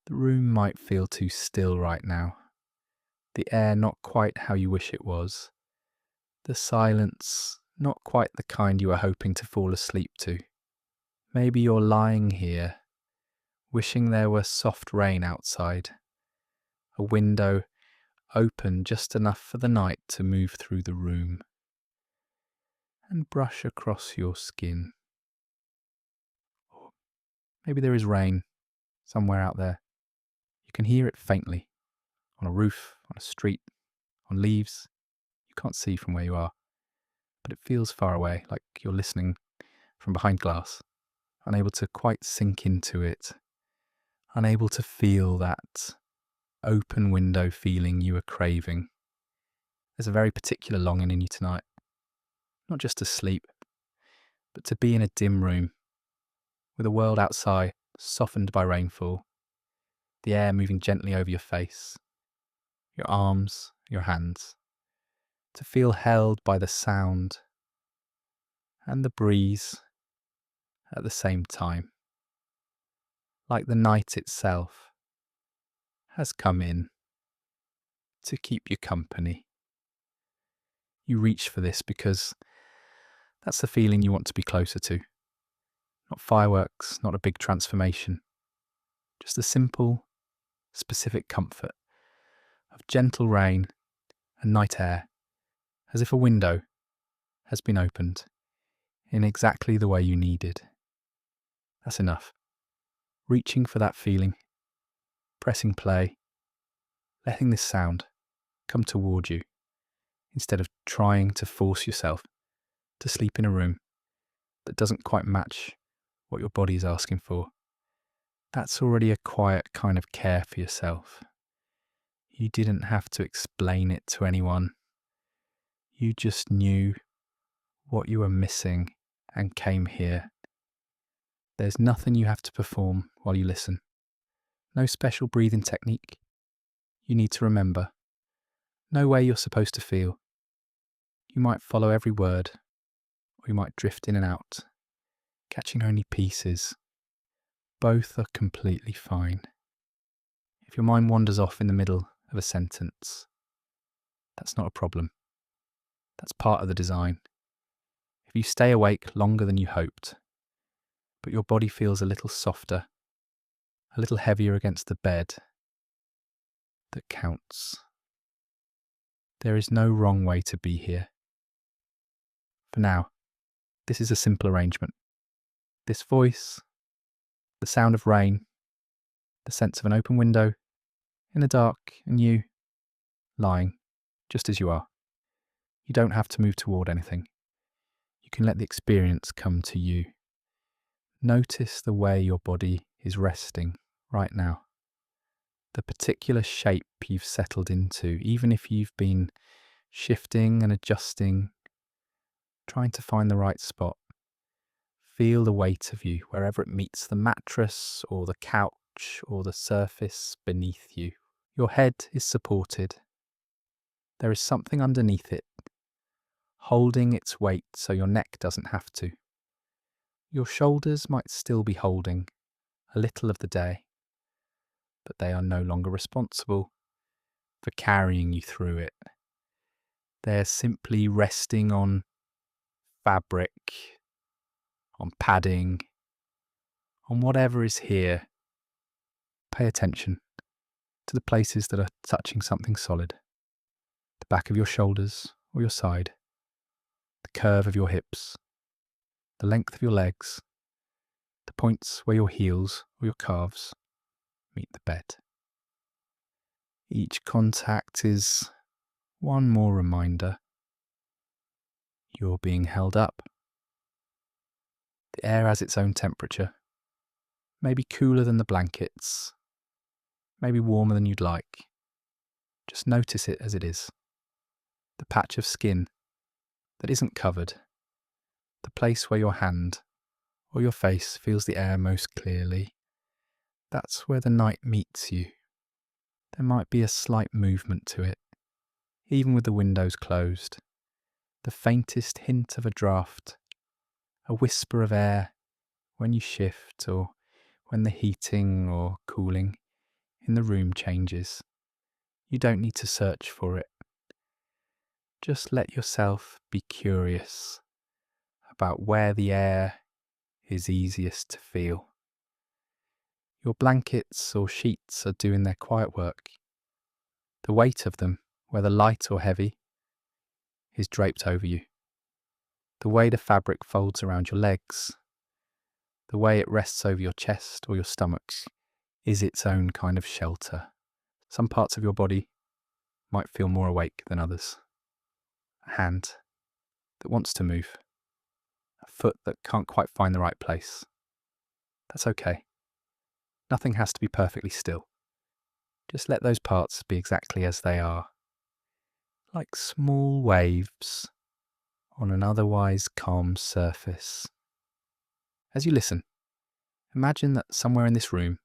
The room might feel too still right now, the air not quite how you wish it was, the silence not quite the kind you were hoping to fall asleep to. Maybe you're lying here, wishing there were soft rain outside, a window open just enough for the night to move through the room and brush across your skin. Or maybe there is rain somewhere out there. You can hear it faintly, on a roof, on a street, on leaves. You can't see from where you are, but it feels far away, like you're listening from behind glass, unable to quite sink into it, unable to feel that open window feeling you were craving. There's a very particular longing in you tonight, not just to sleep, but to be in a dim room, with a world outside softened by rainfall, the air moving gently over your face, your arms, your hands, to feel held by the sound and the breeze at the same time, like the night itself has come in to keep you company. You reach for this because that's the feeling you want to be closer to. Not fireworks, not a big transformation, just a simple, specific comfort of gentle rain and night air, as if a window has been opened in exactly the way you needed. That's enough. Reaching for that feeling, pressing play, letting this sound come toward you instead of trying to force yourself to sleep in a room that doesn't quite match what your body is asking for. That's already a quiet kind of care for yourself. You didn't have to explain it to anyone. You just knew what you were missing and came here. There's nothing you have to perform while you listen. No special breathing technique you need to remember. No way you're supposed to feel. You might follow every word, or you might drift in and out, catching only pieces. Both are completely fine. If your mind wanders off in the middle of a sentence, that's not a problem. That's part of the design. If you stay awake longer than you hoped, but your body feels a little softer, a little heavier against the bed, that counts. There is no wrong way to be here. For now, this is a simple arrangement. This voice, the sound of rain, the sense of an open window, in the dark, and you, lying, just as you are. You don't have to move toward anything. You can let the experience come to you. Notice the way your body is resting right now. The particular shape you've settled into, even if you've been shifting and adjusting, trying to find the right spot. Feel the weight of you wherever it meets the mattress or the couch or the surface beneath you. Your head is supported. There is something underneath it, holding its weight so your neck doesn't have to. Your shoulders might still be holding a little of the day, but they are no longer responsible for carrying you through it. They're simply resting on fabric, on padding, on whatever is here. Pay attention to the places that are touching something solid. The back of your shoulders or your side, the curve of your hips, the length of your legs, the points where your heels or your calves meet the bed. Each contact is one more reminder you're being held up. The air has its own temperature, maybe cooler than the blankets, maybe warmer than you'd like. Just notice it as it is. The patch of skin that isn't covered, the place where your hand or your face feels the air most clearly. That's where the night meets you. There might be a slight movement to it, even with the windows closed. The faintest hint of a draft, a whisper of air when you shift or when the heating or cooling in the room changes. You don't need to search for it. Just let yourself be curious about where the air is easiest to feel. Your blankets or sheets are doing their quiet work. The weight of them, whether light or heavy, is draped over you. The way the fabric folds around your legs, the way it rests over your chest or your stomach, is its own kind of shelter. Some parts of your body might feel more awake than others. A hand that wants to move, a foot that can't quite find the right place. That's okay. Nothing has to be perfectly still. Just let those parts be exactly as they are, like small waves on an otherwise calm surface. As you listen, imagine that somewhere in this room,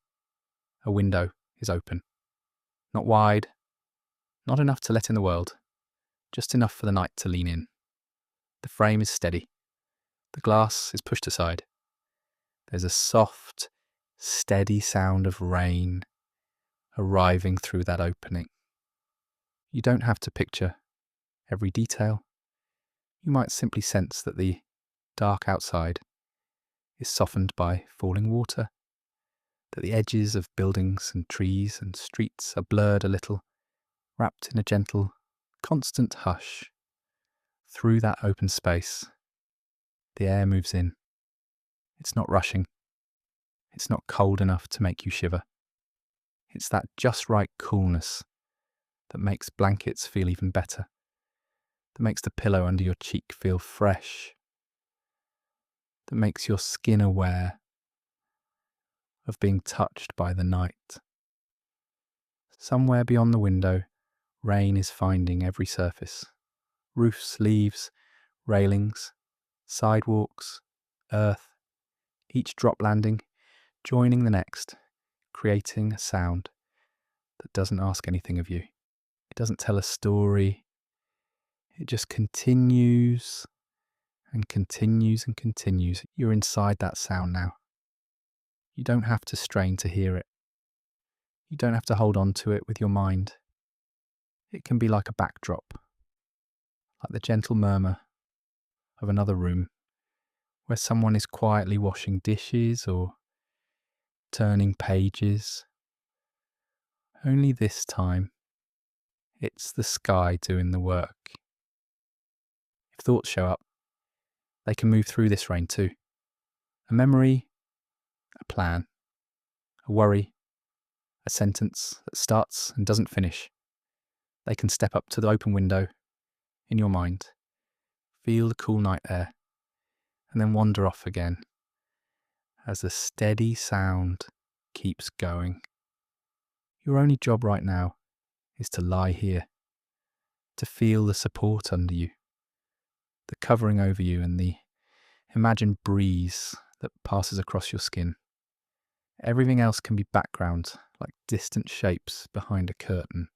a window is open. Not wide, not enough to let in the world, just enough for the night to lean in. The frame is steady. The glass is pushed aside. There's a soft, steady sound of rain arriving through that opening. You don't have to picture every detail. You might simply sense that the dark outside is softened by falling water, that the edges of buildings and trees and streets are blurred a little, wrapped in a gentle, constant hush. Through that open space, the air moves in. It's not rushing. It's not cold enough to make you shiver. It's that just right coolness that makes blankets feel even better, that makes the pillow under your cheek feel fresh, that makes your skin aware of being touched by the night. Somewhere beyond the window, rain is finding every surface. Roofs, leaves, railings, sidewalks, earth, each drop landing, joining the next, creating a sound that doesn't ask anything of you. It doesn't tell a story. It just continues and continues and continues. You're inside that sound now. You don't have to strain to hear it. You don't have to hold on to it with your mind. It can be like a backdrop, like the gentle murmur of another room where someone is quietly washing dishes or turning pages. Only this time, it's the sky doing the work. If thoughts show up, they can move through this rain too. A memory, a plan, a worry, a sentence that starts and doesn't finish. They can step up to the open window in your mind, feel the cool night air, and then wander off again as the steady sound keeps going. Your only job right now is to lie here, to feel the support under you, the covering over you, and the imagined breeze that passes across your skin. Everything else can be background, like distant shapes behind a curtain.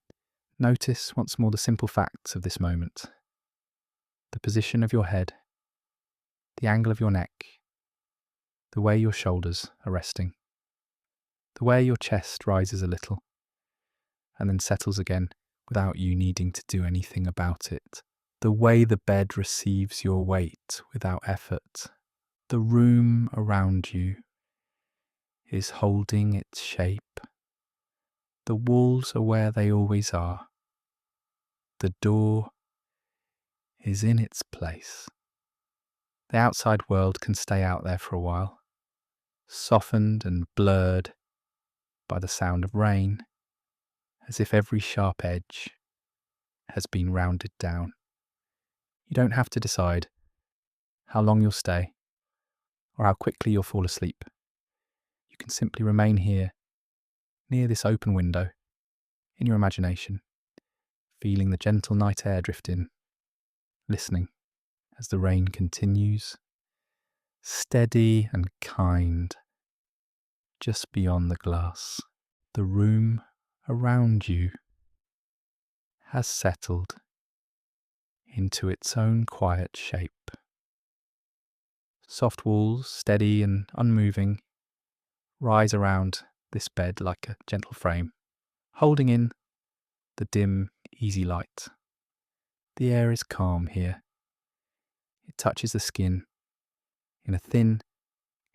Notice once more the simple facts of this moment. The position of your head, the angle of your neck, the way your shoulders are resting, the way your chest rises a little and then settles again without you needing to do anything about it, the way the bed receives your weight without effort, the room around you is holding its shape, the walls are where they always are, the door is in its place. The outside world can stay out there for a while, softened and blurred by the sound of rain, as if every sharp edge has been rounded down. You don't have to decide how long you'll stay or how quickly you'll fall asleep. You can simply remain here, near this open window, in your imagination, feeling the gentle night air drift in, listening as the rain continues, steady and kind, just beyond the glass. The room around you has settled into its own quiet shape. Soft walls, steady and unmoving, rise around this bed like a gentle frame. holding in the dim, easy light. The air is calm here. It touches the skin in a thin,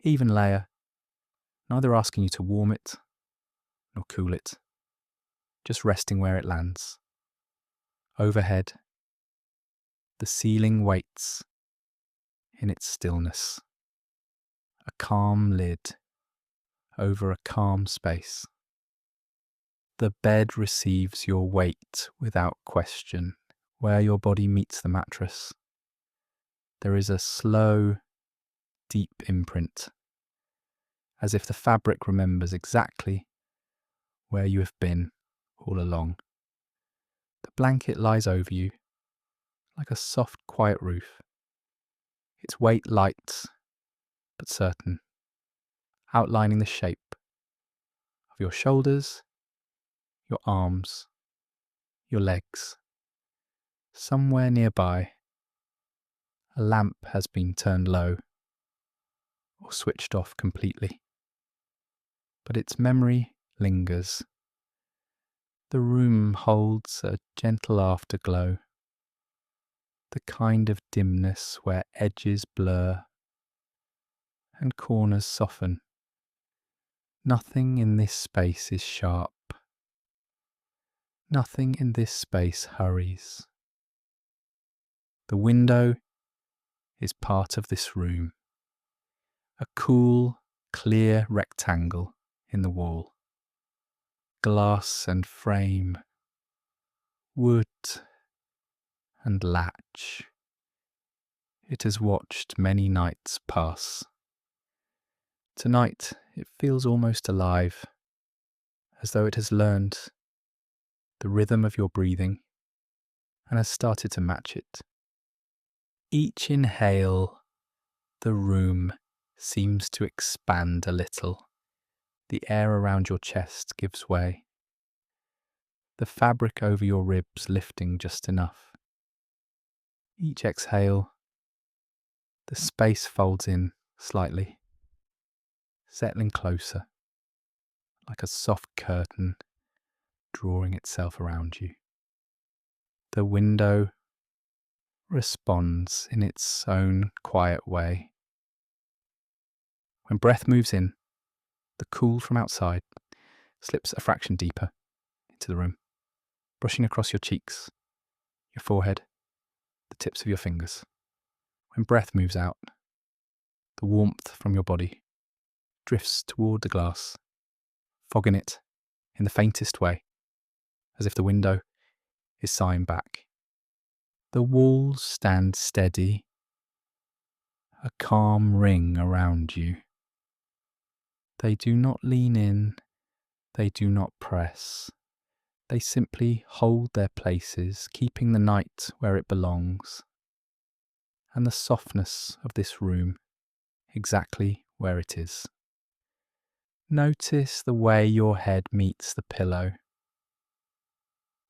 even layer, neither asking you to warm it nor cool it, just resting where it lands. Overhead, the ceiling waits in its stillness, a calm lid over a calm space. The bed receives your weight without question. Where your body meets the mattress, there is a slow, deep imprint, as if the fabric remembers exactly where you have been all along. The blanket lies over you like a soft, quiet roof, its weight light but certain, outlining the shape of your shoulders, your arms, your legs. Somewhere nearby, a lamp has been turned low or switched off completely, but its memory lingers. The room holds a gentle afterglow, the kind of dimness where edges blur and corners soften. Nothing in this space is sharp. Nothing in this space hurries. The window is part of this room, a cool, clear rectangle in the wall. Glass and frame, wood and latch. It has watched many nights pass. Tonight it feels almost alive, as though it has learned the rhythm of your breathing and has started to match it. Each inhale, the room seems to expand a little. The air around your chest gives way, the fabric over your ribs lifting just enough. Each exhale, the space folds in slightly, settling closer, like a soft curtain drawing itself around you. The window responds in its own quiet way. When breath moves in, the cool from outside slips a fraction deeper into the room, brushing across your cheeks, your forehead, the tips of your fingers. When breath moves out, the warmth from your body drifts toward the glass, fogging it in the faintest way, as if the window is sighing back. The walls stand steady, a calm ring around you. They do not lean in, they do not press. They simply hold their places, keeping the night where it belongs, and the softness of this room exactly where it is. Notice the way your head meets the pillow.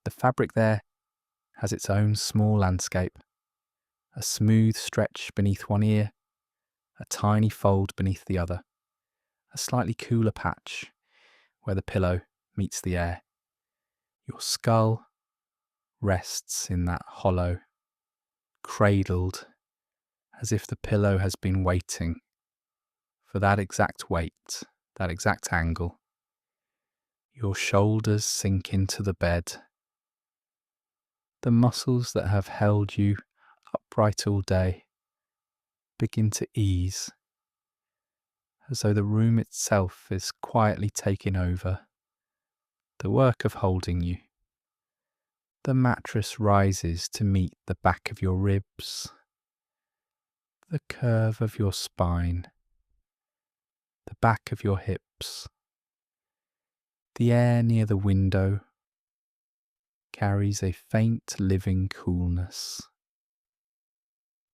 The fabric there has its own small landscape, a smooth stretch beneath one ear, a tiny fold beneath the other, a slightly cooler patch where the pillow meets the air. Your skull rests in that hollow, cradled as if the pillow has been waiting for that exact weight, that exact angle. Your shoulders sink into the bed. The muscles that have held you upright all day begin to ease, as though the room itself is quietly taking over the work of holding you. The mattress rises to meet the back of your ribs, the curve of your spine, the back of your hips. The air near the window carries a faint living coolness.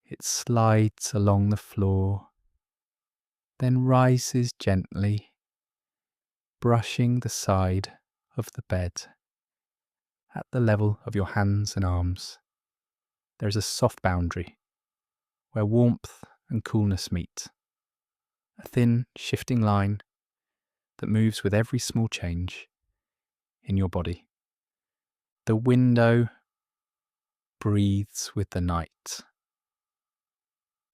It slides along the floor, then rises gently, brushing the side of the bed. At the level of your hands and arms, there is a soft boundary where warmth and coolness meet, a thin, shifting line that moves with every small change, in your body. The window breathes with the night.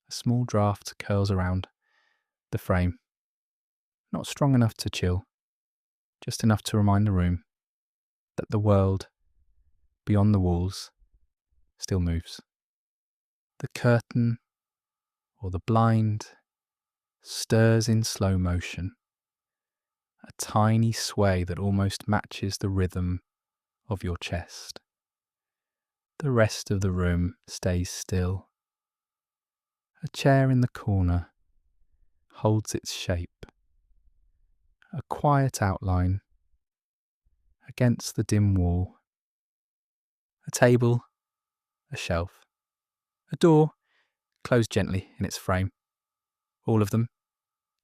A small draft curls around the frame, not strong enough to chill, just enough to remind the room that the world beyond the walls still moves. The curtain or the blind stirs in slow motion, a tiny sway that almost matches the rhythm of your chest. The rest of the room stays still. A chair in the corner holds its shape, a quiet outline against the dim wall. A table, a shelf, a door closed gently in its frame. All of them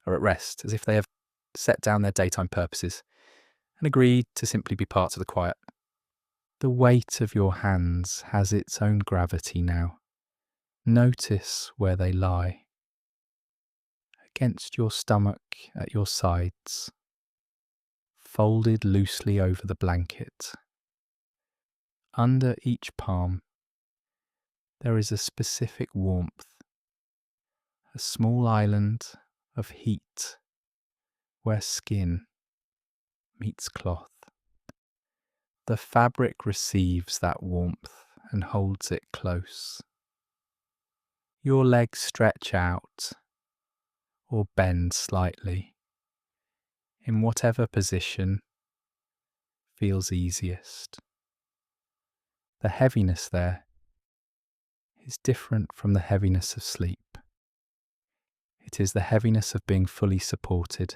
are at rest, as if they have set down their daytime purposes and agreed to simply be parts of the quiet. The weight of your hands has its own gravity now. Notice where they lie. Against your stomach at your sides, folded loosely over the blanket. Under each palm, there is a specific warmth, a small island of heat where skin meets cloth. The fabric receives that warmth and holds it close. Your legs stretch out or bend slightly in whatever position feels easiest. The heaviness there is different from the heaviness of sleep. It is the heaviness of being fully supported,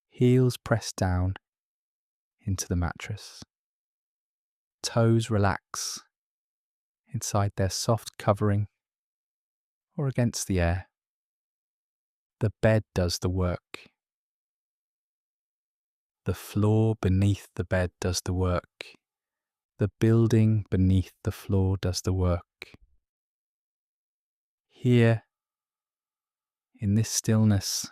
heels pressed down into the mattress, toes relax inside their soft covering or against the air. The bed does the work. The floor beneath the bed does the work. The building beneath the floor does the work. Here, in this stillness,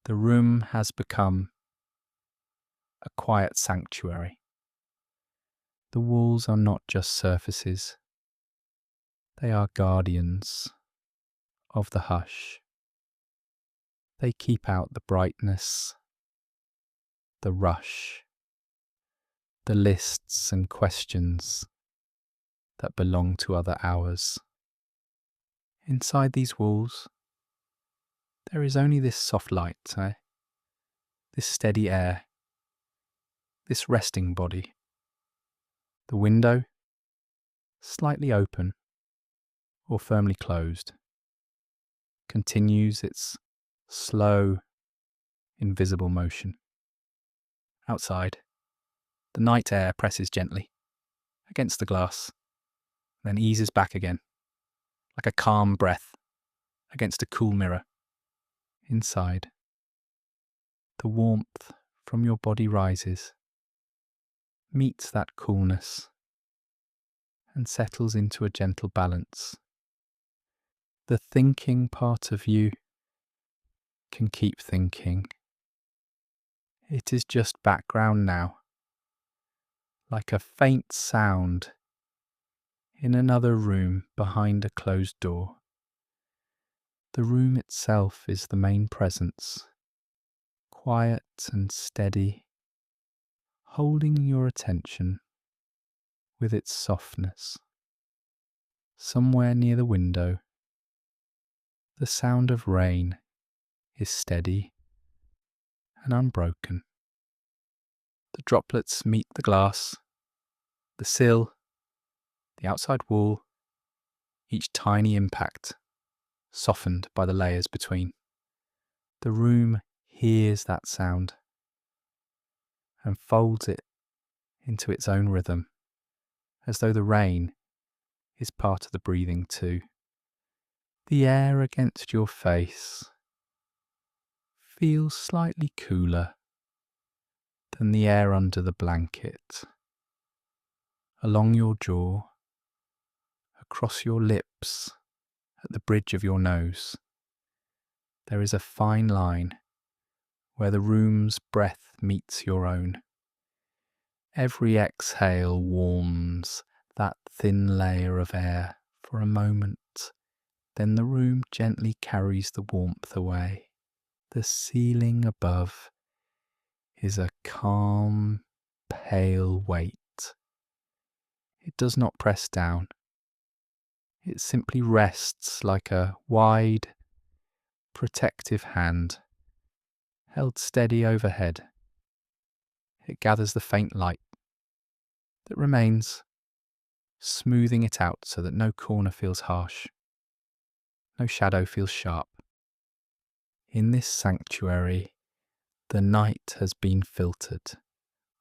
the room has become a quiet sanctuary. The walls are not just surfaces. They are guardians of the hush. They keep out the brightness, the rush, the lists and questions that belong to other hours. Inside these walls, there is only this soft light, this steady air, this resting body. The window, slightly open or firmly closed, continues its slow, invisible motion. Outside, the night air presses gently against the glass, then eases back again, like a calm breath against a cool mirror. Inside, the warmth from your body rises, meets that coolness, and settles into a gentle balance. The thinking part of you can keep thinking. It is just background now, like a faint sound in another room behind a closed door. The room itself is the main presence, quiet and steady, holding your attention with its softness. Somewhere near the window, the sound of rain is steady and unbroken. The droplets meet the glass, the sill, the outside wall, each tiny impact softened by the layers between. The room hears that sound and folds it into its own rhythm, as though the rain is part of the breathing too. The air against your face feels slightly cooler than the air under the blanket. Along your jaw, across your lips, at the bridge of your nose, there is a fine line where the room's breath meets your own. Every exhale warms that thin layer of air for a moment, then the room gently carries the warmth away. The ceiling above is a calm, pale weight. It does not press down. It simply rests like a wide, protective hand held steady overhead. It gathers the faint light that remains, smoothing it out so that no corner feels harsh, no shadow feels sharp. In this sanctuary, the night has been filtered.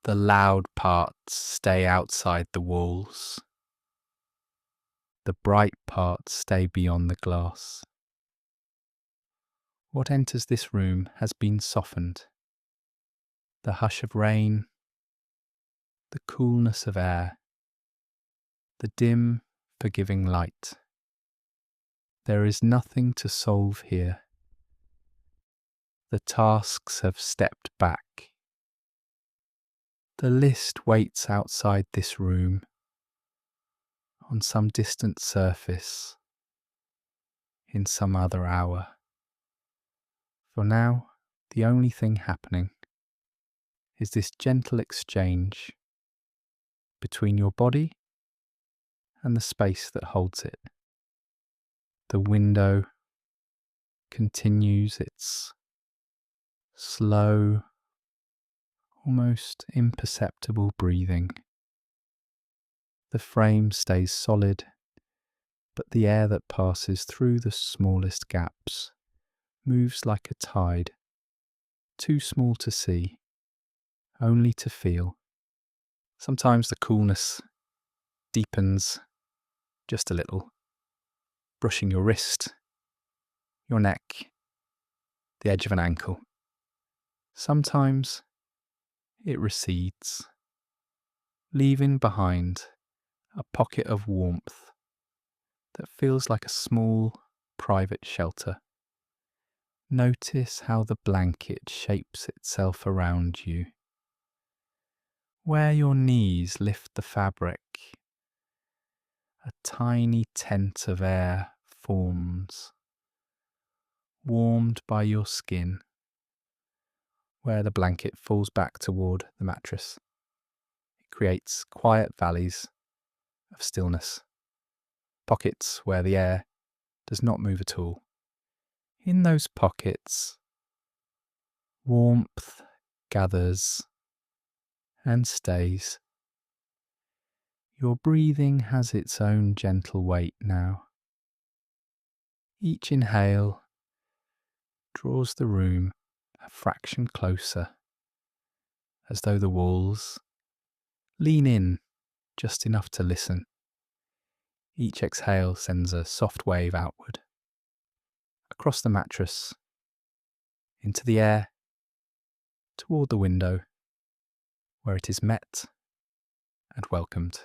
The loud parts stay outside the walls. The bright parts stay beyond the glass. What enters this room has been softened. The hush of rain, the coolness of air, the dim, forgiving light. There is nothing to solve here. The tasks have stepped back. The list waits outside this room, on some distant surface, in some other hour. For now, the only thing happening is this gentle exchange between your body and the space that holds it. The window continues its slow, almost imperceptible breathing. The frame stays solid, but the air that passes through the smallest gaps moves like a tide, too small to see, only to feel. Sometimes the coolness deepens just a little, brushing your wrist, your neck, the edge of an ankle. Sometimes it recedes, leaving behind a pocket of warmth that feels like a small, private shelter. Notice how the blanket shapes itself around you. Where your knees lift the fabric, a tiny tent of air forms, warmed by your skin. Where the blanket falls back toward the mattress, it creates quiet valleys of stillness, pockets where the air does not move at all. In those pockets, warmth gathers and stays. Your breathing has its own gentle weight now. Each inhale draws the room a fraction closer, as though the walls lean in just enough to listen. Each exhale sends a soft wave outward, across the mattress, into the air, toward the window, where it is met and welcomed.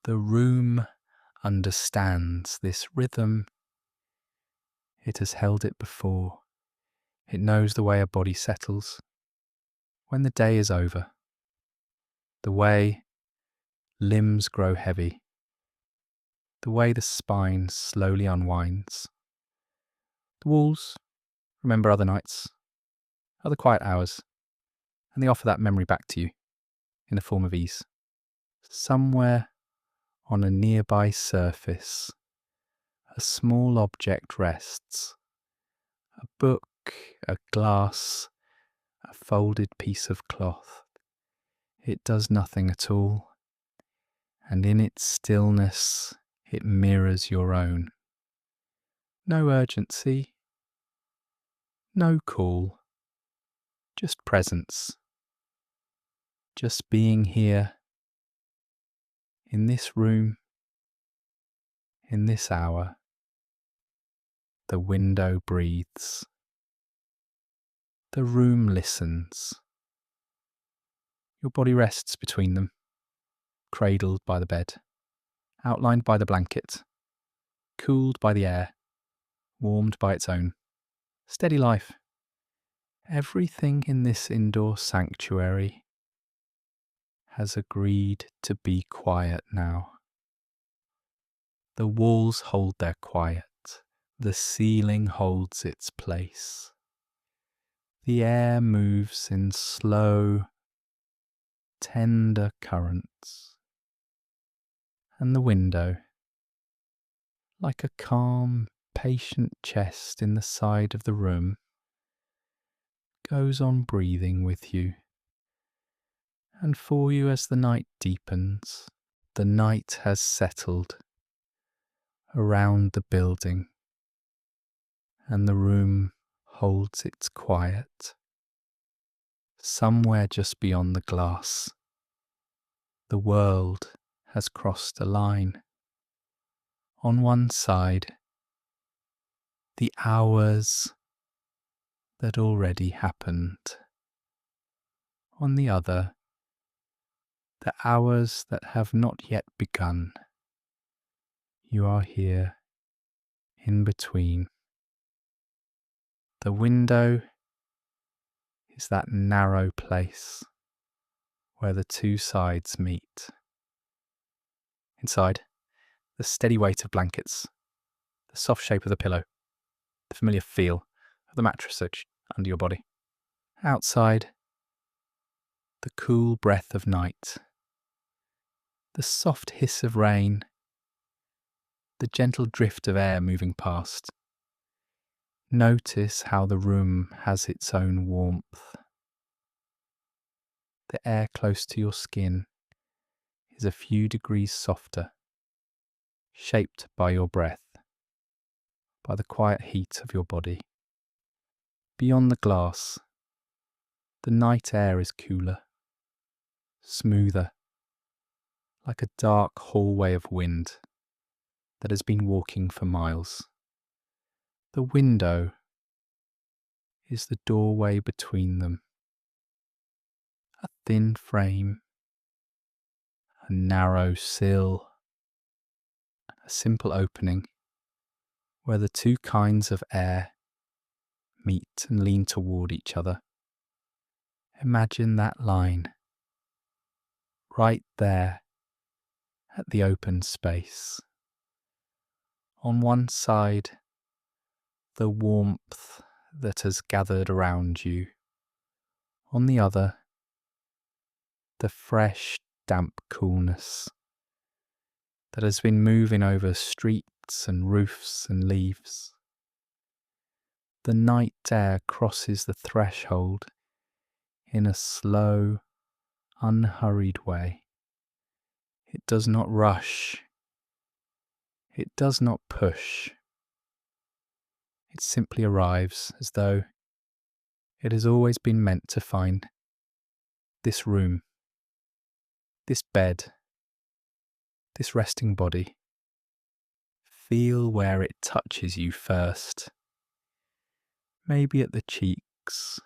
The room understands this rhythm. It has held it before. It knows the way a body settles when the day is over, the way limbs grow heavy, the way the spine slowly unwinds. The walls remember other nights, other quiet hours, and they offer that memory back to you in the form of ease. Somewhere on a nearby surface, a small object rests. A book, a glass, a folded piece of cloth. It does nothing at all, and in its stillness it mirrors your own. No urgency, no call, just presence. Just being here, in this room, in this hour. The window breathes. The room listens. Your body rests between them, cradled by the bed, outlined by the blanket, cooled by the air, warmed by its own. Steady life, Everything in this indoor sanctuary has agreed to be quiet now. The walls hold their quiet. The ceiling holds its place. The air moves in slow, tender currents. And the window, like a calm, patient chest in the side of the room, goes on breathing with you and for you as the night deepens. The night has settled around the building and the room holds its quiet. Somewhere just beyond the glass, the world has crossed a line. On one side, the hours that already happened. On the other, the hours that have not yet begun. You are here, in between. The window is that narrow place where the two sides meet. Inside, the steady weight of blankets, the soft shape of the pillow, the familiar feel of the mattress under your body. Outside, the cool breath of night, the soft hiss of rain, the gentle drift of air moving past. Notice how the room has its own warmth. The air close to your skin is a few degrees softer, shaped by your breath, by the quiet heat of your body. Beyond the glass, the night air is cooler, smoother, like a dark hallway of wind that has been walking for miles. The window is the doorway between them, a thin frame, a narrow sill, a simple opening where the two kinds of air meet and lean toward each other. Imagine that line, right there at the open space. On one side, the warmth that has gathered around you. On the other, the fresh, damp coolness that has been moving over streets and roofs and leaves. The night air crosses the threshold in a slow, unhurried way. It does not rush. It does not push. It simply arrives as though it has always been meant to find this room, this bed, this resting body. Feel where it touches you first. Maybe at the cheeks,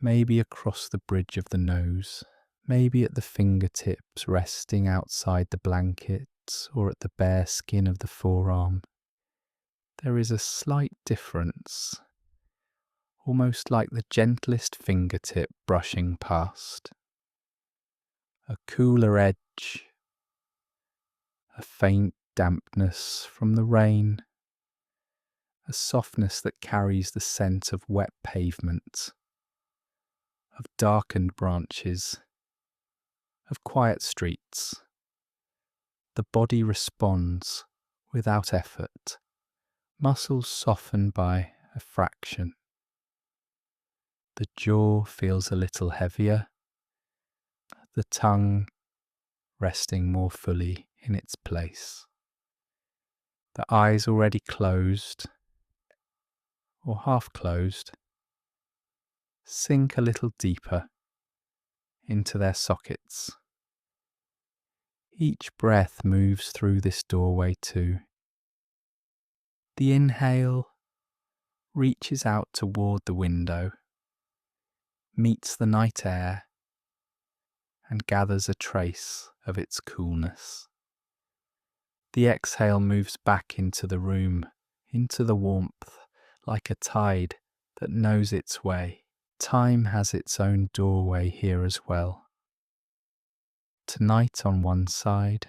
maybe across the bridge of the nose, maybe at the fingertips resting outside the blanket or at the bare skin of the forearm. There is a slight difference, almost like the gentlest fingertip brushing past. A cooler edge, a faint dampness from the rain, a softness that carries the scent of wet pavement, of darkened branches, of quiet streets. The body responds without effort, muscles soften by a fraction. The jaw feels a little heavier, the tongue resting more fully in its place. The eyes already closed, or half closed, sink a little deeper into their sockets. Each breath moves through this doorway too. The inhale reaches out toward the window, meets the night air, and gathers a trace of its coolness. The exhale moves back into the room, into the warmth, like a tide that knows its way. Time has its own doorway here as well. Tonight on one side,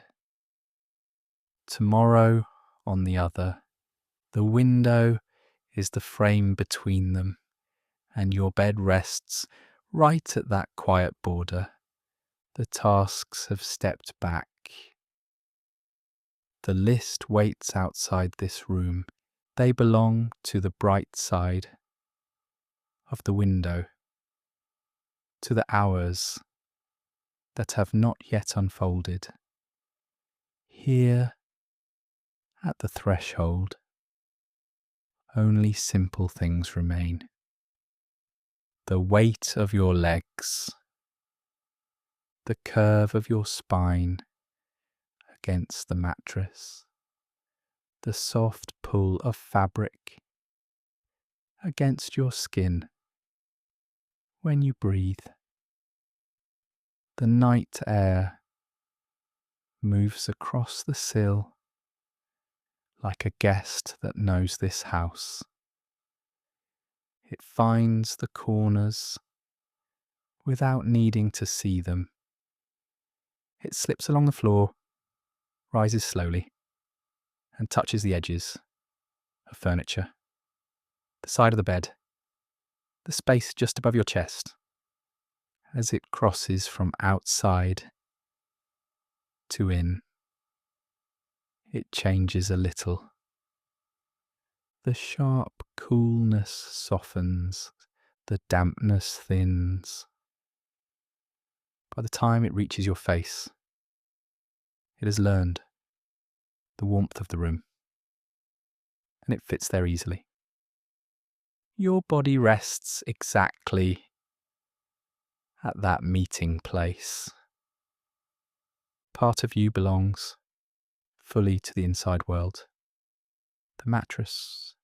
tomorrow on the other. The window is the frame between them, and your bed rests right at that quiet border. The tasks have stepped back. The list waits outside this room. They belong to the bright side of the window, to the hours that have not yet unfolded. Here, at the threshold, only simple things remain. The weight of your legs, the curve of your spine against the mattress, the soft pull of fabric against your skin when you breathe. The night air moves across the sill like a guest that knows this house. It finds the corners without needing to see them. It slips along the floor, rises slowly, and touches the edges of furniture, the side of the bed, the space just above your chest. As it crosses from outside to in, it changes a little. The sharp coolness softens, the dampness thins. By the time it reaches your face, it has learned the warmth of the room, and it fits there easily. Your body rests exactly at that meeting place. Part of you belongs fully to the inside world. The mattress,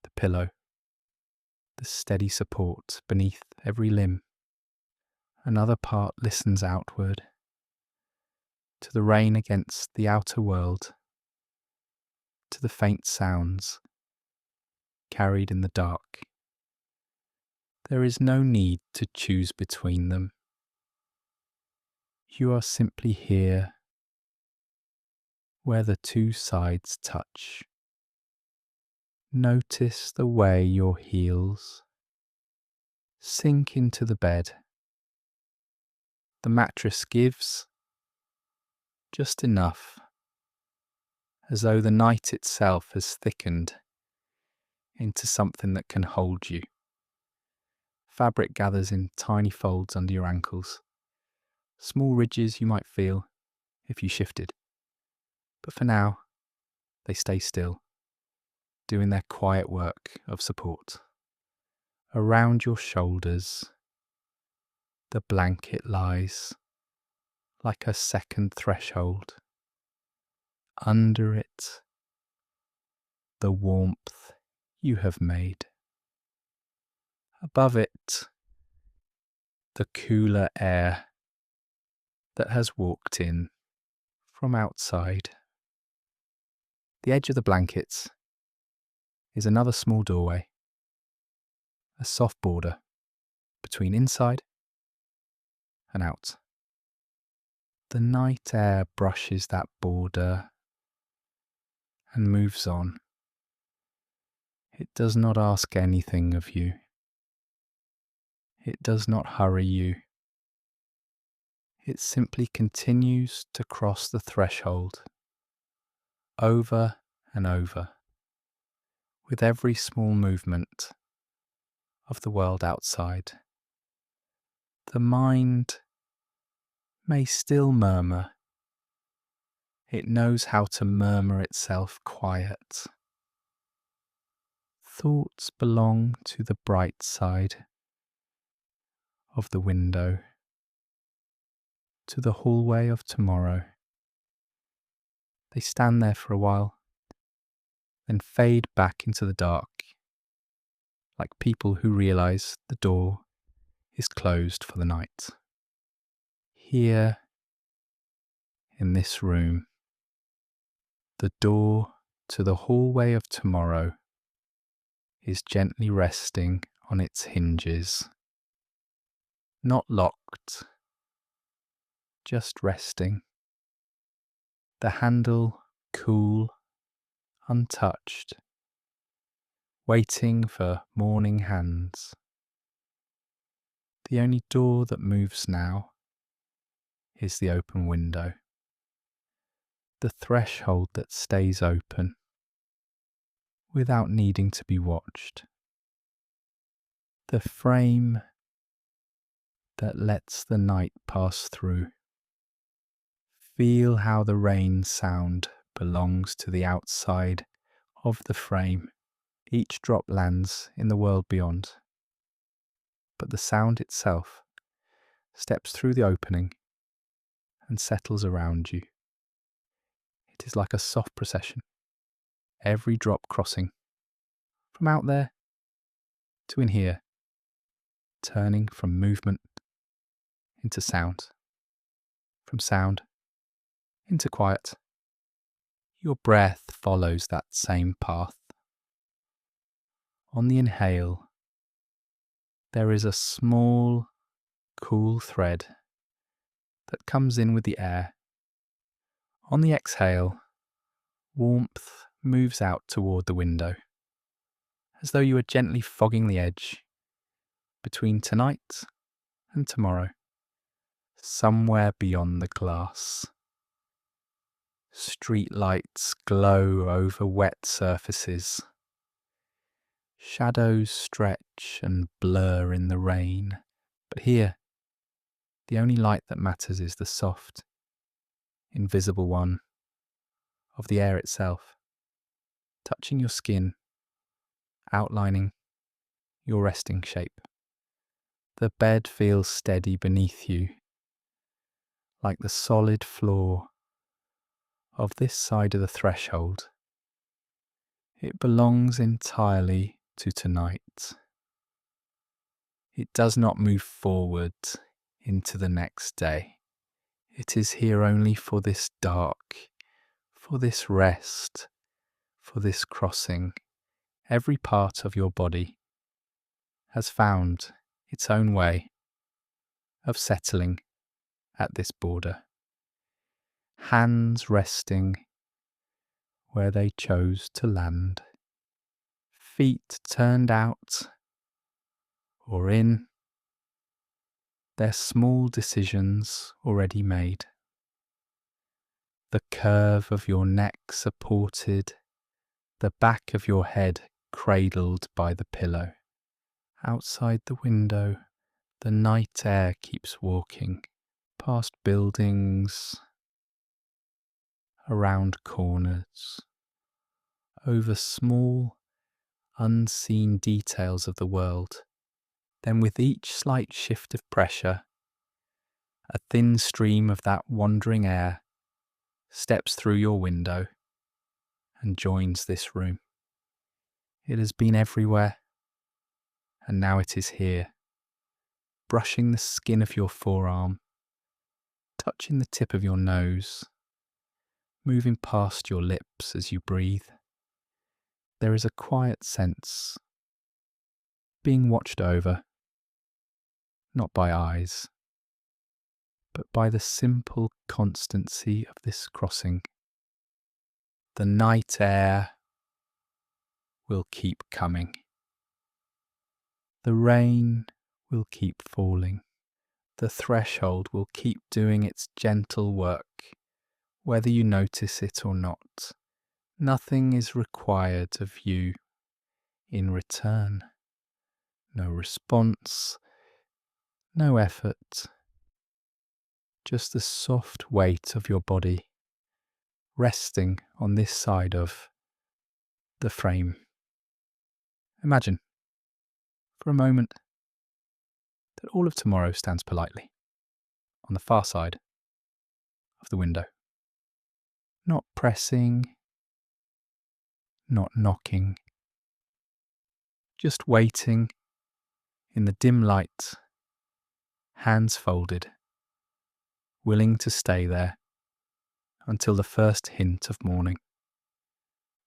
the pillow, the steady support beneath every limb. Another part listens outward to the rain against the outer world, to the faint sounds carried in the dark. There is no need to choose between them. You are simply here where the two sides touch. Notice the way your heels sink into the bed. The mattress gives just enough, as though the night itself has thickened into something that can hold you. Fabric gathers in tiny folds under your ankles, small ridges you might feel if you shifted. But for now, they stay still, doing their quiet work of support. Around your shoulders, the blanket lies like a second threshold. Under it, the warmth you have made. Above it, the cooler air that has walked in from outside. The edge of the blankets is another small doorway, a soft border between inside and out. The night air brushes that border and moves on. It does not ask anything of you. It does not hurry you. It simply continues to cross the threshold, over and over, with every small movement of the world outside. The mind may still murmur. It knows how to murmur itself quiet. Thoughts belong to the bright side of the window, to the hallway of tomorrow. They stand there for a while, then fade back into the dark, like people who realize the door is closed for the night. Here, in this room, the door to the hallway of tomorrow is gently resting on its hinges, not locked, just resting. The handle cool, untouched, waiting for morning hands. The only door that moves now is the open window, the threshold that stays open without needing to be watched, the frame that lets the night pass through. Feel how the rain sound belongs to the outside of the frame. Each drop lands in the world beyond, but the sound itself steps through the opening and settles around you. It is like a soft procession, every drop crossing from out there to in here, turning from movement into sound, from sound into quiet. Your breath follows that same path. On the inhale, there is a small, cool thread that comes in with the air. On the exhale, warmth moves out toward the window, as though you are gently fogging the edge between tonight and tomorrow, somewhere beyond the glass. Street lights glow over wet surfaces. Shadows stretch and blur in the rain, but here, the only light that matters is the soft, invisible one of the air itself, touching your skin, outlining your resting shape. The bed feels steady beneath you, like the solid floor of this side of the threshold. It belongs entirely to tonight. It does not move forward into the next day. It is here only for this dark, for this rest, for this crossing. Every part of your body has found its own way of settling at this border. Hands resting where they chose to land. Feet turned out or in, their small decisions already made. The curve of your neck supported, the back of your head cradled by the pillow. Outside the window, the night air keeps walking past buildings, around corners, over small, unseen details of the world. Then with each slight shift of pressure, a thin stream of that wandering air steps through your window and joins this room. It has been everywhere, and now it is here, brushing the skin of your forearm, touching the tip of your nose, moving past your lips as you breathe. There is a quiet sense, being watched over, not by eyes, but by the simple constancy of this crossing. The night air will keep coming. The rain will keep falling. The threshold will keep doing its gentle work, whether you notice it or not. Nothing is required of you in return. No response, no effort, just the soft weight of your body resting on this side of the frame. Imagine, for a moment, that all of tomorrow stands politely on the far side of the window, not pressing, not knocking, just waiting in the dim light, hands folded, willing to stay there until the first hint of morning.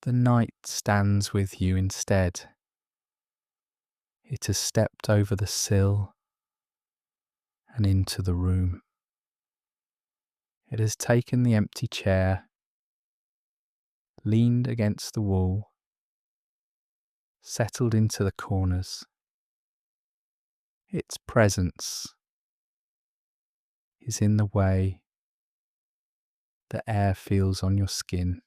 The night stands with you instead. It has stepped over the sill and into the room. It has taken the empty chair, leaned against the wall, settled into the corners. Its presence is in the way the air feels on your skin,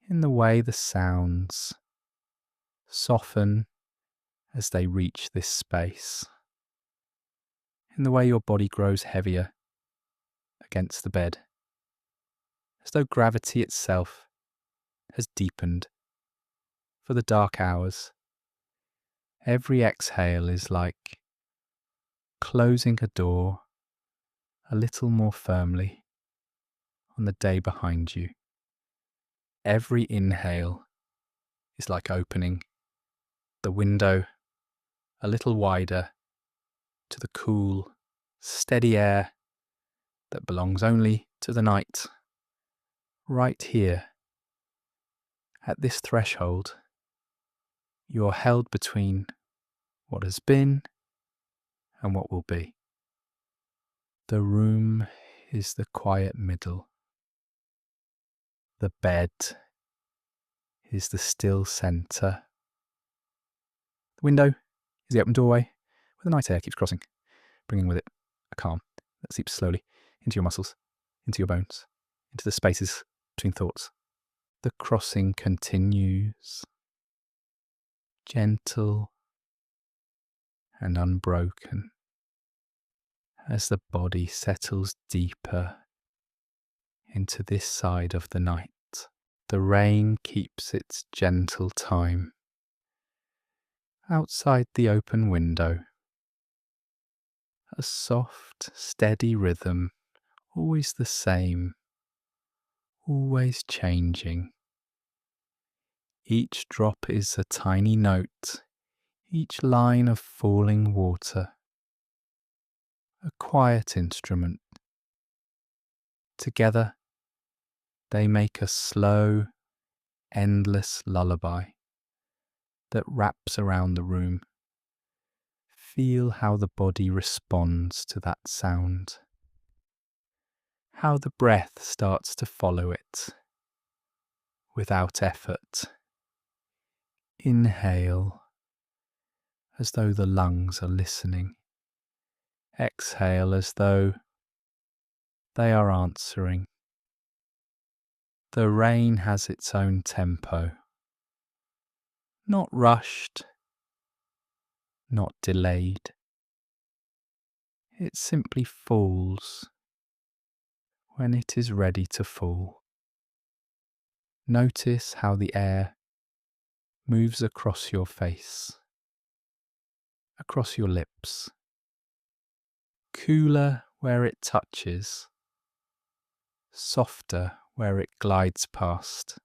in the way the sounds soften as they reach this space, in the way your body grows heavier against the bed, as though gravity itself has deepened for the dark hours. Every exhale is like closing a door a little more firmly on the day behind you. Every inhale is like opening the window a little wider to the cool, steady air that belongs only to the night. Right here, at this threshold, you are held between what has been and what will be. The room is the quiet middle. The bed is the still centre. The window is the open doorway where the night air keeps crossing, bringing with it a calm that seeps slowly into your muscles, into your bones, into the spaces between thoughts. The crossing continues, gentle and unbroken, as the body settles deeper into this side of the night. The rain keeps its gentle time. Outside the open window, a soft, steady rhythm, always the same, always changing. Each drop is a tiny note, each line of falling water, a quiet instrument. Together, they make a slow, endless lullaby that wraps around the room. Feel how the body responds to that sound, how the breath starts to follow it without effort. Inhale as though the lungs are listening. Exhale as though they are answering. The rain has its own tempo, not rushed, not delayed. It simply falls when it is ready to fall. Notice how the air moves across your face, across your lips, cooler where it touches, softer where it glides past,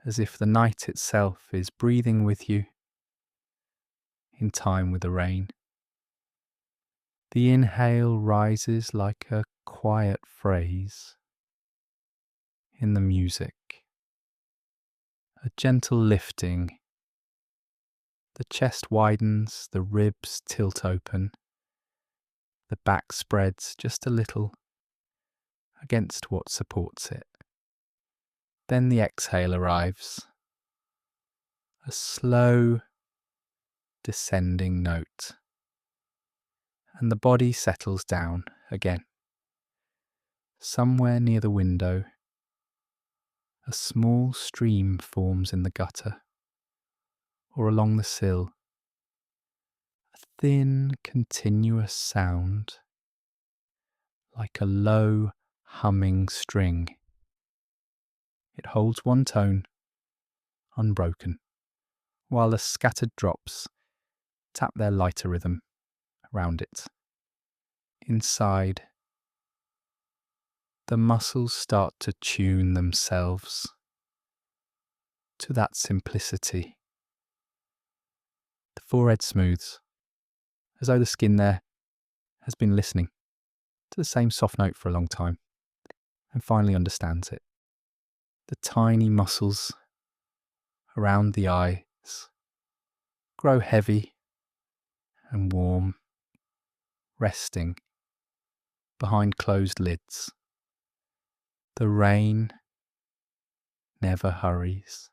as if the night itself is breathing with you in time with the rain. The inhale rises like a quiet phrase in the music, a gentle lifting. The chest widens, the ribs tilt open, the back spreads just a little against what supports it. Then the exhale arrives, a slow descending note, and the body settles down again. Somewhere near the window, a small stream forms in the gutter or along the sill, a thin, continuous sound like a low, humming string. It holds one tone, unbroken, while the scattered drops tap their lighter rhythm around it. Inside, the muscles start to tune themselves to that simplicity. The forehead smooths, as though the skin there has been listening to the same soft note for a long time, and finally understands it. The tiny muscles around the eyes grow heavy and warm, resting behind closed lids. The rain never hurries.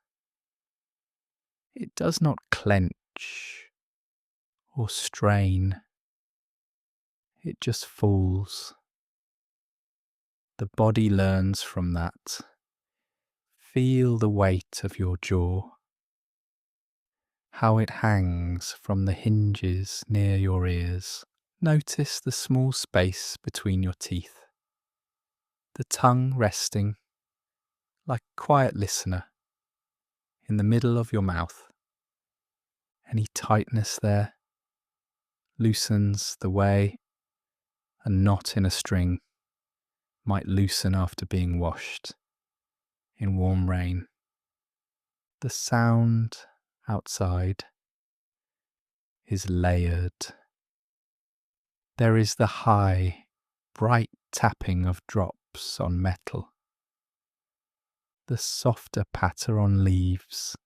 It does not clench or strain. It just falls. The body learns from that. Feel the weight of your jaw, how it hangs from the hinges near your ears. Notice the small space between your teeth, the tongue resting like a quiet listener in the middle of your mouth. Any tightness there loosens the way a knot in a string might loosen after being washed in warm rain. The sound outside is layered. There is the high, bright tapping of drops on metal, the softer patter on leaves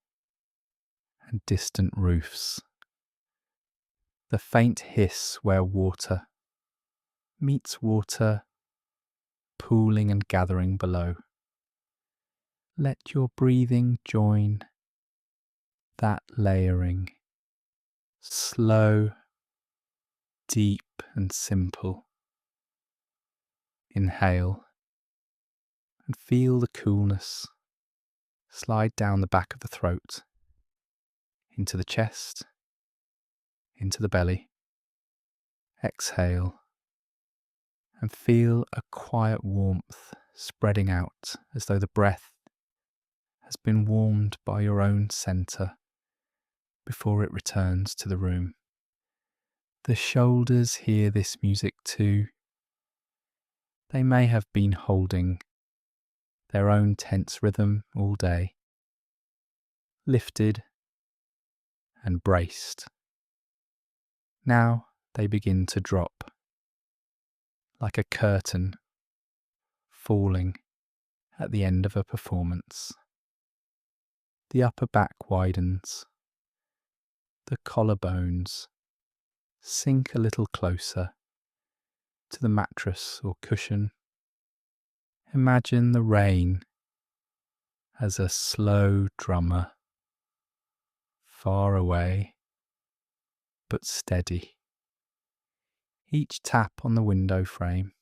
and distant roofs, the faint hiss where water meets water pooling and gathering below. Let your breathing join that layering, slow, deep and simple. Inhale and feel the coolness slide down the back of the throat, into the chest, into the belly. Exhale and feel a quiet warmth spreading out as though the breath has been warmed by your own centre before it returns to the room. The shoulders hear this music too. They may have been holding their own tense rhythm all day, lifted and braced. Now they begin to drop, like a curtain falling at the end of a performance. The upper back widens, the collarbones sink a little closer to the mattress or cushion. Imagine the rain as a slow drummer, far away but steady. Each tap on the window frame,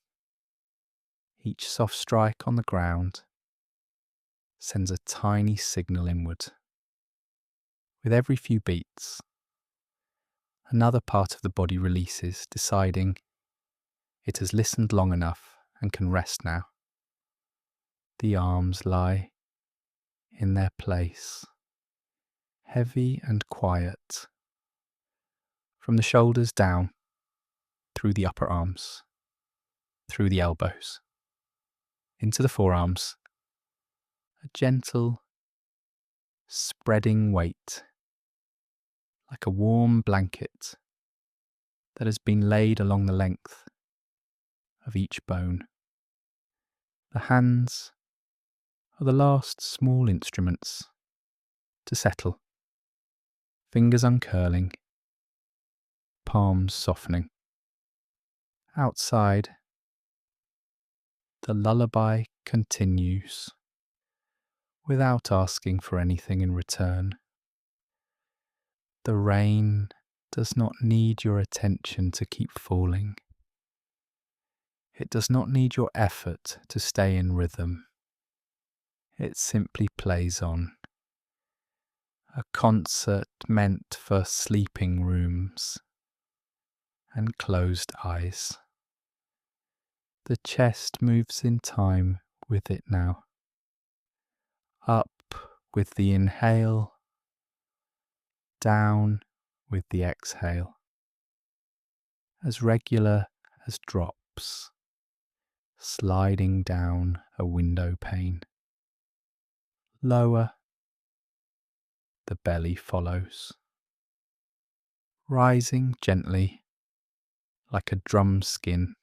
each soft strike on the ground sends a tiny signal inward. With every few beats, another part of the body releases, deciding it has listened long enough and can rest now. The arms lie in their place, heavy and quiet, from the shoulders down, through the upper arms, through the elbows, into the forearms, a gentle, spreading weight, like a warm blanket that has been laid along the length of each bone. The hands are the last small instruments to settle, fingers uncurling, palms softening. Outside, the lullaby continues without asking for anything in return. The rain does not need your attention to keep falling. It does not need your effort to stay in rhythm. It simply plays on. A concert meant for sleeping rooms and closed eyes. The chest moves in time with it now. Up with the inhale, down with the exhale. As regular as drops sliding down a window pane. Lower, the belly follows, rising gently like a drum skin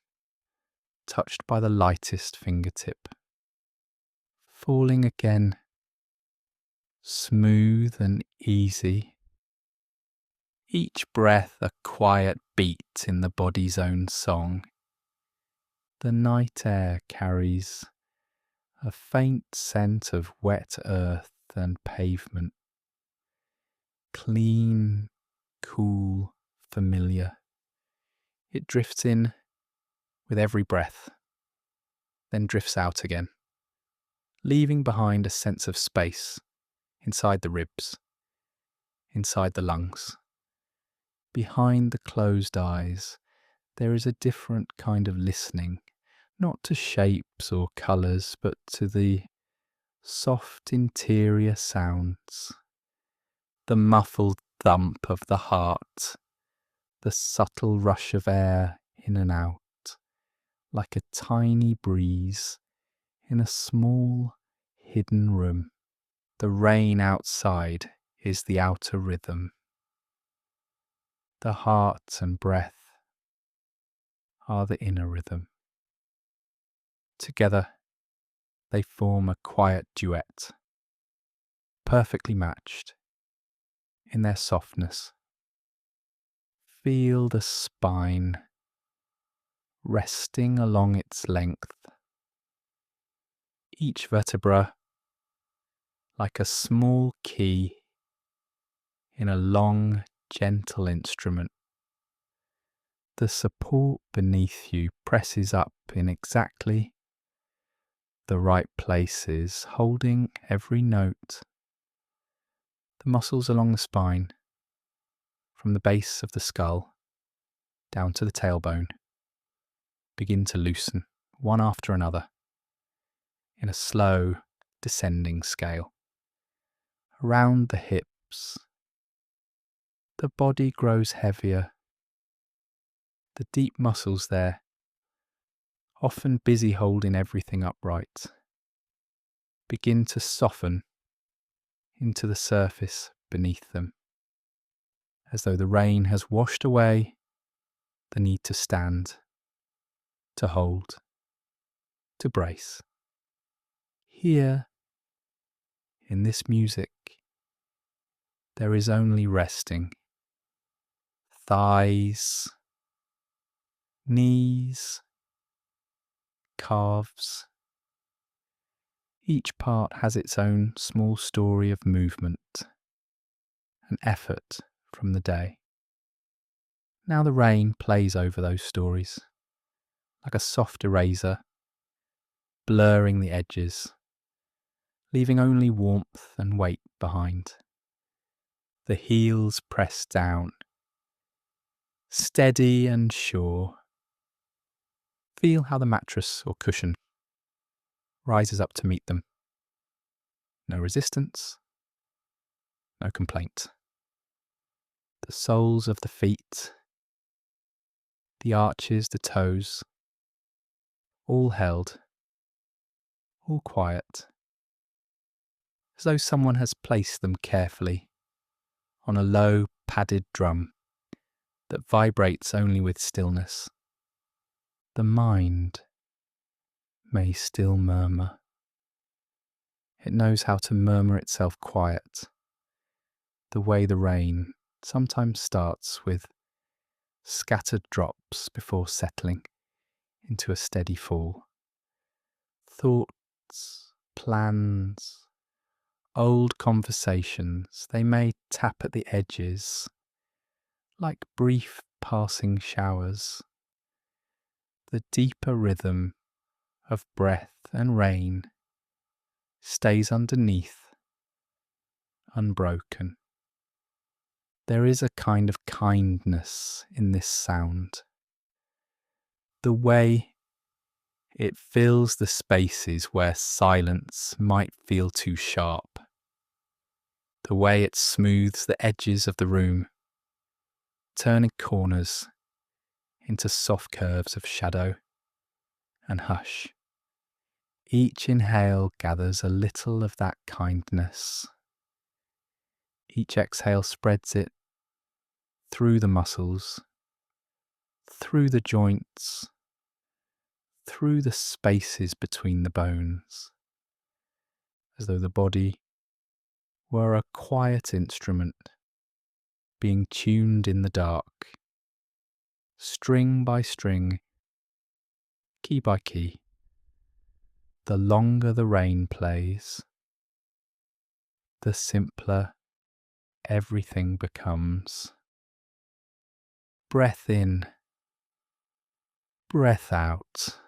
touched by the lightest fingertip, falling again, smooth and easy Each breath a quiet beat in the body's own song. The night air carries a faint scent of wet earth and pavement. Clean, cool, familiar. It drifts in with every breath, then drifts out again, leaving behind a sense of space inside the ribs, inside the lungs. Behind the closed eyes, there is a different kind of listening, not to shapes or colours, but to the soft interior sounds, the muffled thump of the heart, the subtle rush of air in and out, like a tiny breeze in a small, hidden room. The rain outside is the outer rhythm. The heart and breath are the inner rhythm. Together, they form a quiet duet, perfectly matched in their softness. Feel the spine resting along its length, each vertebra like a small key in a long, gentle instrument. The support beneath you presses up in exactly the right places, holding every note. The muscles along the spine, from the base of the skull down to the tailbone, begin to loosen, one after another, in a slow, descending scale. Around the hips, the body grows heavier. The deep muscles there, often busy holding everything upright, begin to soften into the surface beneath them, as though the rain has washed away the need to stand, to hold, to brace. Here, in this music, there is only resting. Thighs, knees, calves. Each part has its own small story of movement and effort from the day. Now the rain plays over those stories, like a soft eraser, blurring the edges, leaving only warmth and weight behind. The heels press down, steady and sure. Feel how the mattress or cushion rises up to meet them. No resistance, no complaint. The soles of the feet, the arches, the toes, all held, all quiet, as though someone has placed them carefully on a low, padded drum that vibrates only with stillness. The mind may still murmur. It knows how to murmur itself quiet, the way the rain sometimes starts with scattered drops before settling into a steady fall. Thoughts, plans, old conversations, they may tap at the edges like brief passing showers. The deeper rhythm of breath and rain stays underneath, unbroken. There is a kind of kindness in this sound. The way it fills the spaces where silence might feel too sharp. The way it smooths the edges of the room, turning corners into soft curves of shadow and hush. Each inhale gathers a little of that kindness. Each exhale spreads it through the muscles, through the joints, through the spaces between the bones, as though the body were a quiet instrument being tuned in the dark, string by string, key by key. The longer the rain plays, the simpler everything becomes. Breath in, breath out.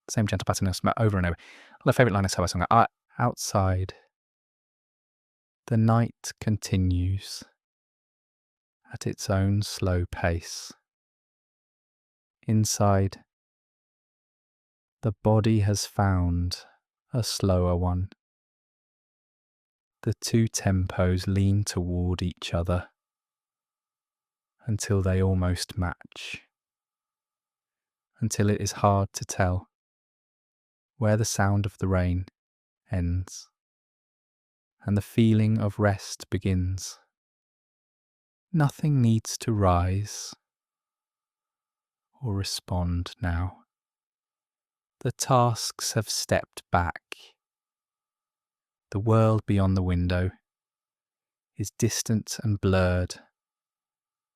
Same gentle pattern over and over. My favourite line is how I sung it. Outside, the night continues at its own slow pace. Inside, the body has found a slower one. The two tempos lean toward each other until they almost match, until it is hard to tell where the sound of the rain ends and the feeling of rest begins. Nothing needs to rise or respond now. The tasks have stepped back. The world beyond the window is distant and blurred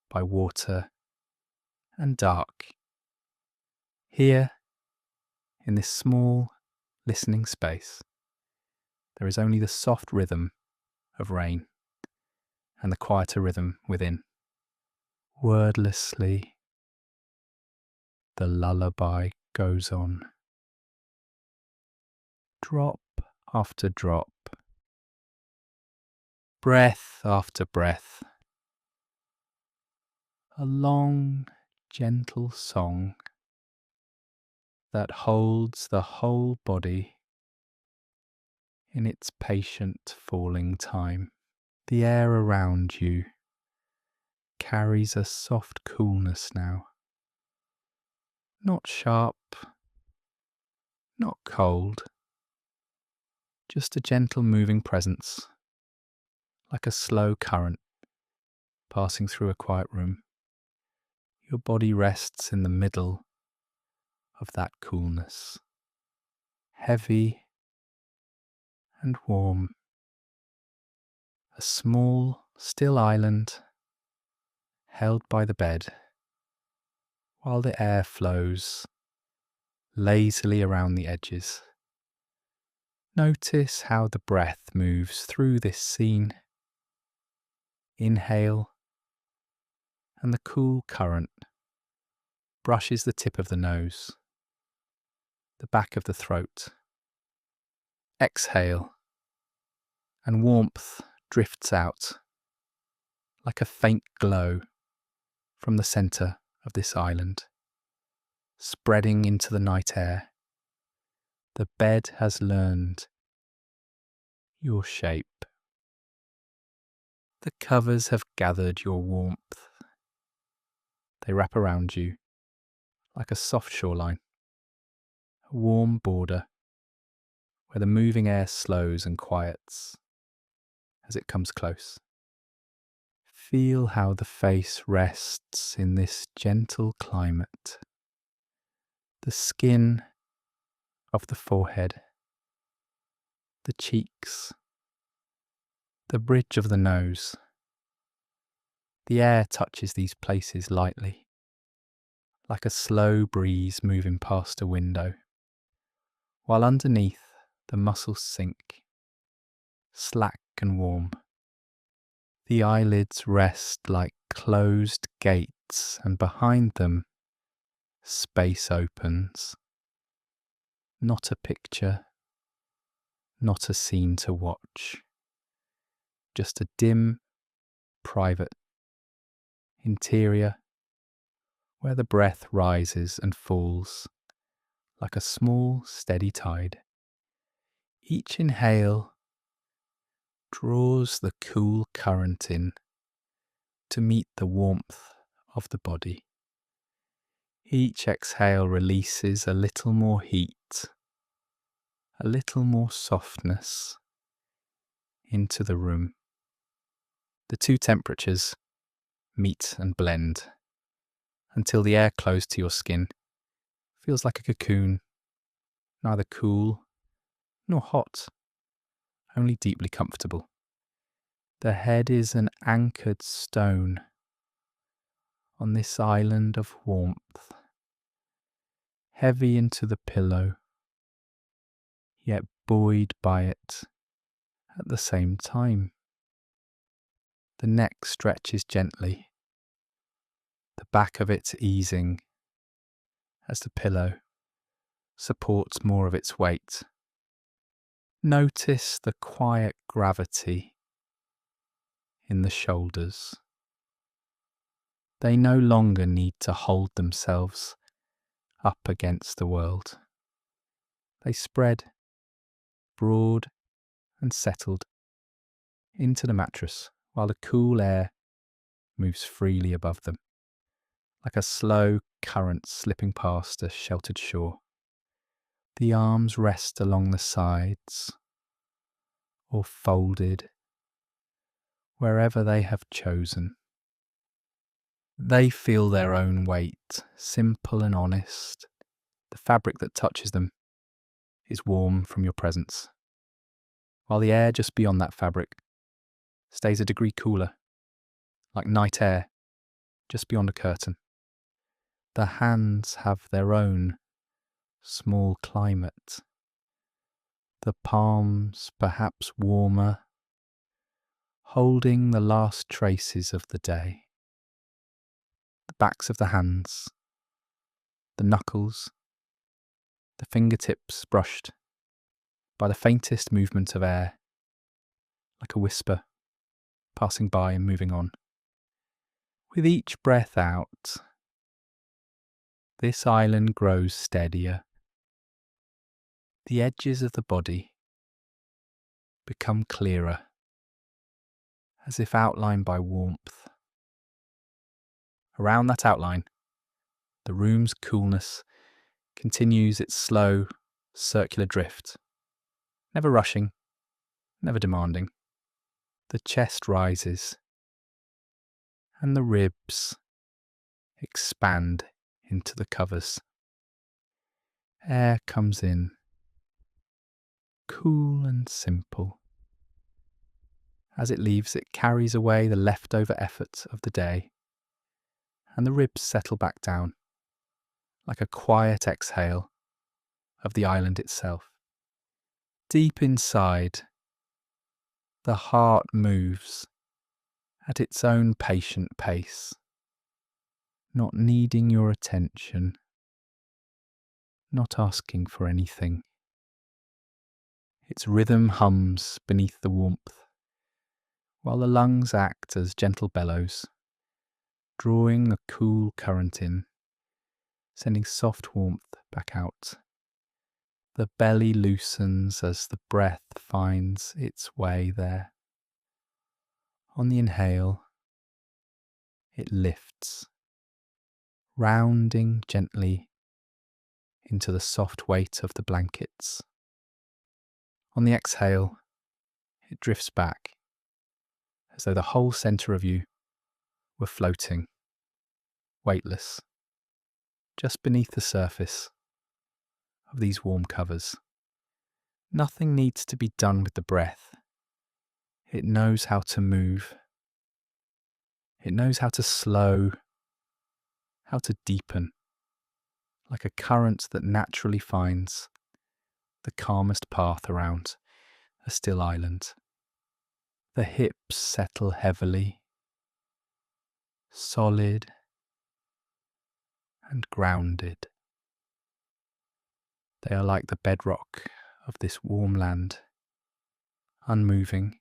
by water and dark. Here, in this small, listening space, there is only the soft rhythm of rain and the quieter rhythm within. Wordlessly, the lullaby goes on. Drop after drop, breath after breath, a long, gentle song that holds the whole body in its patient falling time. The air around you carries a soft coolness now, not sharp, not cold, just a gentle moving presence, like a slow current passing through a quiet room. Your body rests in the middle of that coolness, heavy and warm. A small, still island held by the bed, while the air flows lazily around the edges. Notice how the breath moves through this scene. Inhale, and the cool current brushes the tip of the nose, the back of the throat. Exhale, and warmth drifts out like a faint glow from the centre of this island, spreading into the night air. The bed has learned your shape. The covers have gathered your warmth. They wrap around you like a soft shoreline, a warm border where the moving air slows and quiets as it comes close. Feel how the face rests in this gentle climate. The skin of the forehead, the cheeks, the bridge of the nose. The air touches these places lightly, like a slow breeze moving past a window, while underneath the muscles sink, slack and warm. The eyelids rest like closed gates, and behind them, space opens. Not a picture, not a scene to watch. Just a dim, private interior where the breath rises and falls like a small, steady tide. Each inhale draws the cool current in to meet the warmth of the body. Each exhale releases a little more heat, a little more softness into the room. The two temperatures meet and blend until the air close to your skin feels like a cocoon, neither cool nor hot, only deeply comfortable. The head is an anchored stone on this island of warmth, heavy into the pillow, yet buoyed by it at the same time. The neck stretches gently, the back of it easing as the pillow supports more of its weight. Notice the quiet gravity in the shoulders. They no longer need to hold themselves up against the world. They spread, broad and settled, into the mattress while the cool air moves freely above them, like a slow current slipping past a sheltered shore. The arms rest along the sides or folded wherever they have chosen. They feel their own weight, simple and honest. The fabric that touches them is warm from your presence, while the air just beyond that fabric stays a degree cooler, like night air just beyond a curtain. The hands have their own small climate, the palms perhaps warmer, holding the last traces of the day. The backs of the hands, the knuckles, the fingertips brushed by the faintest movement of air, like a whisper passing by and moving on. With each breath out, this island grows steadier. The edges of the body become clearer, as if outlined by warmth. Around that outline, the room's coolness continues its slow, circular drift, never rushing, never demanding. The chest rises, and the ribs expand into the covers. Air comes in, cool and simple. As it leaves, it carries away the leftover effort of the day, and the ribs settle back down, like a quiet exhale of the island itself. Deep inside, the heart moves at its own patient pace, not needing your attention, not asking for anything. Its rhythm hums beneath the warmth, while the lungs act as gentle bellows, drawing a cool current in, sending soft warmth back out. The belly loosens as the breath finds its way there. On the inhale, it lifts, rounding gently into the soft weight of the blankets. On the exhale, it drifts back, as though the whole centre of you were floating, weightless, just beneath the surface of these warm covers. Nothing needs to be done with the breath. It knows how to move. It knows how to slow, how to deepen, like a current that naturally finds the calmest path around a still island. The hips settle heavily, solid and grounded. They are like the bedrock of this warm land, unmoving,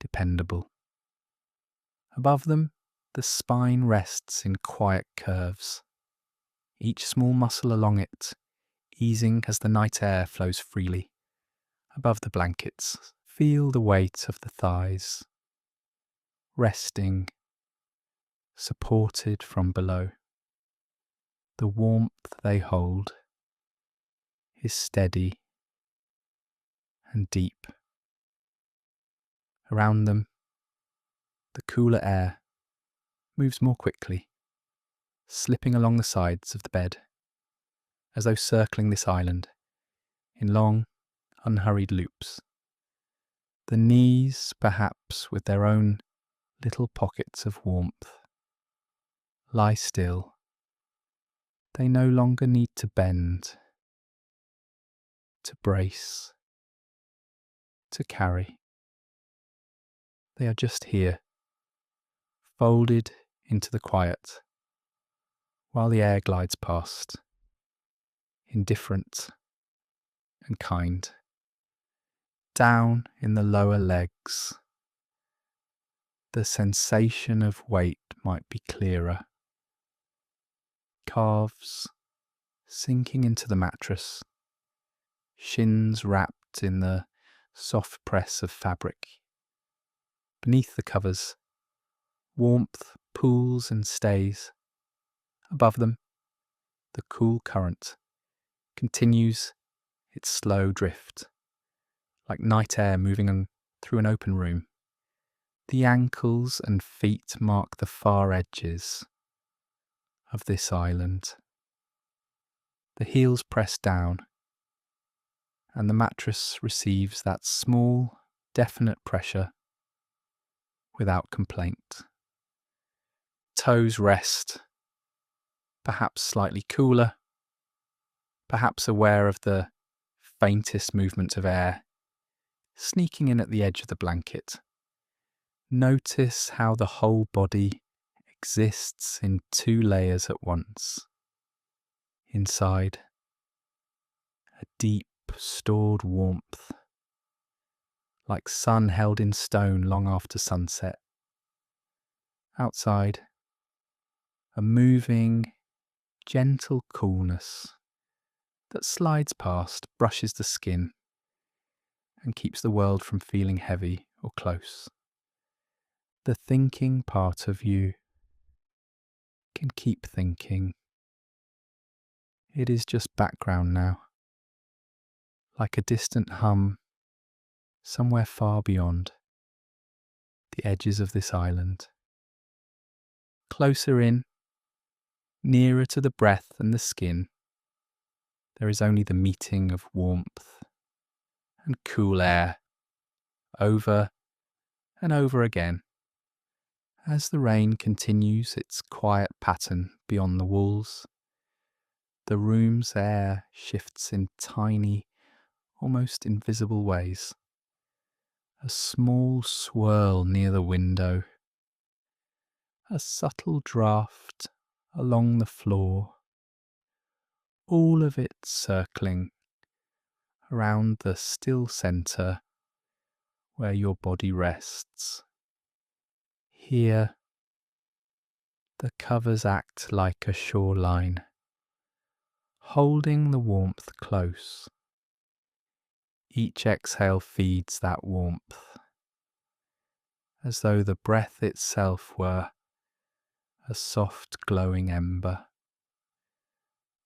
dependable. Above them, the spine rests in quiet curves, each small muscle along it easing as the night air flows freely. Above the blankets, feel the weight of the thighs, resting, supported from below. The warmth they hold is steady and deep. Around them, the cooler air moves more quickly, slipping along the sides of the bed, as though circling this island in long, unhurried loops. The knees, perhaps with their own little pockets of warmth, lie still. They no longer need to bend, to brace, to carry. They are just here, folded into the quiet, while the air glides past, indifferent and kind. Down in the lower legs, the sensation of weight might be clearer. Calves sinking into the mattress, shins wrapped in the soft press of fabric. Beneath the covers, warmth pools and stays. Above them, the cool current continues its slow drift, like night air moving through an open room. The ankles and feet mark the far edges of this island. The heels press down, and the mattress receives that small, definite pressure without complaint. Toes rest, perhaps slightly cooler, perhaps aware of the faintest movement of air sneaking in at the edge of the blanket. Notice how the whole body exists in 2 layers at once. Inside, a deep, stored warmth, like sun held in stone long after sunset. Outside, a moving, gentle coolness that slides past, brushes the skin, and keeps the world from feeling heavy or close. The thinking part of you can keep thinking. It is just background now, like a distant hum somewhere far beyond the edges of this island. Closer in, nearer to the breath and the skin, there is only the meeting of warmth and cool air, over and over again, as the rain continues its quiet pattern beyond the walls. The room's air shifts in tiny, almost invisible ways. A small swirl near the window, a subtle draft along the floor, all of it circling around the still centre where your body rests. Here, the covers act like a shoreline, holding the warmth close. Each exhale feeds that warmth, as though the breath itself were a soft glowing ember.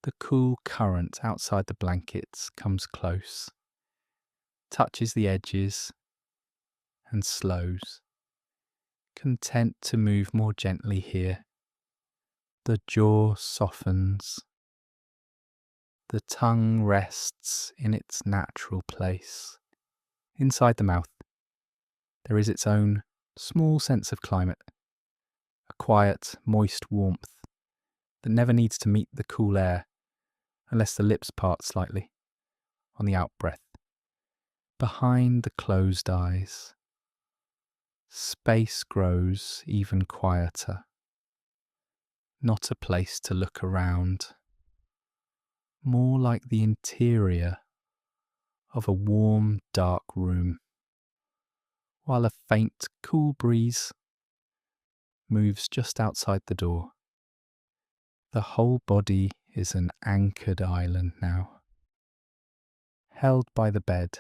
The cool current outside the blankets comes close, touches the edges, and slows, content to move more gently here. The jaw softens, the tongue rests in its natural place. Inside the mouth, there is its own small sense of climate, a quiet, moist warmth that never needs to meet the cool air unless the lips part slightly on the out-breath. Behind the closed eyes, space grows even quieter, not a place to look around, more like the interior of a warm, dark room, while a faint, cool breeze moves just outside the door. The whole body is an anchored island now, held by the bed,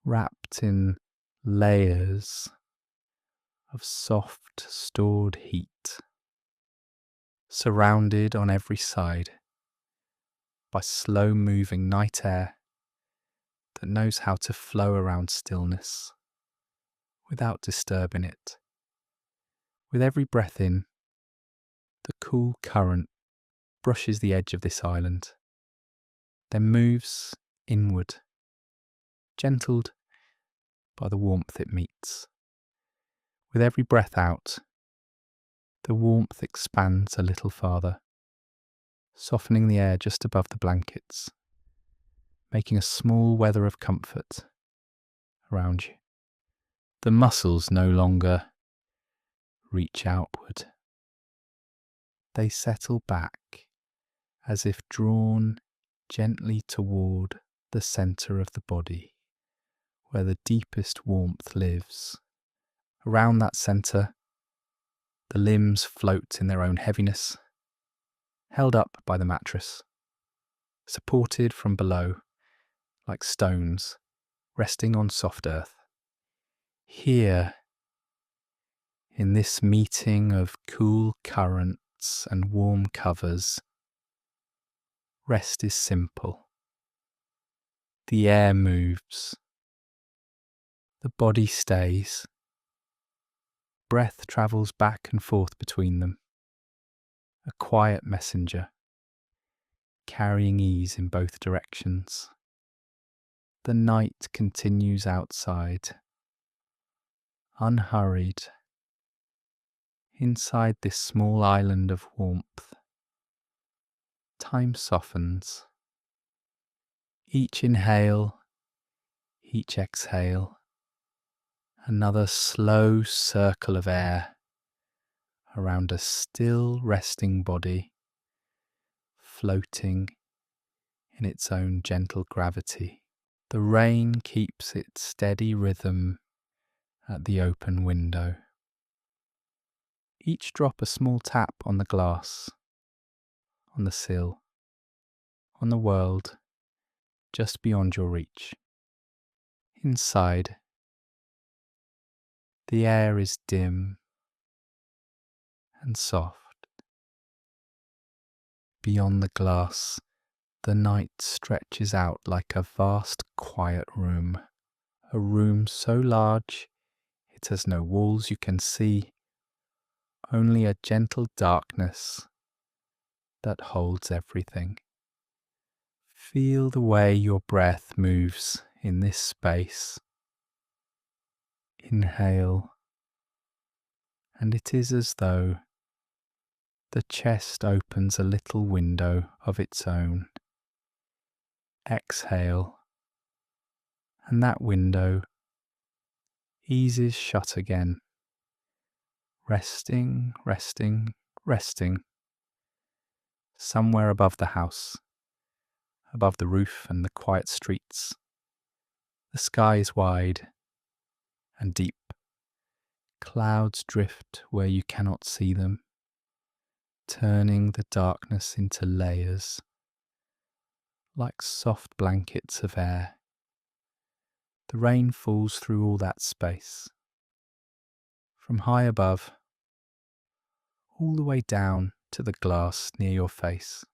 wrapped in layers of soft, stored heat, surrounded on every side by slow-moving night air that knows how to flow around stillness without disturbing it. With every breath in, the cool current brushes the edge of this island, then moves inward, gentled by the warmth it meets. With every breath out, the warmth expands a little farther, softening the air just above the blankets, making a small weather of comfort around you. The muscles no longer reach outward. They settle back as if drawn gently toward the center of the body, where the deepest warmth lives. Around that center, the limbs float in their own heaviness, held up by the mattress, supported from below like stones resting on soft earth. Here, in this meeting of cool currents and warm covers, rest is simple. The air moves. The body stays. Breath travels back and forth between them, a quiet messenger, carrying ease in both directions. The night continues outside, unhurried, inside this small island of warmth. Time softens. Each inhale, each exhale, another slow circle of air around a still resting body, floating in its own gentle gravity. The rain keeps its steady rhythm at the open window. Each drop a small tap on the glass, on the sill, on the world just beyond your reach. Inside, the air is dim and soft. Beyond the glass, the night stretches out like a vast quiet room, a room so large it has no walls you can see, only a gentle darkness that holds everything. Feel the way your breath moves in this space. Inhale, and it is as though the chest opens a little window of its own. Exhale, and that window eases shut again. Resting, resting, resting. Somewhere above the house, above the roof and the quiet streets, the sky is wide and deep. Clouds drift where you cannot see them, turning the darkness into layers, like soft blankets of air. The rain falls through all that space, from high above, all the way down to the glass near your face.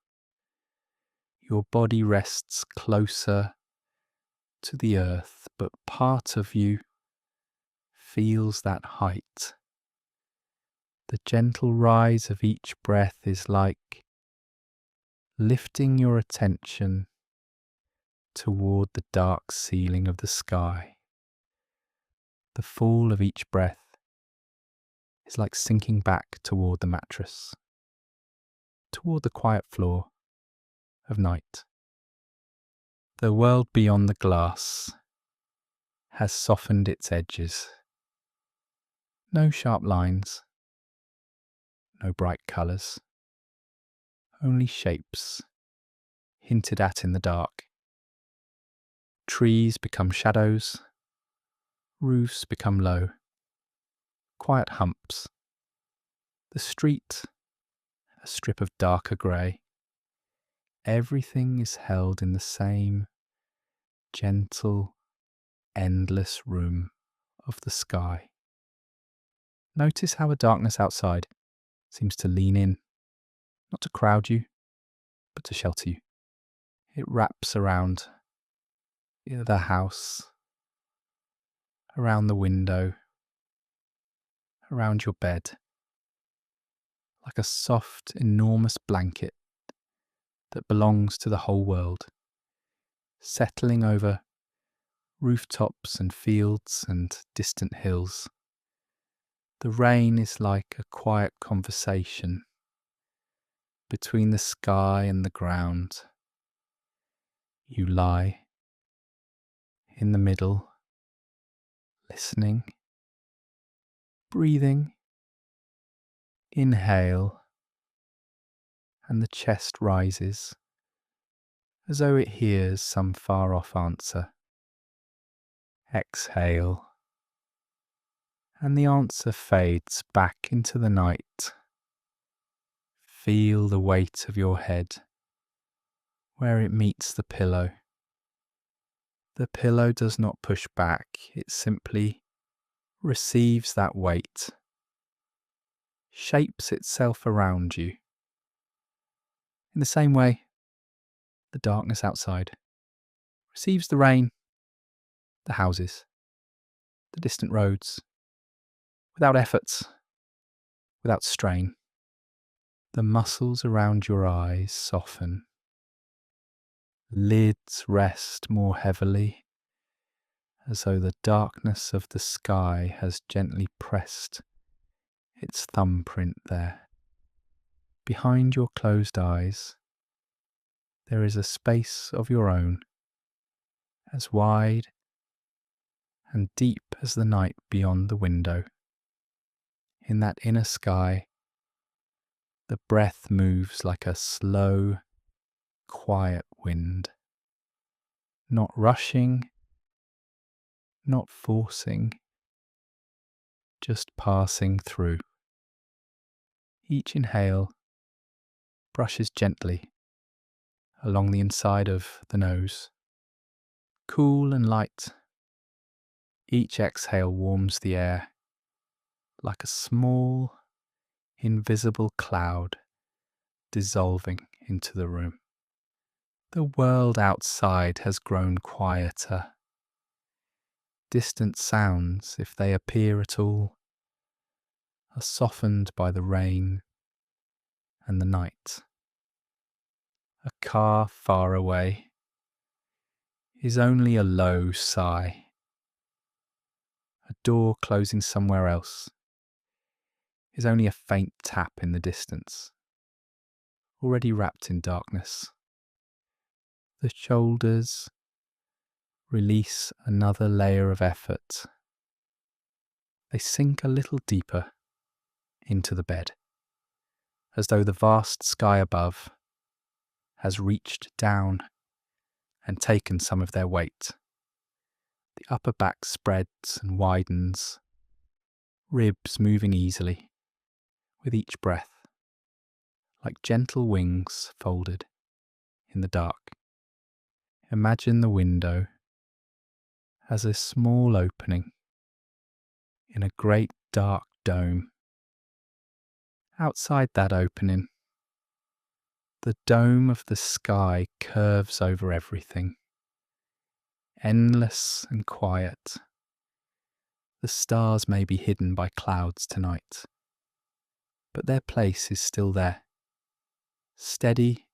Your body rests closer to the earth, but part of you feels that height. The gentle rise of each breath is like lifting your attention toward the dark ceiling of the sky. The fall of each breath is like sinking back toward the mattress, toward the quiet floor of night. The world beyond the glass has softened its edges. No sharp lines, no bright colours, only shapes hinted at in the dark. Trees become shadows, roofs become low, quiet humps. The street, a strip of darker grey. Everything is held in the same gentle, endless room of the sky. Notice how the darkness outside seems to lean in, not to crowd you, but to shelter you. It wraps around the house, around the window, around your bed, like a soft, enormous blanket that belongs to the whole world, settling over rooftops and fields and distant hills. The rain is like a quiet conversation between the sky and the ground. You lie in the middle, listening, breathing, inhale, and the chest rises as though it hears some far-off answer. Exhale, and the answer fades back into the night. Feel the weight of your head where it meets the pillow. The pillow does not push back, it simply receives that weight, shapes itself around you. In the same way, the darkness outside receives the rain, the houses, the distant roads, without efforts, without strain. The muscles around your eyes soften. Lids rest more heavily, as though the darkness of the sky has gently pressed its thumbprint there. Behind your closed eyes, there is a space of your own, as wide and deep as the night beyond the window. In that inner sky, the breath moves like a slow, quiet wind, not rushing, not forcing, just passing through. Each inhale brushes gently along the inside of the nose, cool and light. Each exhale warms the air like a small, invisible cloud dissolving into the room. The world outside has grown quieter. Distant sounds, if they appear at all, are softened by the rain and the night. A car far away is only a low sigh. A door closing somewhere else is only a faint tap in the distance, already wrapped in darkness. The shoulders release another layer of effort. They sink a little deeper into the bed, as though the vast sky above has reached down and taken some of their weight. The upper back spreads and widens, ribs moving easily with each breath, like gentle wings folded in the dark. Imagine the window as a small opening in a great dark dome. Outside that opening, the dome of the sky curves over everything, endless and quiet. The stars may be hidden by clouds tonight, but their place is still there, steady,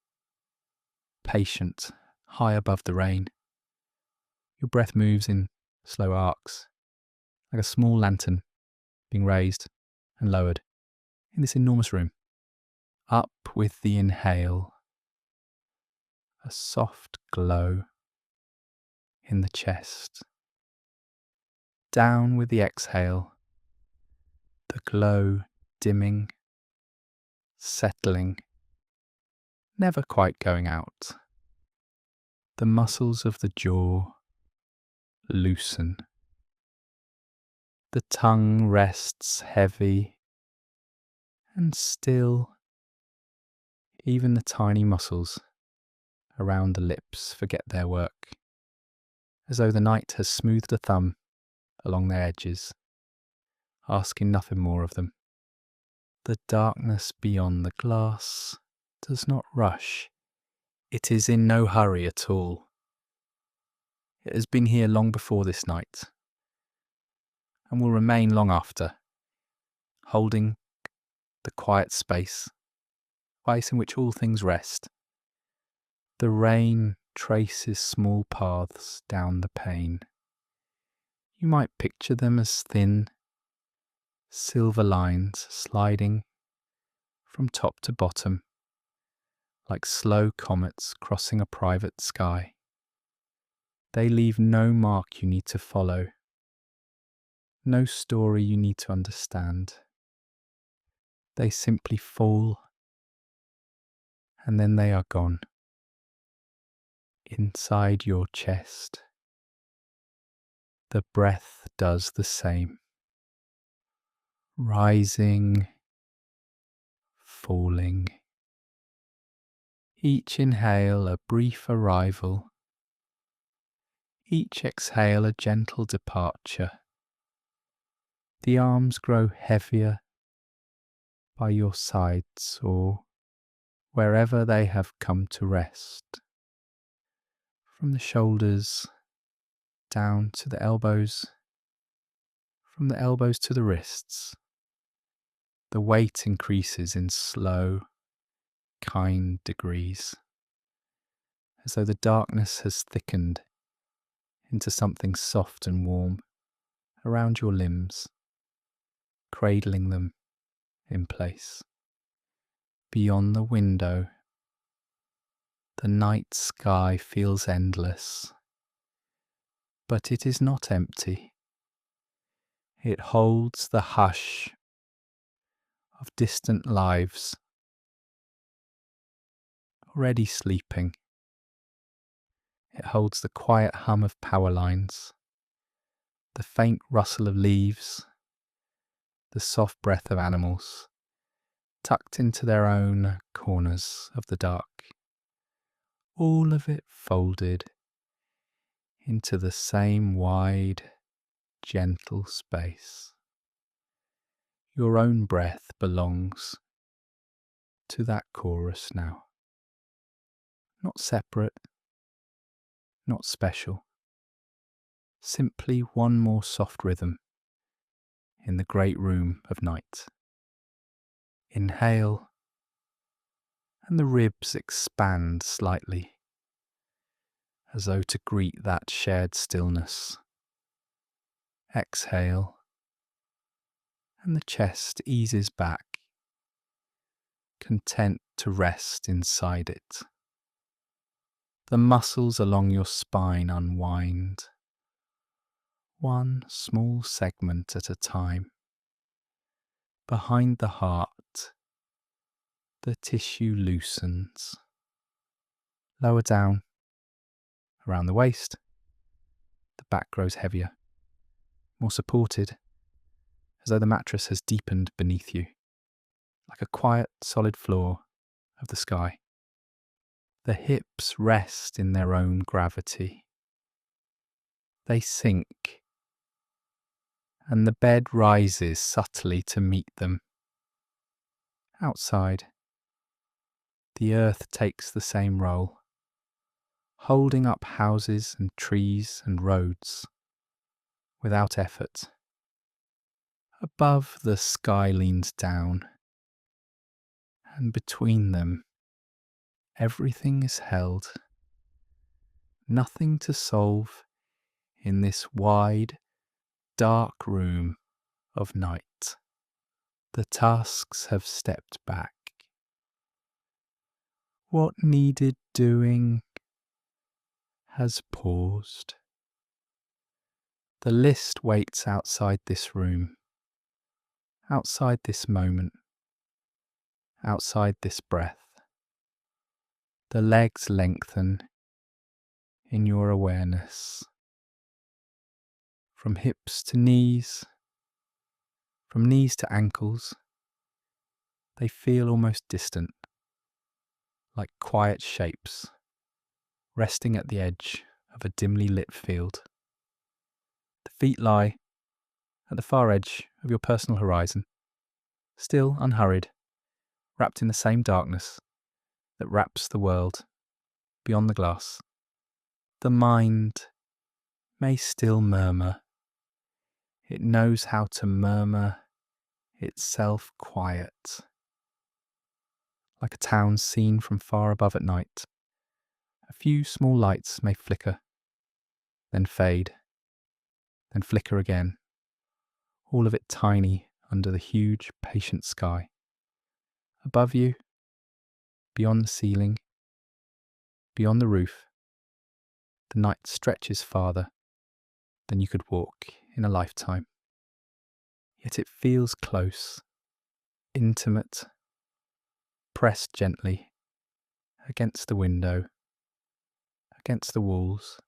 patient, high above the rain. Your breath moves in slow arcs, like a small lantern being raised and lowered in this enormous room. Up with the inhale, a soft glow in the chest. Down with the exhale, the glow dimming, settling, never quite going out. The muscles of the jaw loosen. The tongue rests heavy and still. Even the tiny muscles around the lips forget their work, as though the night has smoothed a thumb along their edges, asking nothing more of them. The darkness beyond the glass does not rush. It is in no hurry at all. It has been here long before this night, and will remain long after, holding the quiet space in which all things rest. The rain traces small paths down the pane, You might picture them as thin, silver lines sliding from top to bottom, like slow comets crossing a private sky. They leave no mark you need to follow, no story you need to understand. They simply fall, and then they are gone. Inside your chest, the breath does the same. Rising, falling. Each inhale a brief arrival, each exhale a gentle departure. The arms grow heavier by your sides or wherever they have come to rest. From the shoulders down to the elbows, from the elbows to the wrists, the weight increases in slow, kind degrees, as though the darkness has thickened into something soft and warm around your limbs, cradling them in place. Beyond the window, the night sky feels endless, but it is not empty. It holds the hush of distant lives already sleeping. It holds the quiet hum of power lines, the faint rustle of leaves, the soft breath of animals, tucked into their own corners of the dark. All of it folded into the same wide, gentle space. Your own breath belongs to that chorus now. Not separate, not special. Simply one more soft rhythm in the great room of night. Inhale, and the ribs expand slightly, as though to greet that shared stillness. Exhale, and the chest eases back, content to rest inside it. The muscles along your spine unwind, one small segment at a time. Behind the heart, the tissue loosens. Lower down, around the waist, the back grows heavier, more supported, as though the mattress has deepened beneath you, like a quiet, solid floor of the sky. The hips rest in their own gravity. They sink, and the bed rises subtly to meet them. Outside, the earth takes the same role, holding up houses and trees and roads without effort. Above, the sky leans down, and between them, everything is held. Nothing to solve in this wide, dark room of night. The tasks have stepped back. What needed doing has paused. The list waits outside this room, outside this moment, outside this breath. The legs lengthen in your awareness. From hips to knees, from knees to ankles, they feel almost distant, like quiet shapes, resting at the edge of a dimly lit field. The feet lie at the far edge of your personal horizon, still unhurried, wrapped in the same darkness that wraps the world beyond the glass. The mind may still murmur. It knows how to murmur itself quiet, like a town seen from far above at night. A few small lights may flicker, then fade, then flicker again, all of it tiny under the huge, patient sky. Above you, beyond the ceiling, beyond the roof, the night stretches farther than you could walk in a lifetime. Yet it feels close, intimate, pressed gently against the window, against the walls,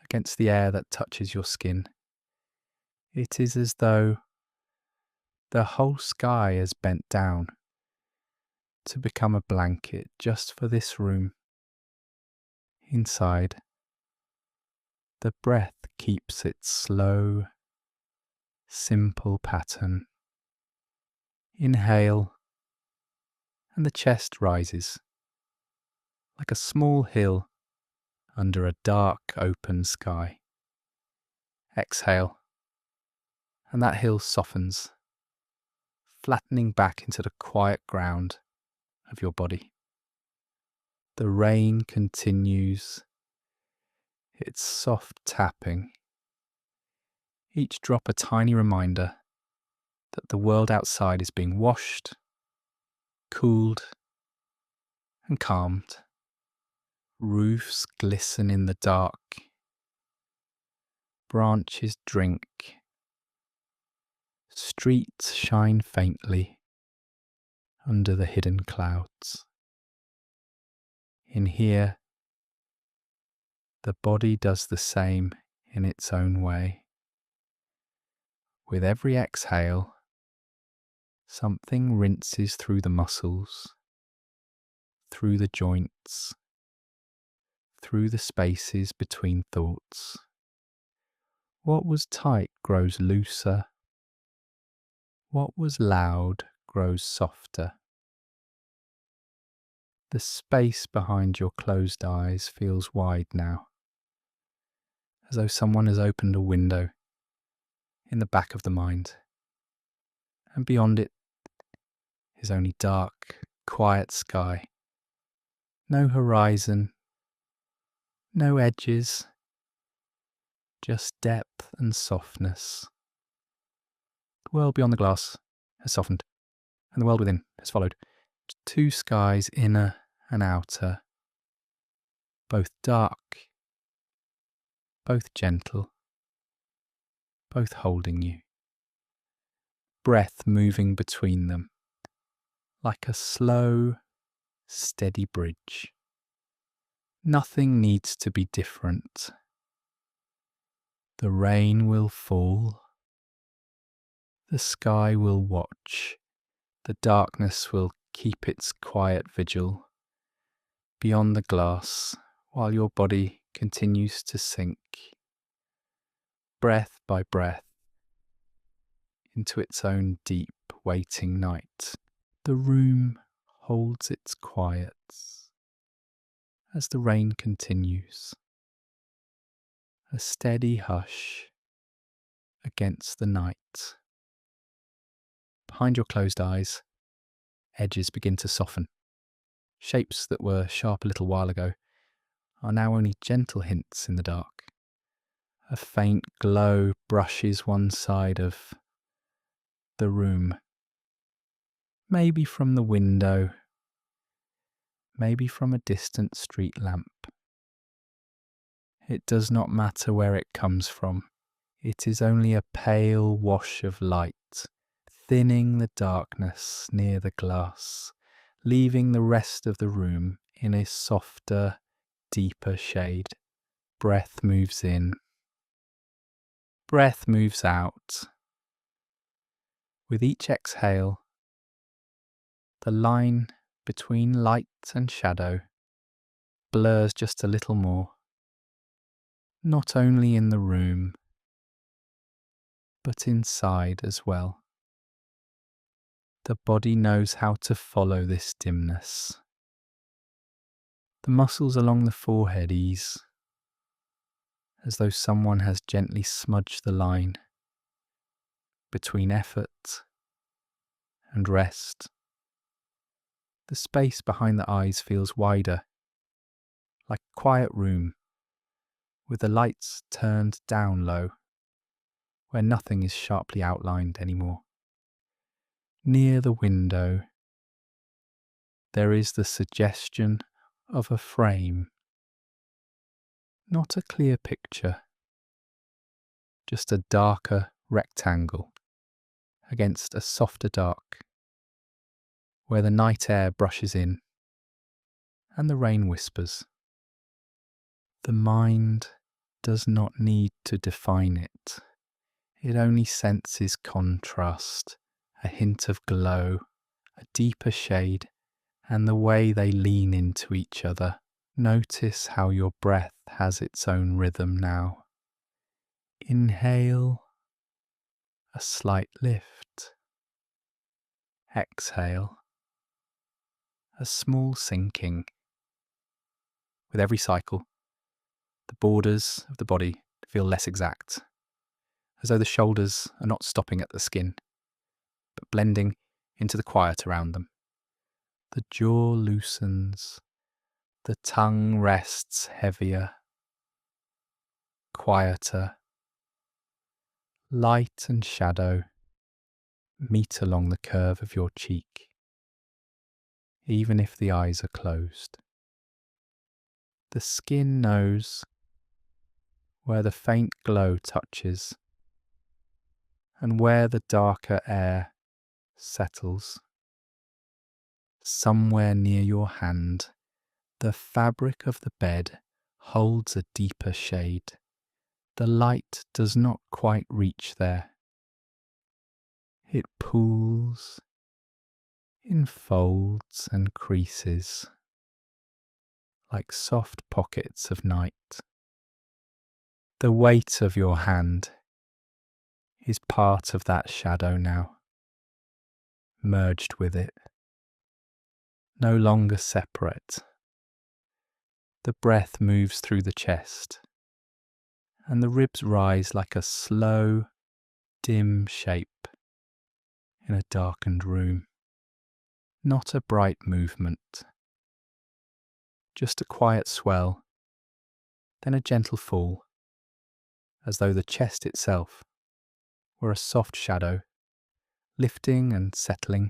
against the air that touches your skin. It is as though the whole sky has bent down to become a blanket just for this room. Inside, the breath keeps its slow, simple pattern. Inhale, and the chest rises like a small hill under a dark, open sky. Exhale, and that hill softens, flattening back into the quiet ground of your body. The rain continues its soft tapping, each drop a tiny reminder that the world outside is being washed, cooled, and calmed. Roofs glisten in the dark, branches drink, streets shine faintly under the hidden clouds. In here, the body does the same in its own way. With every exhale, something rinses through the muscles, through the joints, through the spaces between thoughts. What was tight grows looser. What was loud grows softer. The space behind your closed eyes feels wide now, as though someone has opened a window in the back of the mind, and beyond it is only dark, quiet sky. No horizon, no edges, just depth and softness. The world beyond the glass has softened, and the world within has followed. Two skies, inner and outer, both dark, both gentle, both holding you. Breath moving between them, like a slow, steady bridge. Nothing needs to be different. The rain will fall. The sky will watch. The darkness will keep its quiet vigil beyond the glass while your body continues to sink, breath by breath, into its own deep, waiting night. The room holds its quiet as the rain continues, a steady hush against the night. Behind your closed eyes, edges begin to soften. Shapes that were sharp a little while ago are now only gentle hints in the dark. A faint glow brushes one side of the room, maybe from the window, maybe from a distant street lamp. It does not matter where it comes from. It is only a pale wash of light, thinning the darkness near the glass, leaving the rest of the room in a softer, deeper shade. Breath moves in. Breath moves out. With each exhale, the line between light and shadow blurs just a little more, not only in the room, but inside as well. The body knows how to follow this dimness. The muscles along the forehead ease, as though someone has gently smudged the line between effort and rest. The space behind the eyes feels wider, like a quiet room with the lights turned down low. where nothing is sharply outlined anymore. Near the window, there is the suggestion of a frame. Not a clear picture, just a darker rectangle against a softer dark, where the night air brushes in and the rain whispers. The mind does not need to define it. It only senses contrast, a hint of glow, a deeper shade, and the way they lean into each other. Notice how your breath has its own rhythm now. Inhale, a slight lift. Exhale, a small sinking. With every cycle, the borders of the body feel less exact, as though the shoulders are not stopping at the skin, but blending into the quiet around them. The jaw loosens, the tongue rests heavier, quieter. Light and shadow meet along the curve of your cheek, even if the eyes are closed. The skin knows where the faint glow touches and where the darker air settles. Somewhere near your hand, the fabric of the bed holds a deeper shade. The light does not quite reach there. It pools in folds and creases, like soft pockets of night. The weight of your hand is part of that shadow now, merged with it, no longer separate. The breath moves through the chest, and the ribs rise like a slow, dim shape in a darkened room. Not a bright movement, just a quiet swell, then a gentle fall, as though the chest itself were a soft shadow, lifting and settling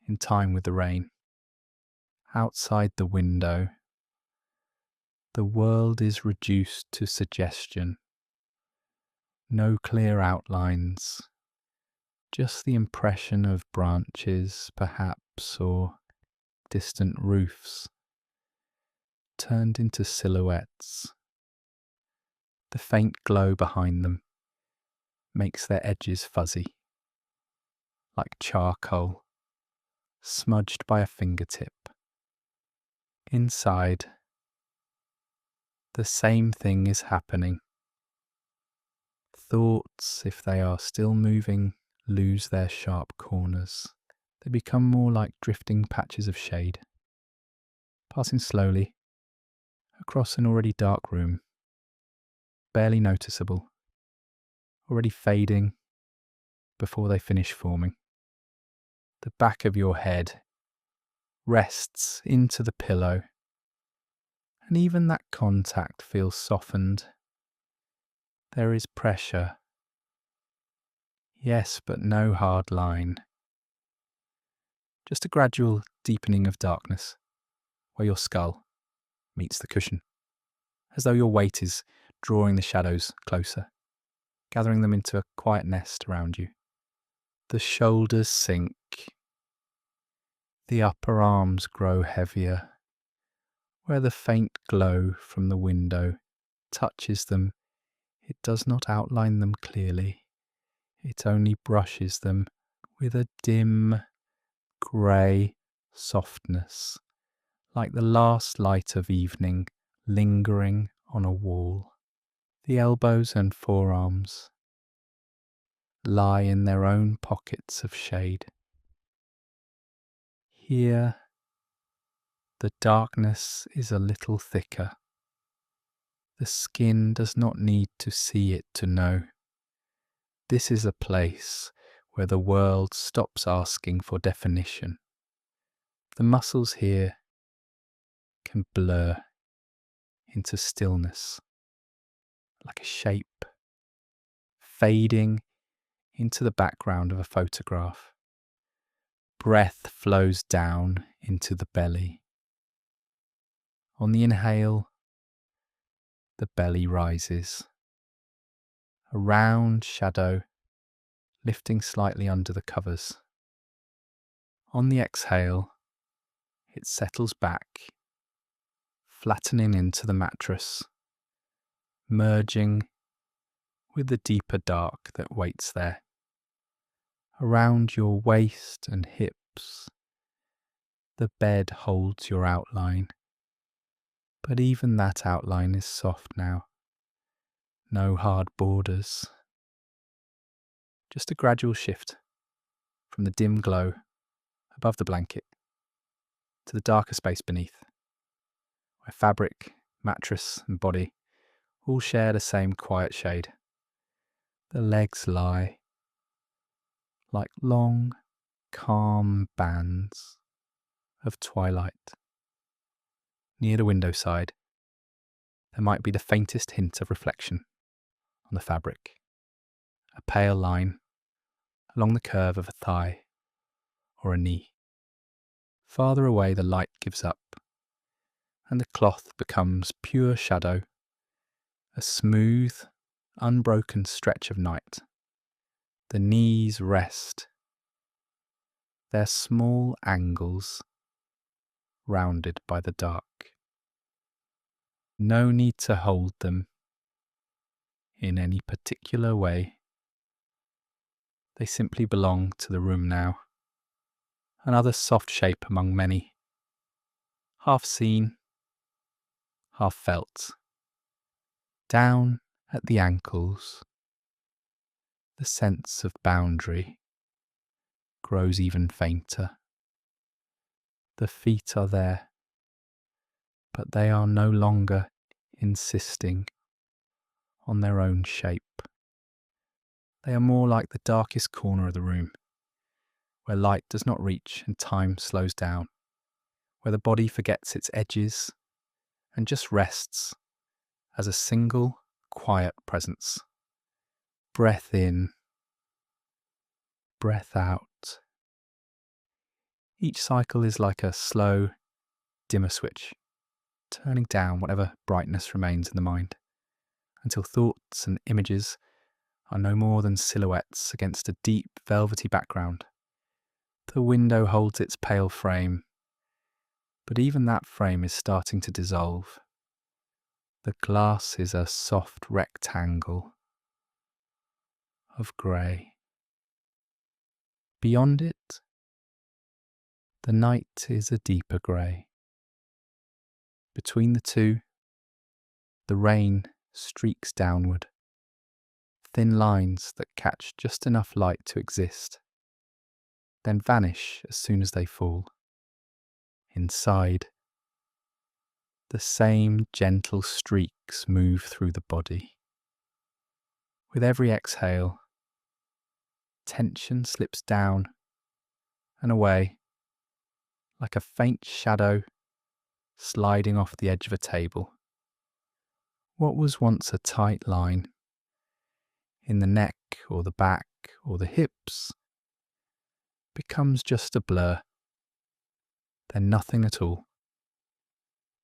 in time with the rain. Outside the window, the world is reduced to suggestion. No clear outlines, just the impression of branches, perhaps, or distant roofs, turned into silhouettes. The faint glow behind them makes their edges fuzzy, like charcoal, smudged by a fingertip. Inside, the same thing is happening. Thoughts, if they are still moving, lose their sharp corners. They become more like drifting patches of shade, passing slowly across an already dark room, barely noticeable, already fading before they finish forming. The back of your head rests into the pillow, and even that contact feels softened. There is pressure. Yes, but no hard line. Just a gradual deepening of darkness, where your skull meets the cushion, as though your weight is drawing the shadows closer, gathering them into a quiet nest around you. The shoulders sink. The upper arms grow heavier, where the faint glow from the window touches them. It does not outline them clearly. It only brushes them with a dim, grey softness, like the last light of evening lingering on a wall. The elbows and forearms lie in their own pockets of shade. Here, the darkness is a little thicker. The skin does not need to see it to know. This is a place where the world stops asking for definition. The muscles here can blur into stillness, like a shape fading into the background of a photograph. Breath flows down into the belly. On the inhale, the belly rises. A round shadow lifting slightly under the covers. On the exhale, it settles back, flattening into the mattress, merging with the deeper dark that waits there. Around your waist and hips, the bed holds your outline, but even that outline is soft now. No hard borders. Just a gradual shift from the dim glow above the blanket to the darker space beneath, where fabric, mattress and body all share the same quiet shade. The legs lie like long, calm bands of twilight. Near the window side, there might be the faintest hint of reflection on the fabric, a pale line along the curve of a thigh or a knee. Farther away the light gives up, and the cloth becomes pure shadow, a smooth, unbroken stretch of night. The knees rest, their small angles rounded by the dark. No need to hold them in any particular way. They simply belong to the room now, another soft shape among many, half seen, half felt. Down at the ankles, the sense of boundary grows even fainter. The feet are there, but they are no longer insisting on their own shape. They are more like the darkest corner of the room, where light does not reach and time slows down, where the body forgets its edges and just rests as a single, quiet presence. Breath in, breath out. Each cycle is like a slow, dimmer switch, turning down whatever brightness remains in the mind, until thoughts and images are no more than silhouettes against a deep, velvety background. The window holds its pale frame, but even that frame is starting to dissolve. The glass is a soft rectangle of grey. Beyond it, the night is a deeper grey. Between the two, the rain streaks downward, thin lines that catch just enough light to exist, then vanish as soon as they fall. Inside, the same gentle streaks move through the body. With every exhale, tension slips down and away, like a faint shadow sliding off the edge of a table. What was once a tight line in the neck or the back or the hips becomes just a blur, then nothing at all.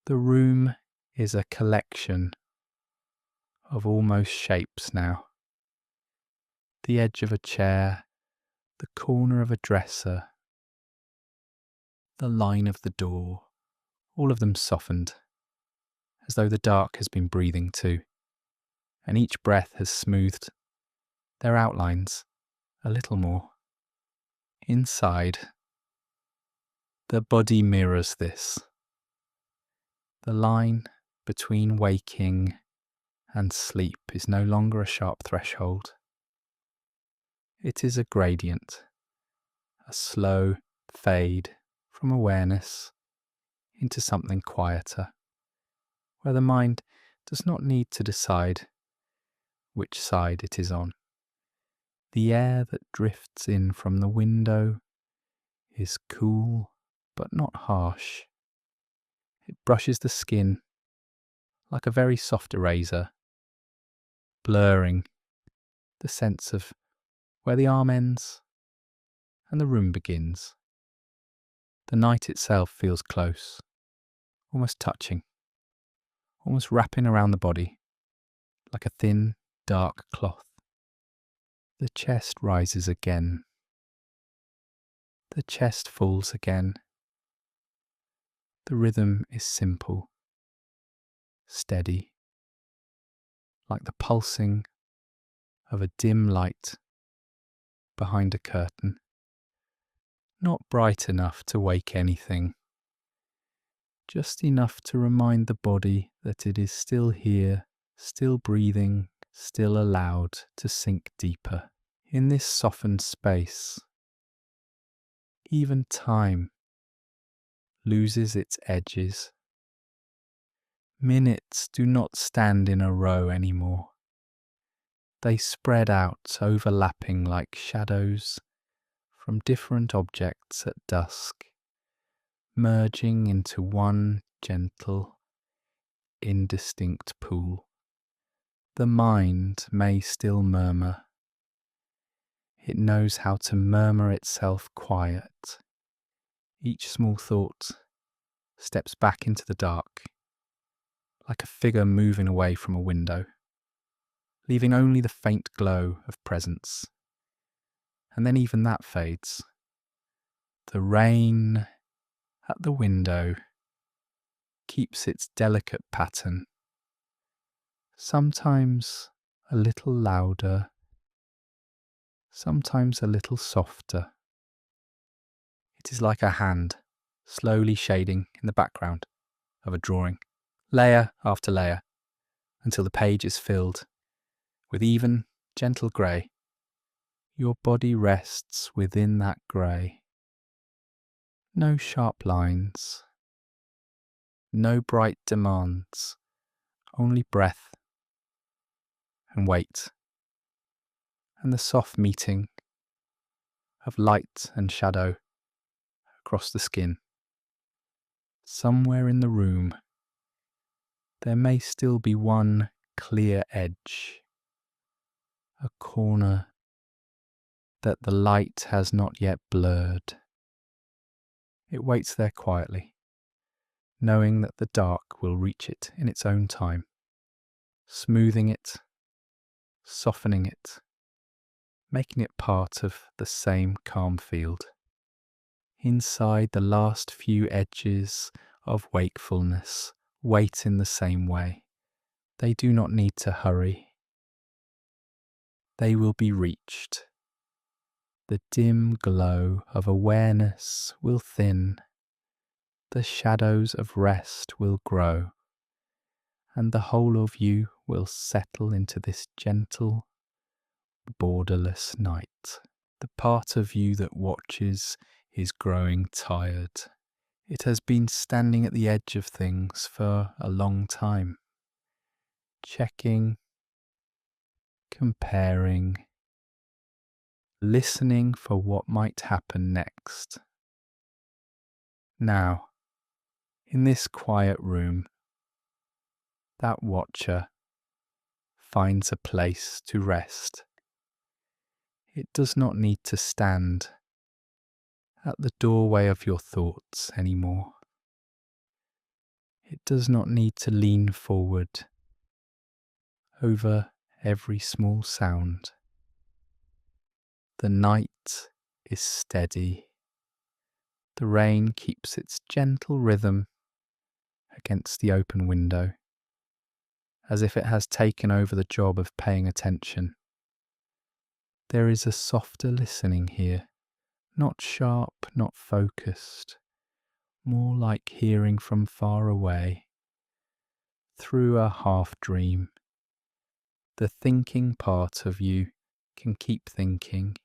The room is a collection of almost shapes now. The edge of a chair, the corner of a dresser, the line of the door, all of them softened, as though the dark has been breathing too, and each breath has smoothed their outlines a little more. Inside, the body mirrors this. The line between waking and sleep is no longer a sharp threshold. It is a gradient, a slow fade from awareness into something quieter, where the mind does not need to decide which side it is on. The air that drifts in from the window is cool but not harsh. It brushes the skin like a very soft eraser, blurring the sense of where the arm ends and the room begins. The night itself feels close, almost touching, almost wrapping around the body like a thin, dark cloth. The chest rises again. The chest falls again. The rhythm is simple, steady, like the pulsing of a dim light behind a curtain, not bright enough to wake anything, just enough to remind the body that it is still here, still breathing, still allowed to sink deeper. In this softened space, even time loses its edges. Minutes do not stand in a row anymore. They spread out, overlapping like shadows from different objects at dusk, merging into one gentle, indistinct pool. The mind may still murmur. It knows how to murmur itself quiet. Each small thought steps back into the dark, like a figure moving away from a window, leaving only the faint glow of presence. And then even that fades. The rain at the window keeps its delicate pattern, sometimes a little louder, sometimes a little softer. It is like a hand slowly shading in the background of a drawing, layer after layer, until the page is filled with even, gentle grey. Your body rests within that grey. No sharp lines, no bright demands, only breath and weight, and the soft meeting of light and shadow across the skin. Somewhere in the room, there may still be one clear edge, a corner that the light has not yet blurred. It waits there quietly, knowing that the dark will reach it in its own time, smoothing it, softening it, making it part of the same calm field. Inside, the last few edges of wakefulness wait in the same way. They do not need to hurry. They will be reached. The dim glow of awareness will thin. The shadows of rest will grow. And the whole of you will settle into this gentle, borderless night. The part of you that watches is growing tired. It has been standing at the edge of things for a long time, checking, comparing, listening for what might happen next. Now, in this quiet room, that watcher finds a place to rest. It does not need to stand at the doorway of your thoughts anymore. It does not need to lean forward over every small sound. The night is steady. The rain keeps its gentle rhythm against the open window, as if it has taken over the job of paying attention. There is a softer listening here, not sharp, not focused, more like hearing from far away, through a half dream. The thinking part of you can keep thinking.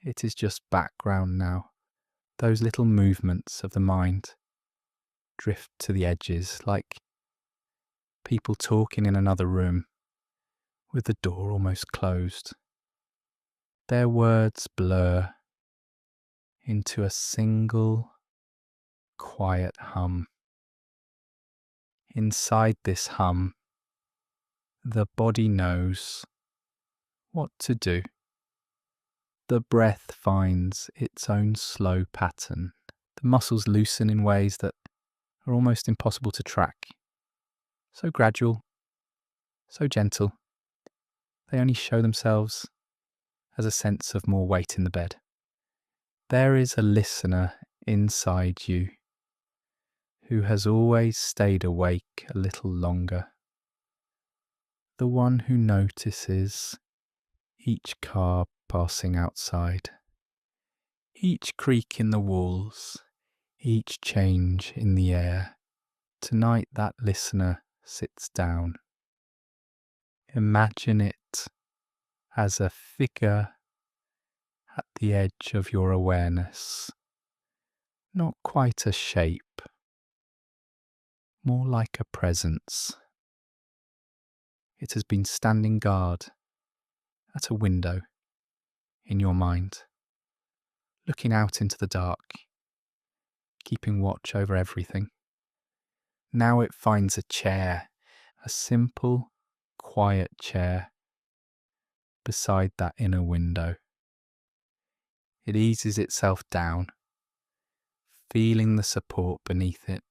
It is just background now. Those little movements of the mind drift to the edges like people talking in another room with the door almost closed. Their words blur into a single quiet hum. Inside this hum, the body knows what to do. The breath finds its own slow pattern. The muscles loosen in ways that are almost impossible to track. So gradual, so gentle. They only show themselves as a sense of more weight in the bed. There is a listener inside you who has always stayed awake a little longer. The one who notices each car passing outside, each creak in the walls, each change in the air. Tonight that listener sits down. Imagine it as a figure at the edge of your awareness, not quite a shape, more like a presence. It has been standing guard at a window in your mind, looking out into the dark, keeping watch over everything. Now it finds a chair, a simple, quiet chair beside that inner window. It eases itself down, feeling the support beneath it,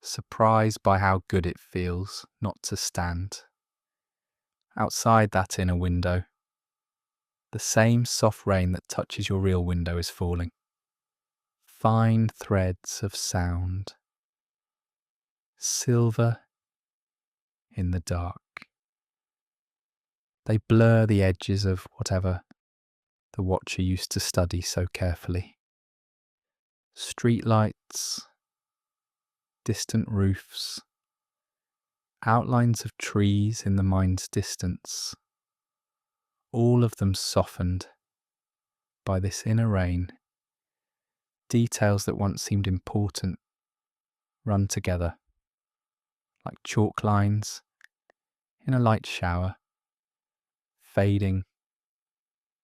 surprised by how good it feels not to stand. Outside that inner window, the same soft rain that touches your real window is falling. Fine threads of sound, silver in the dark. They blur the edges of whatever the watcher used to study so carefully. Streetlights, distant roofs, outlines of trees in the mind's distance, all of them softened by this inner rain. Details that once seemed important run together, like chalk lines in a light shower, fading,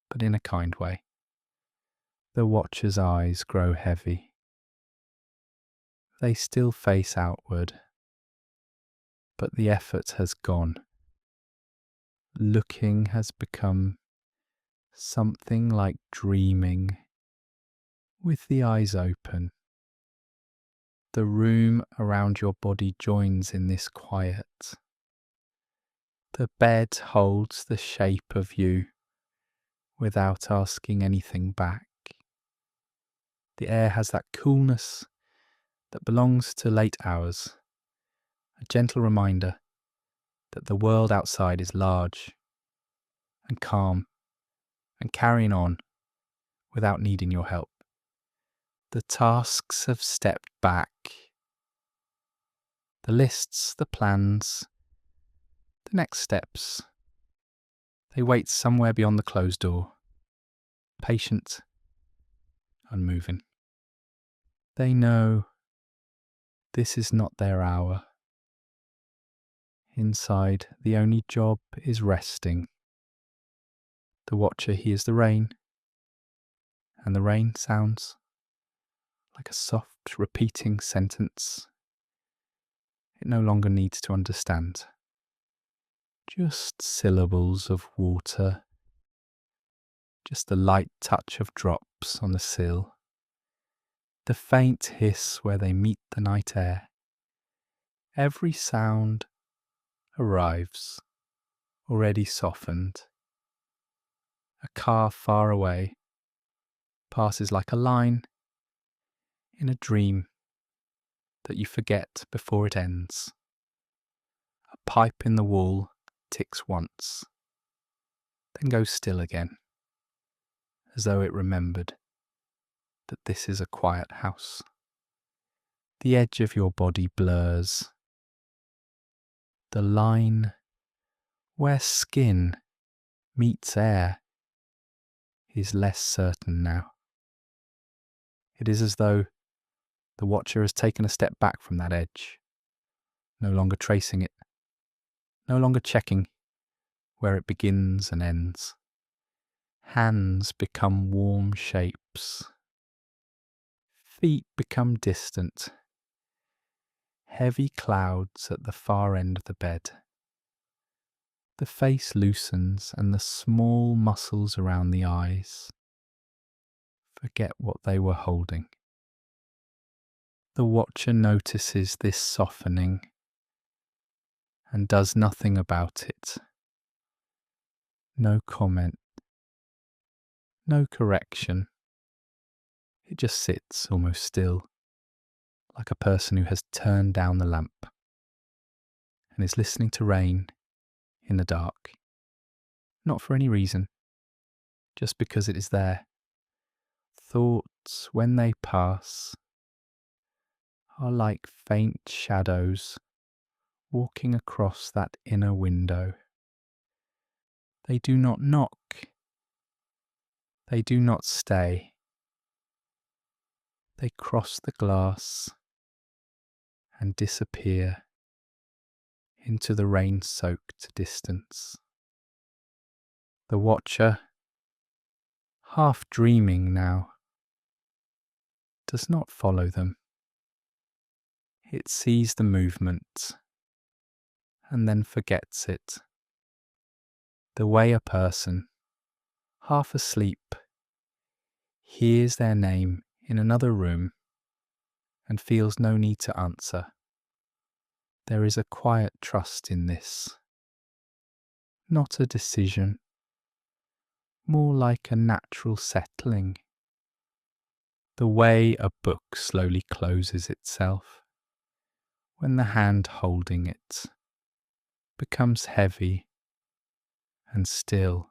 but in a kind way. The watcher's eyes grow heavy. They still face outward, but the effort has gone. Looking has become something like dreaming with the eyes open. The room around your body joins in this quiet. The bed holds the shape of you without asking anything back. The air has that coolness that belongs to late hours, a gentle reminder that the world outside is large and calm and carrying on without needing your help. The tasks have stepped back. The lists, the plans, the next steps. They wait somewhere beyond the closed door, patient, unmoving. They know this is not their hour. Inside, the only job is resting. The watcher hears the rain, and the rain sounds like a soft, repeating sentence. It no longer needs to understand. Just syllables of water, just the light touch of drops on the sill, the faint hiss where they meet the night air. Every sound arrives, already softened. A car far away passes like a line in a dream that you forget before it ends. A pipe in the wall ticks once, then goes still again, as though it remembered that this is a quiet house. The edge of your body blurs. The line where skin meets air is less certain now. It is as though the watcher has taken a step back from that edge, no longer tracing it, no longer checking where it begins and ends. Hands become warm shapes. Feet become distant. Heavy clouds at the far end of the bed. The face loosens and the small muscles around the eyes forget what they were holding. The watcher notices this softening and does nothing about it. No comment, no correction. It just sits almost still, like a person who has turned down the lamp and is listening to rain in the dark. Not for any reason, just because it is there. Thoughts, when they pass, are like faint shadows walking across that inner window. They do not knock. They do not stay. They cross the glass and disappear into the rain-soaked distance. The watcher, half dreaming now, does not follow them. It sees the movement and then forgets it. The way a person, half asleep, hears their name in another room and feels no need to answer. There is a quiet trust in this. Not a decision, more like a natural settling. The way a book slowly closes itself when the hand holding it becomes heavy and still.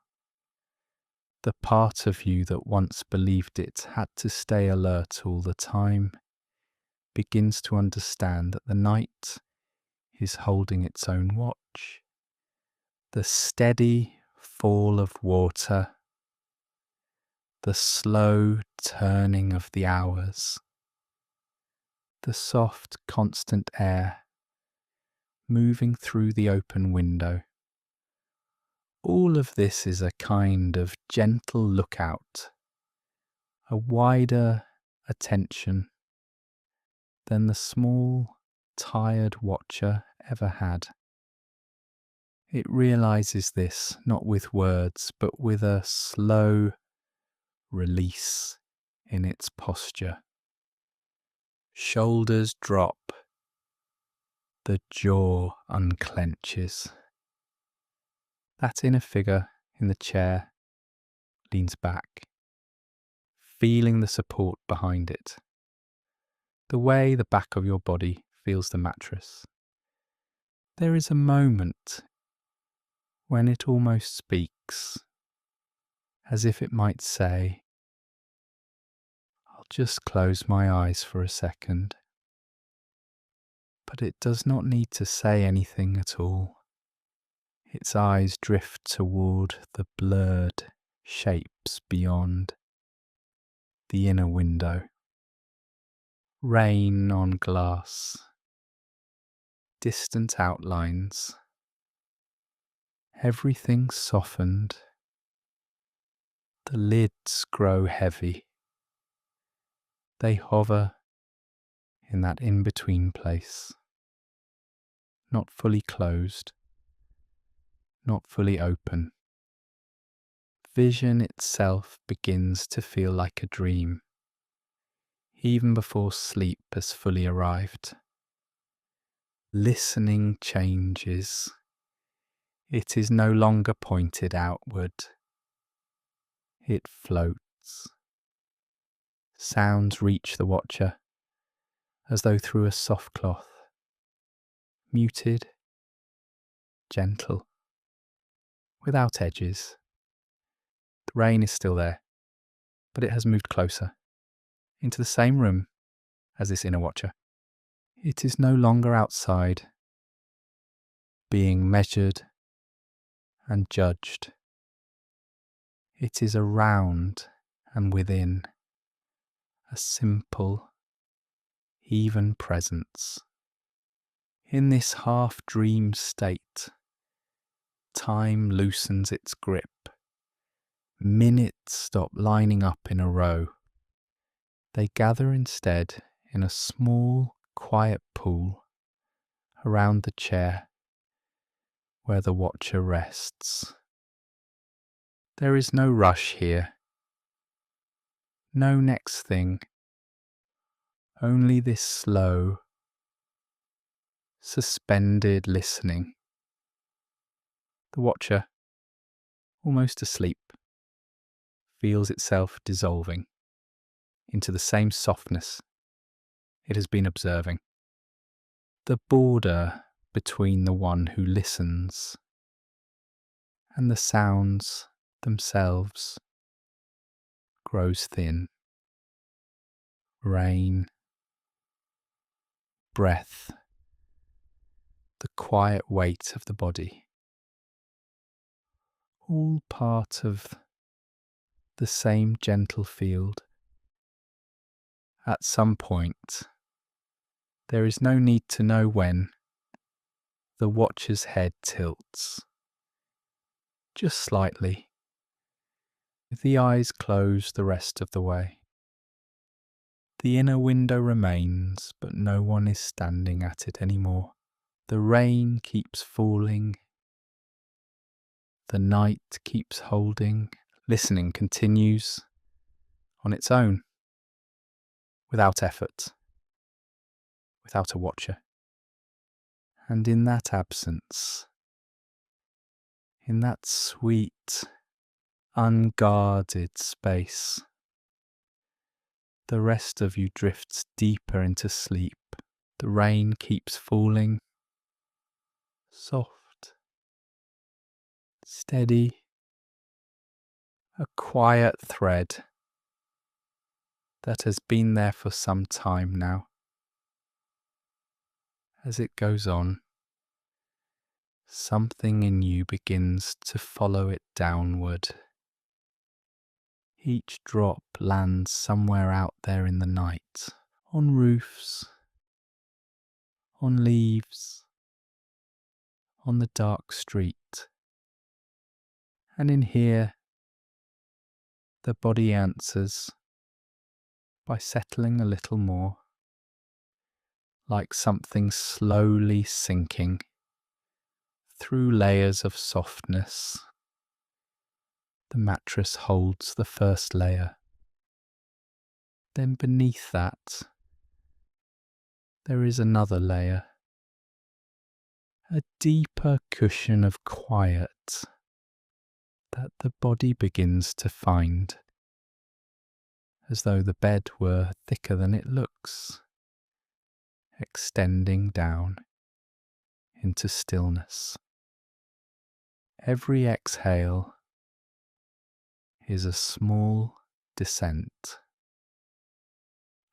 The part of you that once believed it had to stay alert all the time begins to understand that the night is holding its own watch. The steady fall of water, the slow turning of the hours, the soft, constant air moving through the open window. All of this is a kind of gentle lookout, a wider attention than the small, tired watcher ever had. It realizes this not with words, but with a slow release in its posture. Shoulders drop, the jaw unclenches. That inner figure in the chair leans back, feeling the support behind it, the way the back of your body feels the mattress. There is a moment when it almost speaks, as if it might say, "I'll just close my eyes for a second." But it does not need to say anything at all. Its eyes drift toward the blurred shapes beyond the inner window. Rain on glass, distant outlines, everything softened. The lids grow heavy. They hover in that in-between place, not fully closed, not fully open. Vision itself begins to feel like a dream, even before sleep has fully arrived. Listening changes. It is no longer pointed outward. It floats. Sounds reach the watcher as though through a soft cloth. Muted, gentle, without edges. The rain is still there, but it has moved closer, into the same room as this inner watcher. It is no longer outside, being measured and judged. It is around and within, a simple, even presence. In this half-dream state, time loosens its grip. Minutes stop lining up in a row. They gather instead in a small, quiet pool around the chair, where the watcher rests. There is no rush here, no next thing, only this slow, suspended listening. The watcher, almost asleep, feels itself dissolving into the same softness it has been observing. The border between the one who listens and the sounds themselves grows thin. Rain, breath, the quiet weight of the body, all part of the same gentle field. At some point, there is no need to know when, the watcher's head tilts, just slightly, with the eyes closed the rest of the way. The inner window remains, but no one is standing at it anymore. The rain keeps falling. The night keeps holding. Listening continues on its own, without effort, without a watcher. And in that absence, in that sweet, unguarded space, the rest of you drifts deeper into sleep. The rain keeps falling, soft, steady, a quiet thread that has been there for some time now. As it goes on, something in you begins to follow it downward. Each drop lands somewhere out there in the night, on roofs, on leaves, on the dark street. And in here, the body answers by settling a little more, like something slowly sinking through layers of softness. The mattress holds the first layer. Then beneath that, there is another layer, a deeper cushion of quiet that the body begins to find, as though the bed were thicker than it looks, extending down into stillness. Every exhale is a small descent,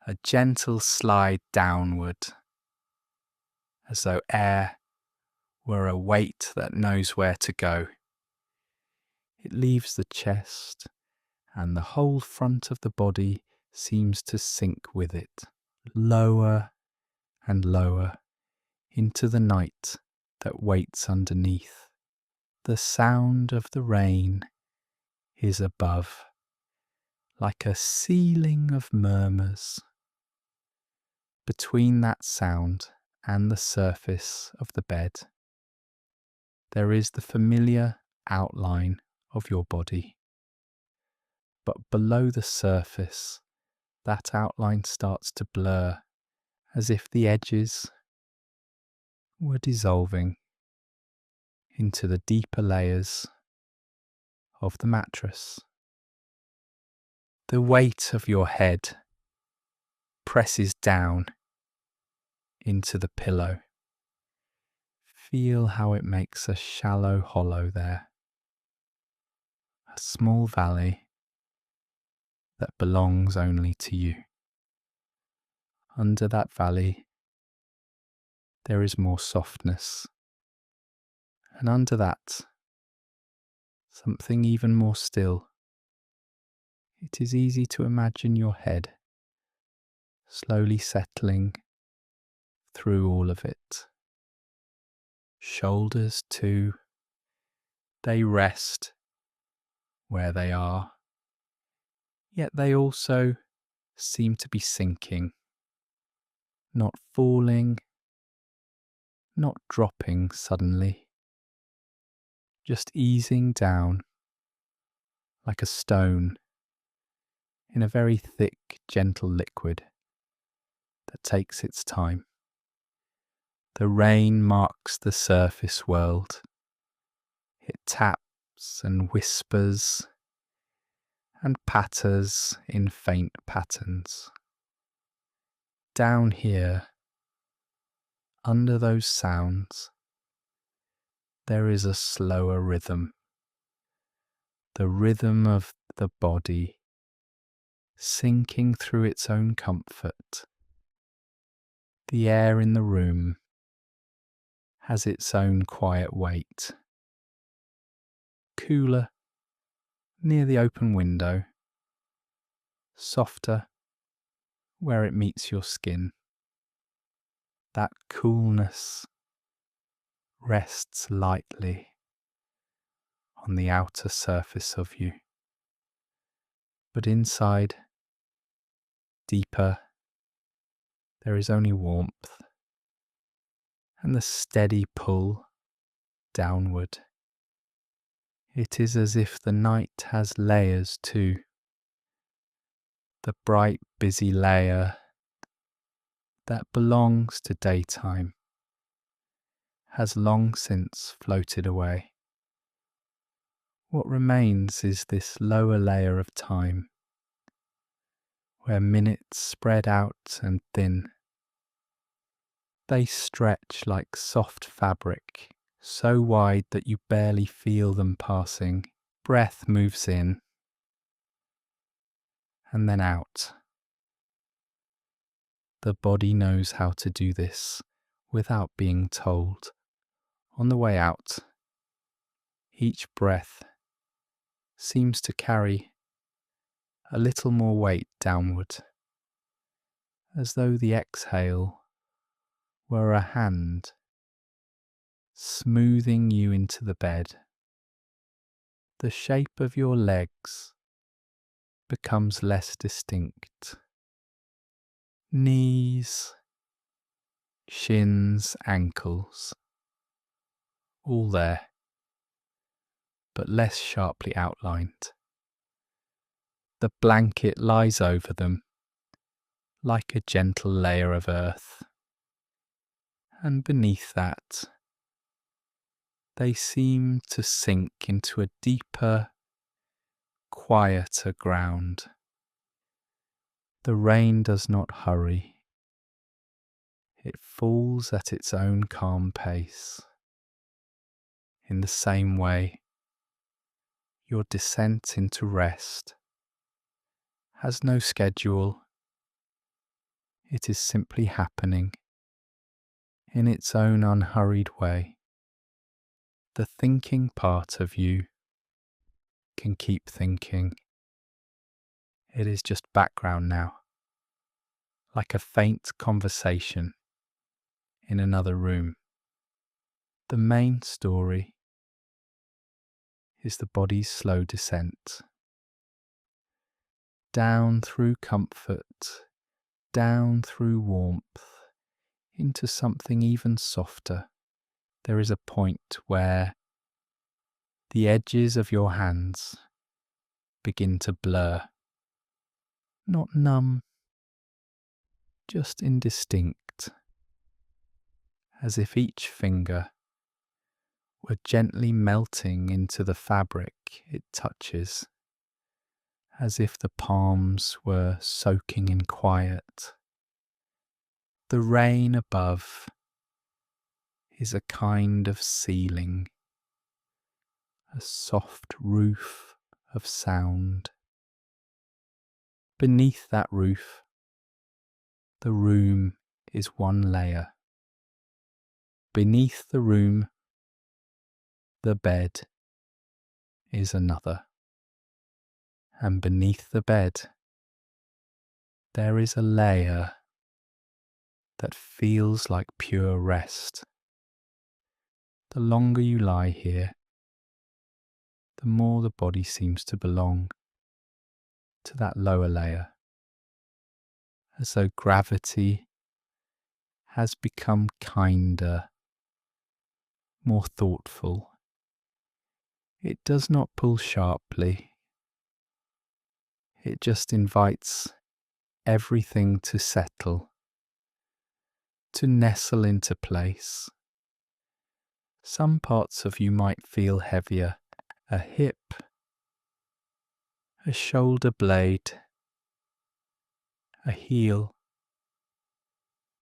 a gentle slide downward, as though air were a weight that knows where to go. It leaves the chest, and the whole front of the body seems to sink with it, lower and lower into the night that waits underneath. The sound of the rain is above, like a ceiling of murmurs. Between that sound and the surface of the bed, there is the familiar outline of your body. But below the surface, that outline starts to blur, as if the edges were dissolving into the deeper layers of the mattress. The weight of your head presses down into the pillow. Feel how it makes a shallow hollow there, a small valley that belongs only to you. Under that valley, there is more softness, and under that, something even more still. It is easy to imagine your head slowly settling through all of it. Shoulders too, they rest where they are, yet they also seem to be sinking, not falling, not dropping suddenly, just easing down like a stone in a very thick, gentle liquid that takes its time. The rain marks the surface world. It taps and whispers and patters in faint patterns. Down here, under those sounds, there is a slower rhythm. The rhythm of the body sinking through its own comfort. The air in the room has its own quiet weight. Cooler near the open window, softer where it meets your skin. That coolness rests lightly on the outer surface of you. But inside, deeper, there is only warmth and the steady pull downward. It is as if the night has layers too. The bright, busy layer that belongs to daytime has long since floated away. What remains is this lower layer of time, where minutes spread out and thin. They stretch like soft fabric, so wide that you barely feel them passing. Breath moves in and then out. The body knows how to do this without being told. On the way out, each breath seems to carry a little more weight downward, as though the exhale were a hand smoothing you into the bed. The shape of your legs becomes less distinct. Knees, shins, ankles, all there, but less sharply outlined. The blanket lies over them like a gentle layer of earth, and beneath that, they seem to sink into a deeper, quieter ground. The rain does not hurry. It falls at its own calm pace. In the same way, your descent into rest has no schedule. It is simply happening in its own unhurried way. The thinking part of you can keep thinking. It is just background now, like a faint conversation in another room. The main story is the body's slow descent. Down through comfort, down through warmth, into something even softer. There is a point where the edges of your hands begin to blur. Not numb, just indistinct, as if each finger were gently melting into the fabric it touches, as if the palms were soaking in quiet. The rain above is a kind of ceiling, a soft roof of sound. Beneath that roof, the room is one layer. Beneath the room, the bed is another. And beneath the bed, there is a layer that feels like pure rest. The longer you lie here, the more the body seems to belong to that lower layer, as though gravity has become kinder, more thoughtful. It does not pull sharply. It just invites everything to settle, to nestle into place. Some parts of you might feel heavier, a hip, a shoulder blade, a heel.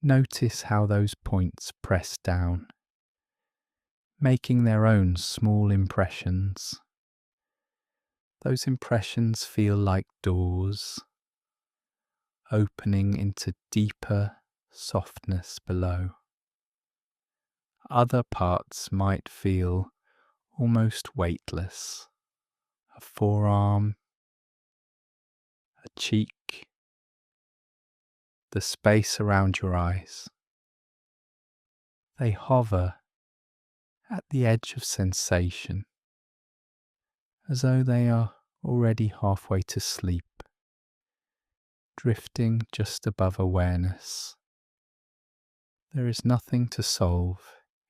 Notice how those points press down, making their own small impressions. Those impressions feel like doors, opening into deeper softness below. Other parts might feel almost weightless. A forearm, a cheek, the space around your eyes. They hover at the edge of sensation, as though they are already halfway to sleep, drifting just above awareness. There is nothing to solve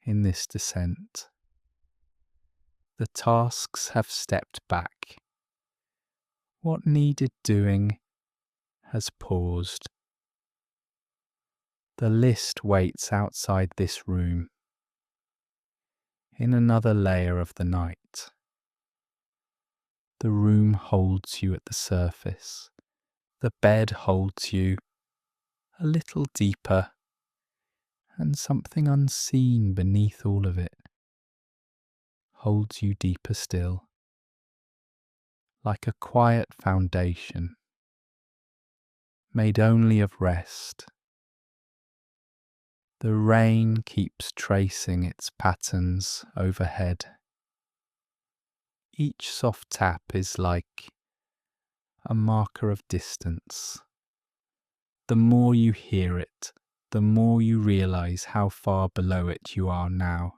in this descent. The tasks have stepped back. What needed doing has paused. The list waits outside this room, in another layer of the night. The room holds you at the surface. The bed holds you a little deeper, and something unseen beneath all of it holds you deeper still, like a quiet foundation made only of rest. The rain keeps tracing its patterns overhead. Each soft tap is like a marker of distance. The more you hear it, the more you realize how far below it you are now,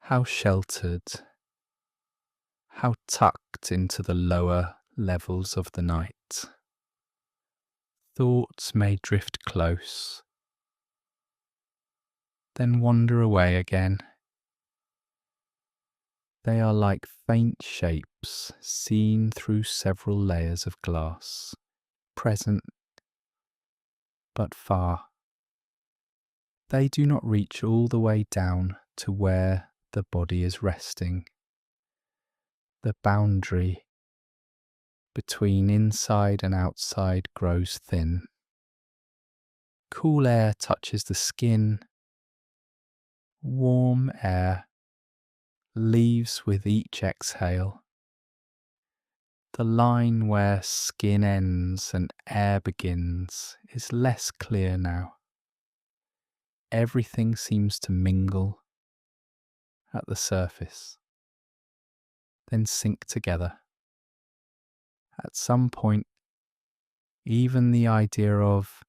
how sheltered, how tucked into the lower levels of the night. Thoughts may drift close, then wander away again. They are like faint shapes seen through several layers of glass, present but far. They do not reach all the way down to where the body is resting. The boundary between inside and outside grows thin. Cool air touches the skin. Warm air leaves with each exhale. The line where skin ends and air begins is less clear now. Everything seems to mingle at the surface, then sink together. At some point, even the idea of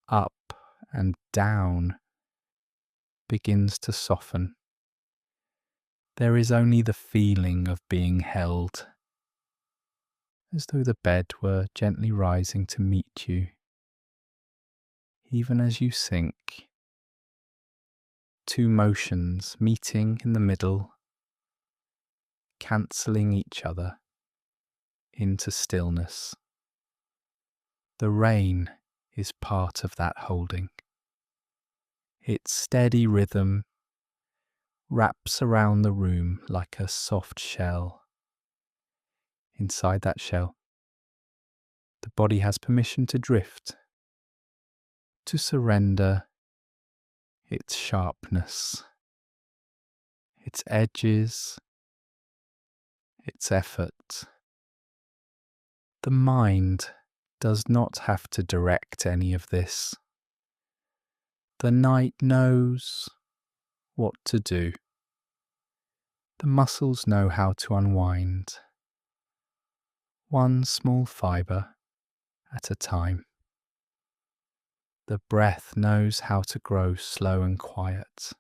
up and down begins to soften. There is only the feeling of being held, as though the bed were gently rising to meet you. Even as you sink, two motions meeting in the middle, cancelling each other into stillness. The rain is part of that holding. Its steady rhythm wraps around the room like a soft shell. Inside that shell, the body has permission to drift, to surrender its sharpness, its edges, its effort. The mind does not have to direct any of this. The night knows what to do. The muscles know how to unwind, one small fibre at a time. The breath knows how to grow slow and quiet.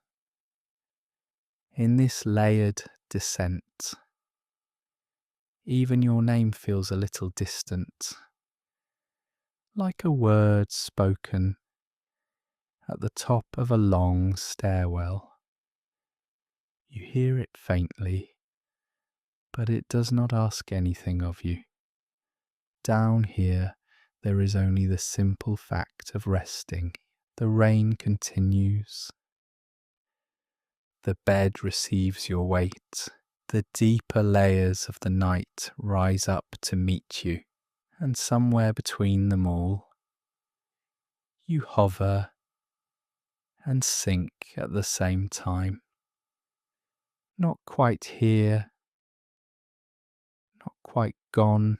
In this layered descent, even your name feels a little distant, like a word spoken at the top of a long stairwell. You hear it faintly, but it does not ask anything of you. Down here, there is only the simple fact of resting. The rain continues. The bed receives your weight. The deeper layers of the night rise up to meet you, and somewhere between them all, you hover and sink at the same time. Not quite here, not quite gone,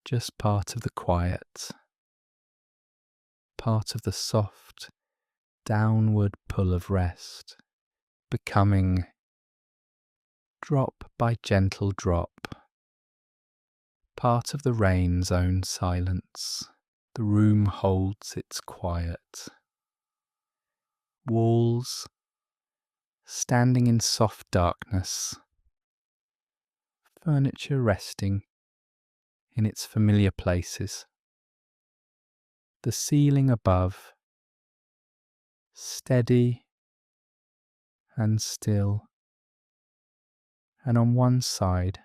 just part of the quiet, part of the soft, downward pull of rest, becoming drop by gentle drop, part of the rain's own silence. The room holds its quiet. Walls standing in soft darkness, furniture resting in its familiar places. The ceiling above, steady and still, and on one side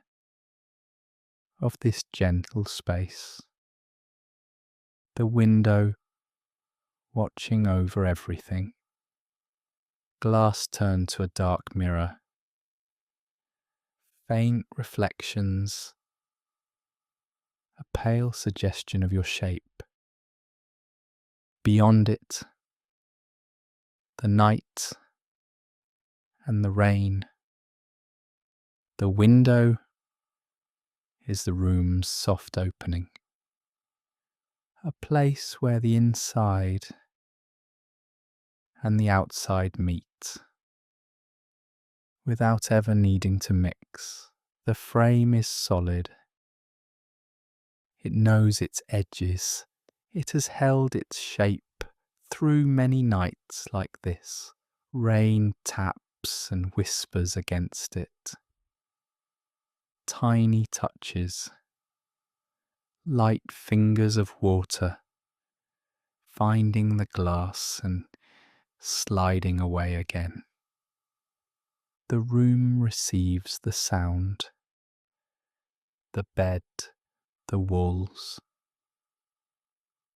of this gentle space, the window watching over everything. Glass turned to a dark mirror. Faint reflections, a pale suggestion of your shape. Beyond it, the night and the rain. The window is the room's soft opening, a place where the inside and the outside meet, without ever needing to mix. The frame is solid. It knows its edges. It has held its shape through many nights like this. Rain taps and whispers against it. Tiny touches, light fingers of water, finding the glass and sliding away again. The room receives the sound, the bed, the walls,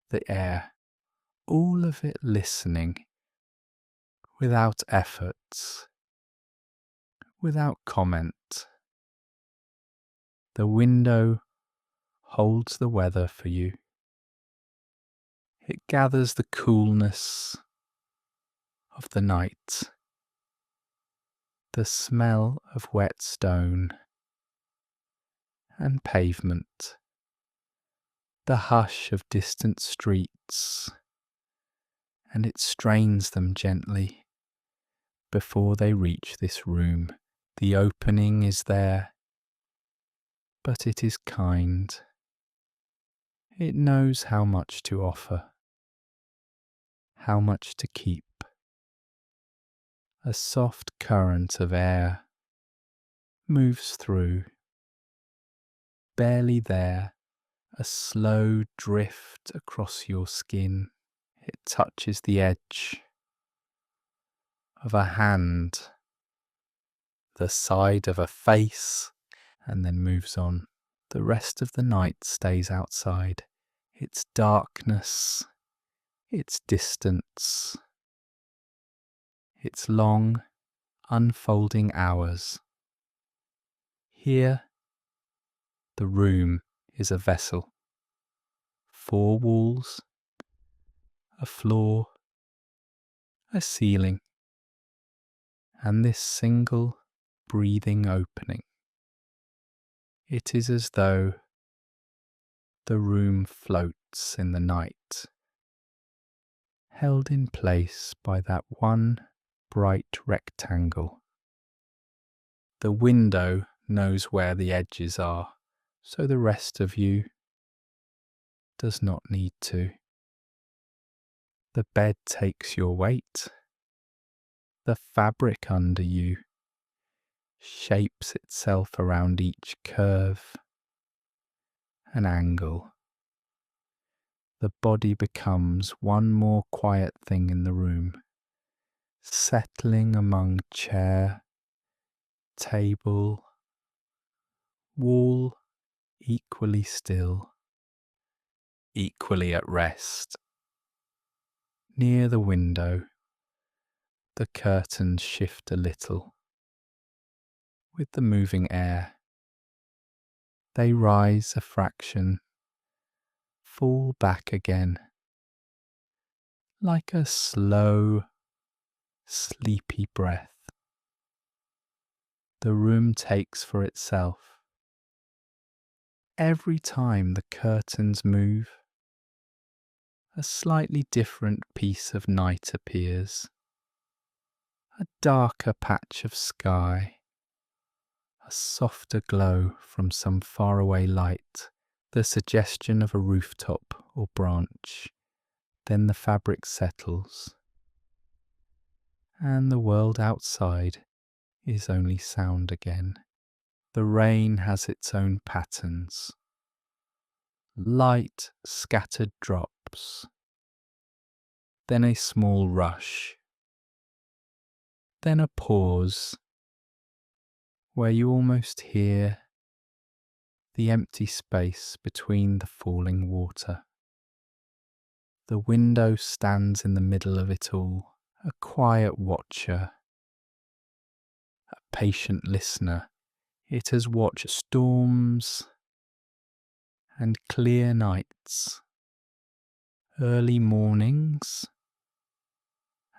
the air, all of it listening, without efforts, without comment. The window holds the weather for you. It gathers the coolness of the night, the smell of wet stone and pavement, the hush of distant streets, and it strains them gently before they reach this room. The opening is there, but it is kind. It knows how much to offer, how much to keep. A soft current of air moves through, barely there, a slow drift across your skin. It touches the edge of a hand, the side of a face, and then moves on. The rest of the night stays outside. Its darkness, its distance, its long, unfolding hours. Here, the room is a vessel. 4 walls, a floor, a ceiling, and this single breathing opening. It is as though the room floats in the night, held in place by that one bright rectangle. The window knows where the edges are, so the rest of you does not need to. The bed takes your weight. The fabric under you shapes itself around each curve and angle. The body becomes one more quiet thing in the room, settling among chair, table, wall equally still, equally at rest. Near the window, the curtains shift a little. With the moving air, they rise a fraction, fall back again, like a slow, sleepy breath. The room takes for itself. Every time the curtains move, a slightly different piece of night appears. A darker patch of sky, a softer glow from some faraway light, the suggestion of a rooftop or branch. Then the fabric settles, and the world outside is only sound again. The rain has its own patterns, light scattered drops, then a small rush, then a pause where you almost hear the empty space between the falling water. The window stands in the middle of it all, a quiet watcher, a patient listener. It has watched storms and clear nights, early mornings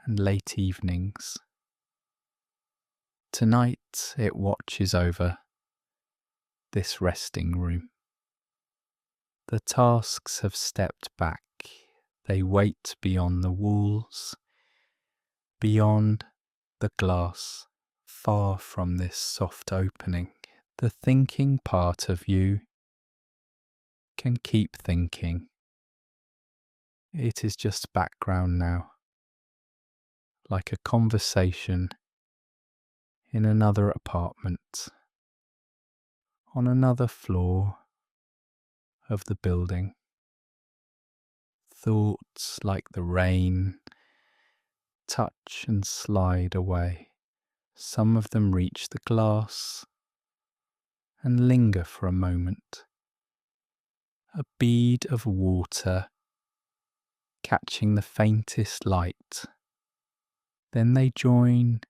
and late evenings. Tonight it watches over this resting room. The tasks have stepped back. They wait beyond the walls, beyond the glass, far from this soft opening. The thinking part of you can keep thinking. It is just background now, like a conversation in another apartment, on another floor of the building. Thoughts like the rain touch and slide away. Some of them reach the glass and linger for a moment. A bead of water catching the faintest light. Then they join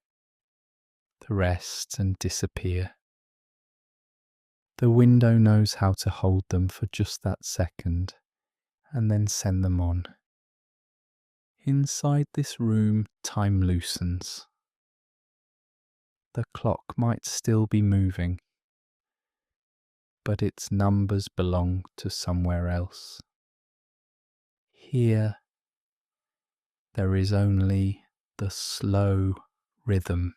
the rest and disappear. The window knows how to hold them for just that second and then send them on. Inside this room, time loosens. The clock might still be moving, but its numbers belong to somewhere else. Here, there is only the slow rhythm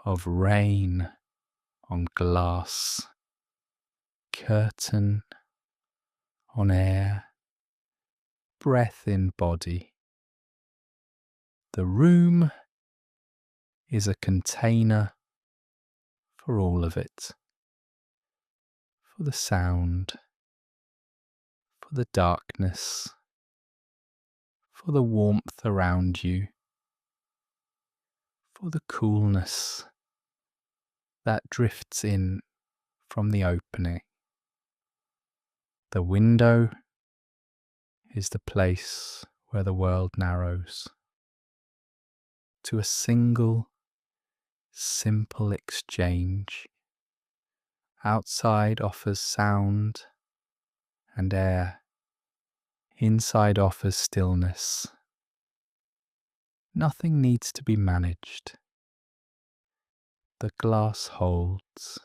of rain on glass, curtain on air, breath in body. The room is a container for all of it, for the sound, for the darkness, for the warmth around you, for the coolness that drifts in from the opening. The window is the place where the world narrows to a single, simple exchange. Outside offers sound and air. Inside offers stillness. Nothing needs to be managed. The glass holds.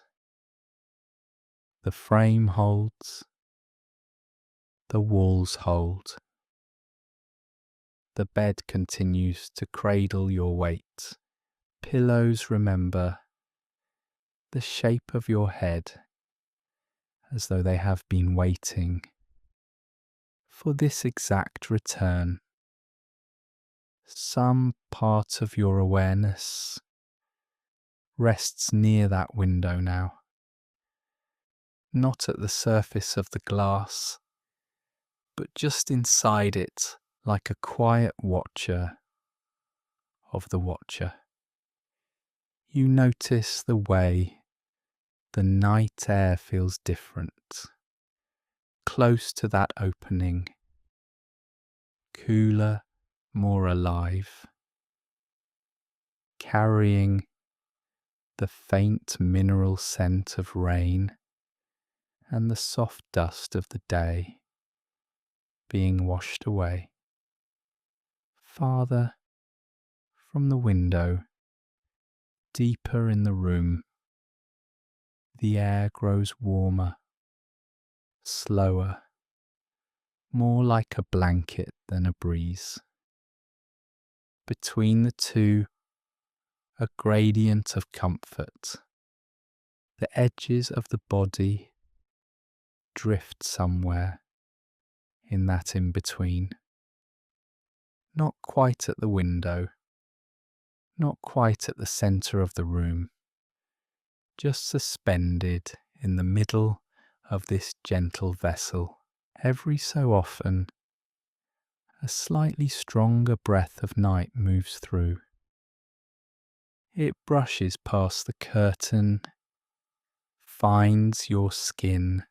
The frame holds. The walls hold. The bed continues to cradle your weight. Pillows remember the shape of your head as though they have been waiting for this exact return. Some part of your awareness rests near that window now, not at the surface of the glass, but just inside it, like a quiet watcher of the watcher. You notice the way The night air feels different, close to that opening, cooler, more alive, carrying the faint mineral scent of rain and the soft dust of the day being washed away. Farther from the window, deeper in the room, the air grows warmer, slower, more like a blanket than a breeze. Between the two, a gradient of comfort. The edges of the body drift somewhere in that in-between. Not quite at the window, not quite at the centre of the room, just suspended in the middle of this gentle vessel. Every so often, a slightly stronger breath of night moves through. It brushes past the curtain, finds your skin,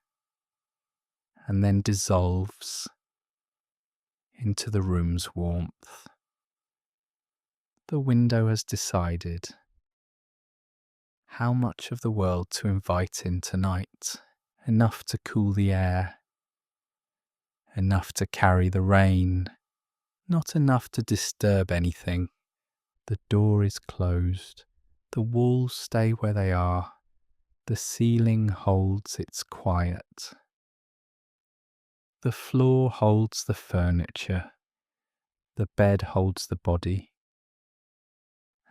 and then dissolves into the room's warmth. The window has decided how much of the world to invite in tonight. Enough to cool the air, enough to carry the rain, not enough to disturb anything. The door is closed, the walls stay where they are, the ceiling holds its quiet. The floor holds the furniture, the bed holds the body,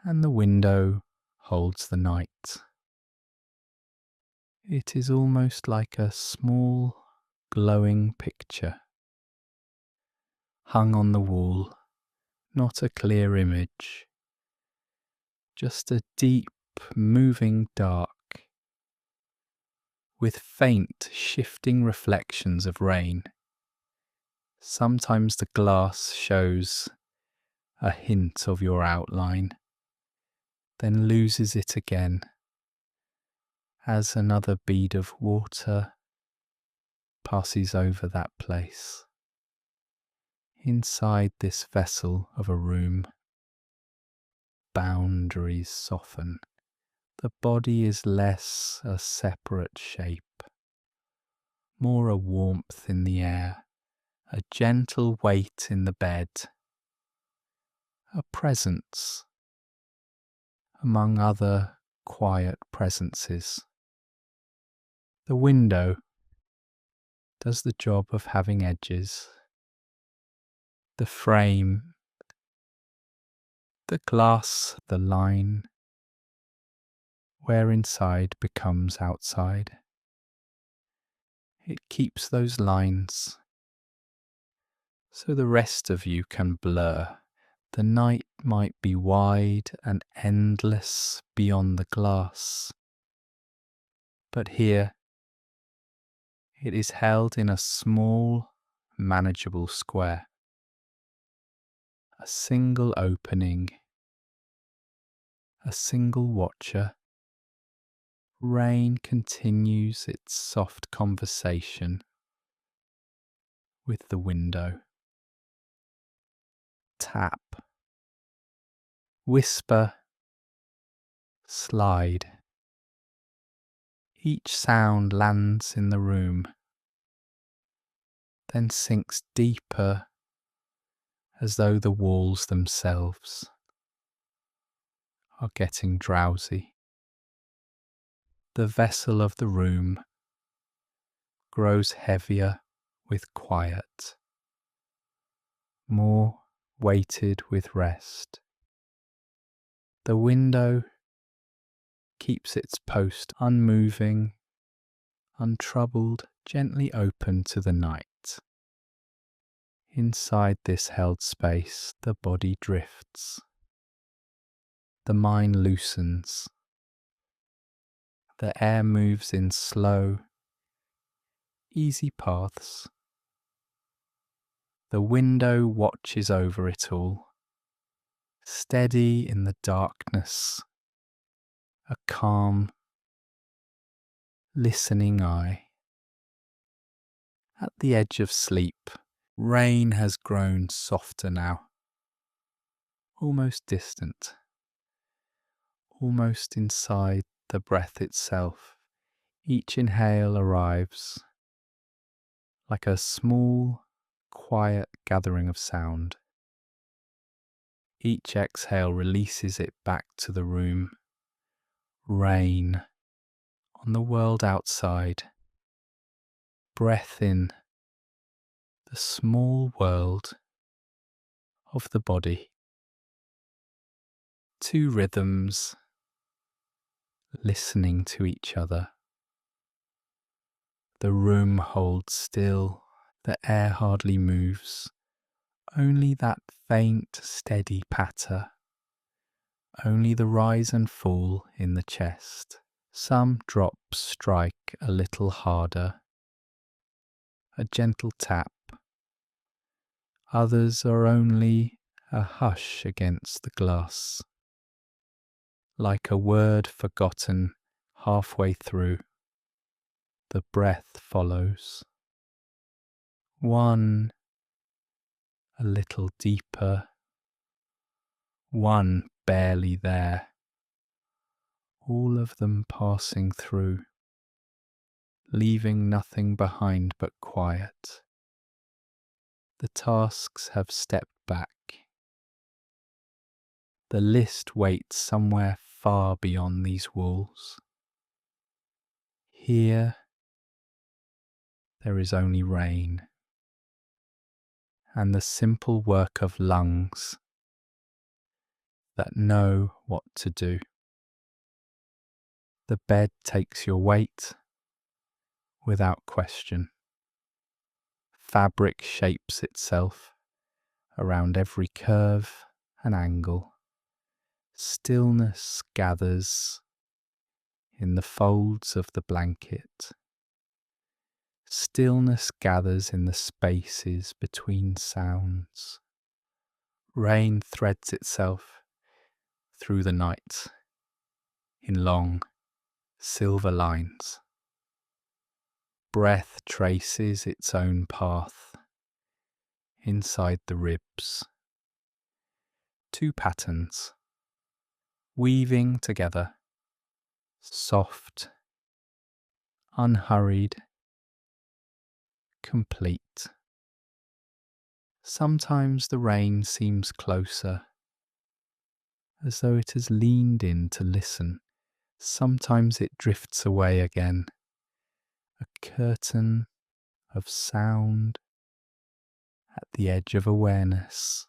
and the window holds the night. It is almost like a small, glowing picture, hung on the wall, not a clear image, just a deep, moving dark, with faint, shifting reflections of rain. Sometimes the glass shows a hint of your outline, then loses it again, as another bead of water passes over that place. Inside this vessel of a room, boundaries soften. The body is less a separate shape, more a warmth in the air, a gentle weight in the bed, a presence among other quiet presences. The window does the job of having edges. The frame, the glass, the line, where inside becomes outside. It keeps those lines so the rest of you can blur. The night might be wide and endless beyond the glass, but here it is held in a small, manageable square. A single opening, a single watcher. Rain continues its soft conversation with the window. Tap, whisper, slide. Each sound lands in the room, then sinks deeper as though the walls themselves are getting drowsy. The vessel of the room grows heavier with quiet, more weighted with rest. The window keeps its post unmoving, untroubled, gently open to the night. Inside this held space, the body drifts. The mind loosens. The air moves in slow, easy paths. The window watches over it all, steady in the darkness, a calm, listening eye. At the edge of sleep, rain has grown softer now, almost distant, almost inside the breath itself. Each inhale arrives like a small, quiet gathering of sound. Each exhale releases it back to the room. Rain on the world outside. Breath in the small world of the body. Two rhythms listening to each other. The room holds still, the air hardly moves, only that faint, steady patter, only the rise and fall in the chest. Some drops strike a little harder, a gentle tap. Others are only a hush against the glass, like a word forgotten halfway through. The breath follows. One a little deeper, one barely there, all of them passing through, leaving nothing behind but quiet. The tasks have stepped back. The list waits somewhere far beyond these walls. Here, there is only rain, and the simple work of lungs that know what to do. The bed takes your weight without question. Fabric shapes itself around every curve and angle. Stillness gathers in the folds of the blanket. Stillness gathers in the spaces between sounds. Rain threads itself through the night in long silver lines. Breath traces its own path inside the ribs. Two patterns weaving together, soft, unhurried, complete. Sometimes the rain seems closer, as though it has leaned in to listen. Sometimes it drifts away again, a curtain of sound at the edge of awareness.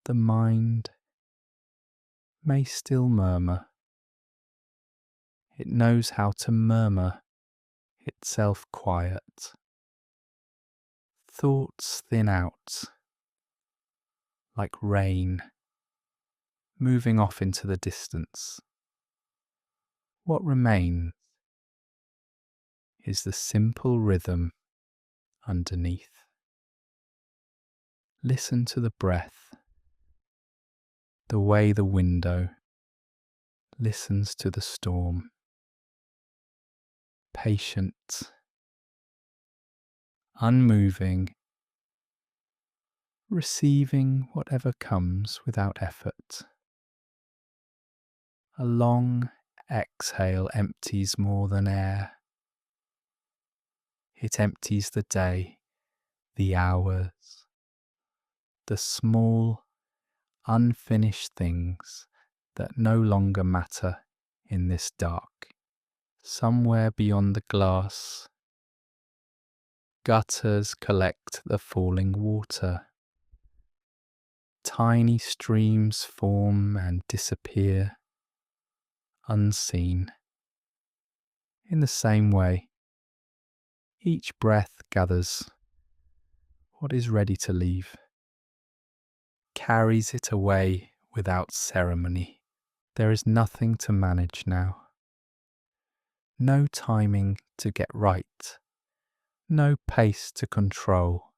The mind may still murmur. It knows how to murmur itself quiet. Thoughts thin out like rain moving off into the distance. What remains is the simple rhythm underneath. Listen to the breath, the way the window listens to the storm. Patient, unmoving, receiving whatever comes without effort. A long exhale empties more than air. It empties the day, the hours, the small, unfinished things that no longer matter in this dark. Somewhere beyond the glass, gutters collect the falling water. Tiny streams form and disappear, unseen. In the same way, each breath gathers what is ready to leave, carries it away without ceremony. There is nothing to manage now. No timing to get right, no pace to control.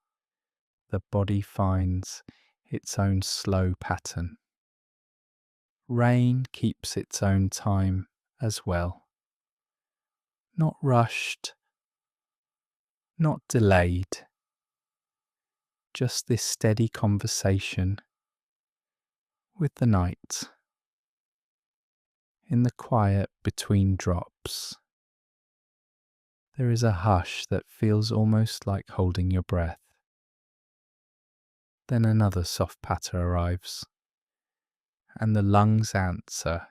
The body finds its own slow pattern. Rain keeps its own time as well. Not rushed, not delayed, just this steady conversation with the night. In the quiet between drops, there is a hush that feels almost like holding your breath. Then another soft patter arrives, and the lungs answer,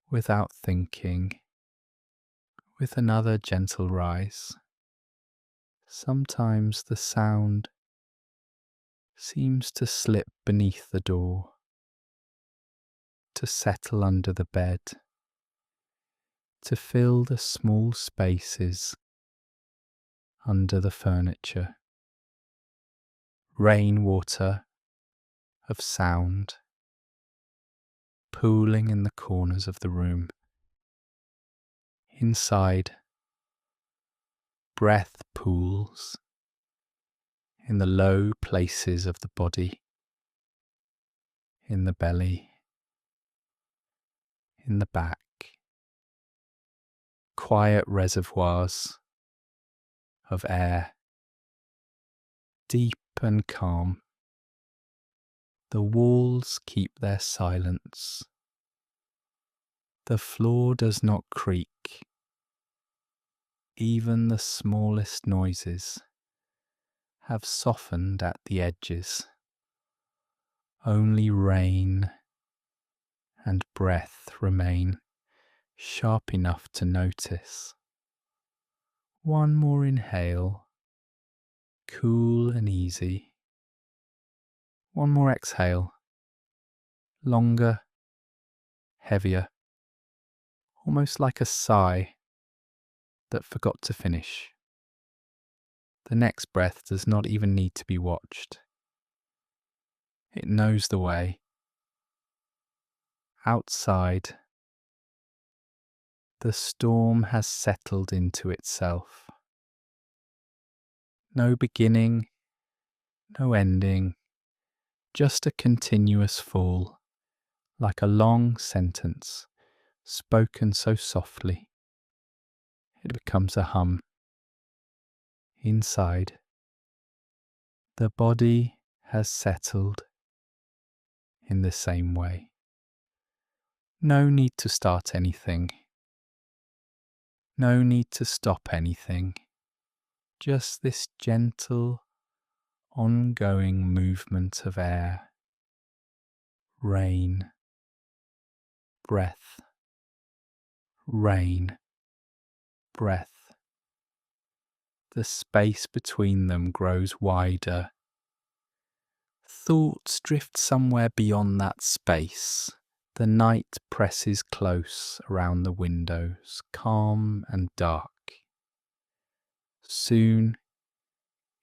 without thinking, with another gentle rise. Sometimes the sound seems to slip beneath the door, to settle under the bed, to fill the small spaces under the furniture. Rainwater of sound pooling in the corners of the room. Inside, breath pools in the low places of the body, in the belly, in the back. Quiet reservoirs of air, deep and calm. The walls keep their silence. The floor does not creak. Even the smallest noises have softened at the edges. Only rain and breath remain sharp enough to notice. One more inhale, cool and easy. One more exhale, longer, heavier, almost like a sigh that forgot to finish. The next breath does not even need to be watched. It knows the way. Outside, the storm has settled into itself. No beginning, no ending, just a continuous fall, like a long sentence spoken so softly. It becomes a hum. Inside, the body has settled in the same way. No need to start anything. No need to stop anything. Just this gentle, ongoing movement of air, rain, breath, rain, breath. The space between them grows wider. Thoughts drift somewhere beyond that space. The night presses close around the windows, calm and dark. Soon,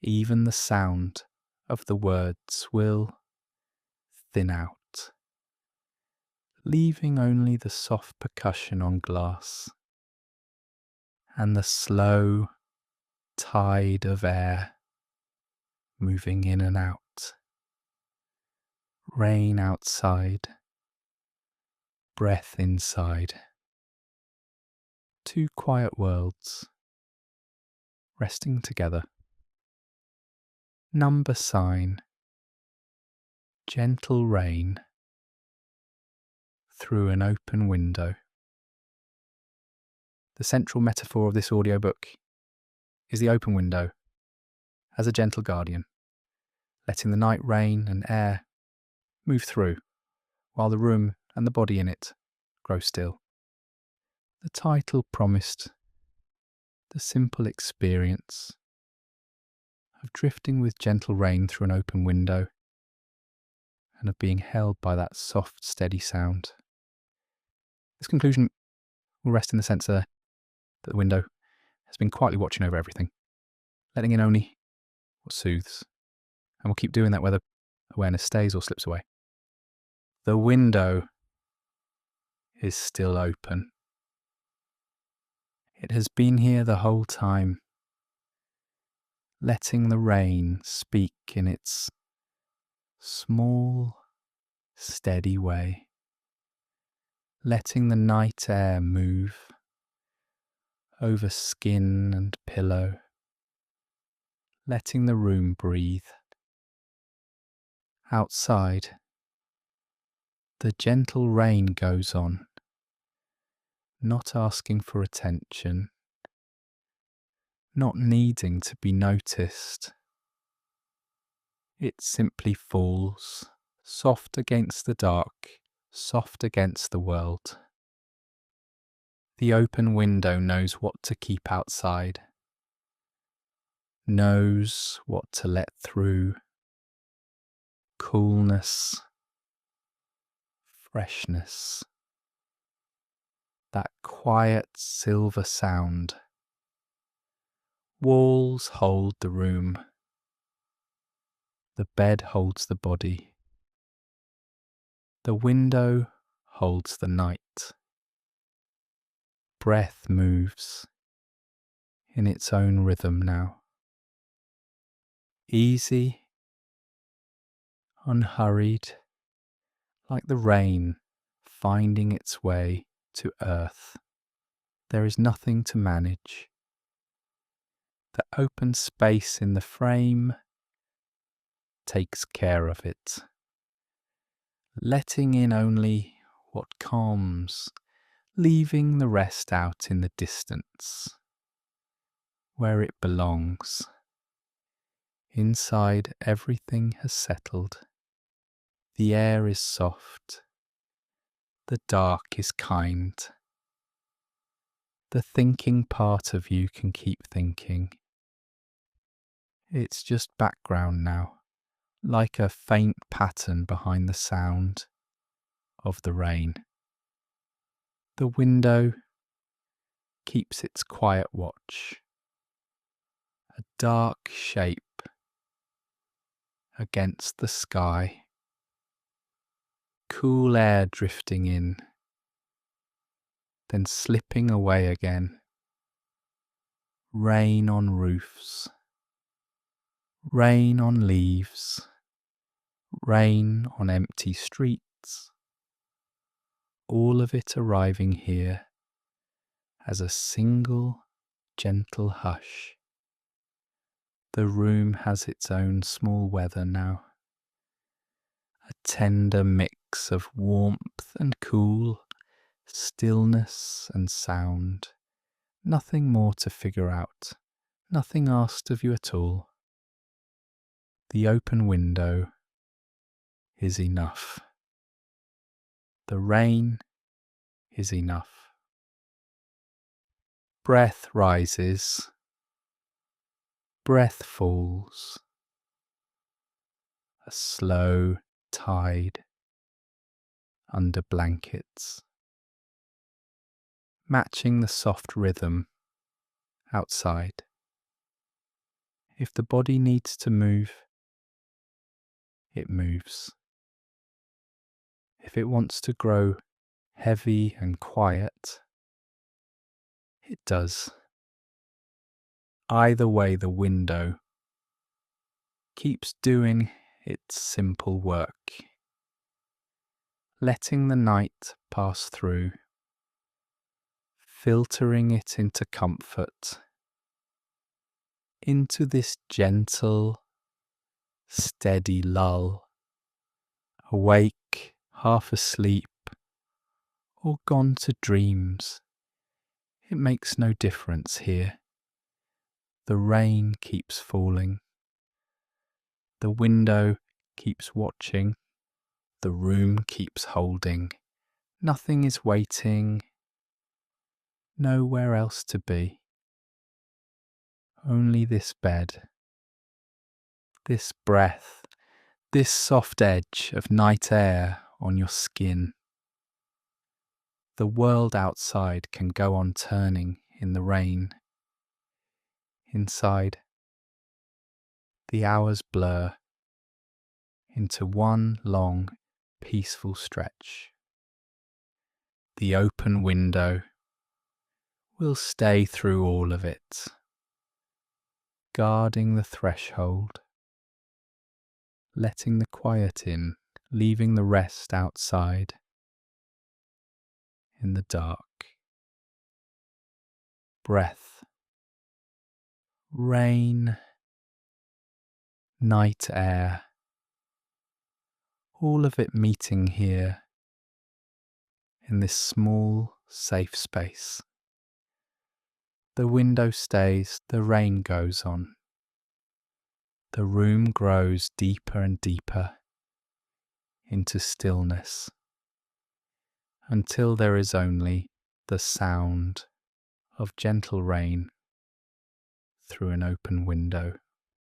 even the sound of the words will thin out, leaving only the soft percussion on glass and the slow tide of air moving in and out. Rain outside, breath inside. Two quiet worlds resting together. Number sign, gentle rain through an open window. The central metaphor of this audiobook is the open window as a gentle guardian, letting the night rain and air move through while the room and the body in it grow still. The title promised the simple experience of drifting with gentle rain through an open window and of being held by that soft, steady sound. This conclusion will rest in the sense that the window has been quietly watching over everything, letting in only what soothes, and will keep doing that whether awareness stays or slips away. The window is still open. It has been here the whole time, letting the rain speak in its small, steady way, letting the night air move over skin and pillow, letting the room breathe. Outside, the gentle rain goes on, not asking for attention, not needing to be noticed. It simply falls, soft against the dark, soft against the world. The open window knows what to keep outside, knows what to let through. Coolness, freshness, that quiet silver sound. Walls hold the room. The bed holds the body. The window holds the night. Breath moves in its own rhythm now. Easy, unhurried, like the rain finding its way to earth. There is nothing to manage. The open space in the frame takes care of it, letting in only what calms, leaving the rest out in the distance, where it belongs. Inside, everything has settled. The air is soft. The dark is kind. The thinking part of you can keep thinking. It's just background now, like a faint pattern behind the sound of the rain. The window keeps its quiet watch, a dark shape against the sky, cool air drifting in, then slipping away again. Rain on roofs, rain on leaves, rain on empty streets, all of it arriving here as a single gentle hush. The room has its own small weather now, a tender mix of warmth and cool, stillness and sound. Nothing more to figure out, nothing asked of you at all. The open window is enough. The rain is enough. Breath rises, breath falls, a slow tide under blankets, matching the soft rhythm outside. If the body needs to move, it moves. If it wants to grow heavy and quiet, it does. Either way, the window keeps doing its simple work, letting the night pass through, filtering it into comfort, into this gentle, steady lull, awake, half asleep, or gone to dreams. It makes no difference here. The rain keeps falling. The window keeps watching. The room keeps holding. Nothing is waiting. Nowhere else to be. Only this bed. This breath. This soft edge of night air on your skin. The world outside can go on turning in the rain. Inside, the hours blur into one long, peaceful stretch. The open window will stay through all of it, guarding the threshold, letting the quiet in, leaving the rest outside, 'in the dark'. breath, rain, night air, all of it meeting here in this small, safe space. The window stays, the rain goes on. The room grows deeper and deeper into stillness until there is only the sound of gentle rain through an open window.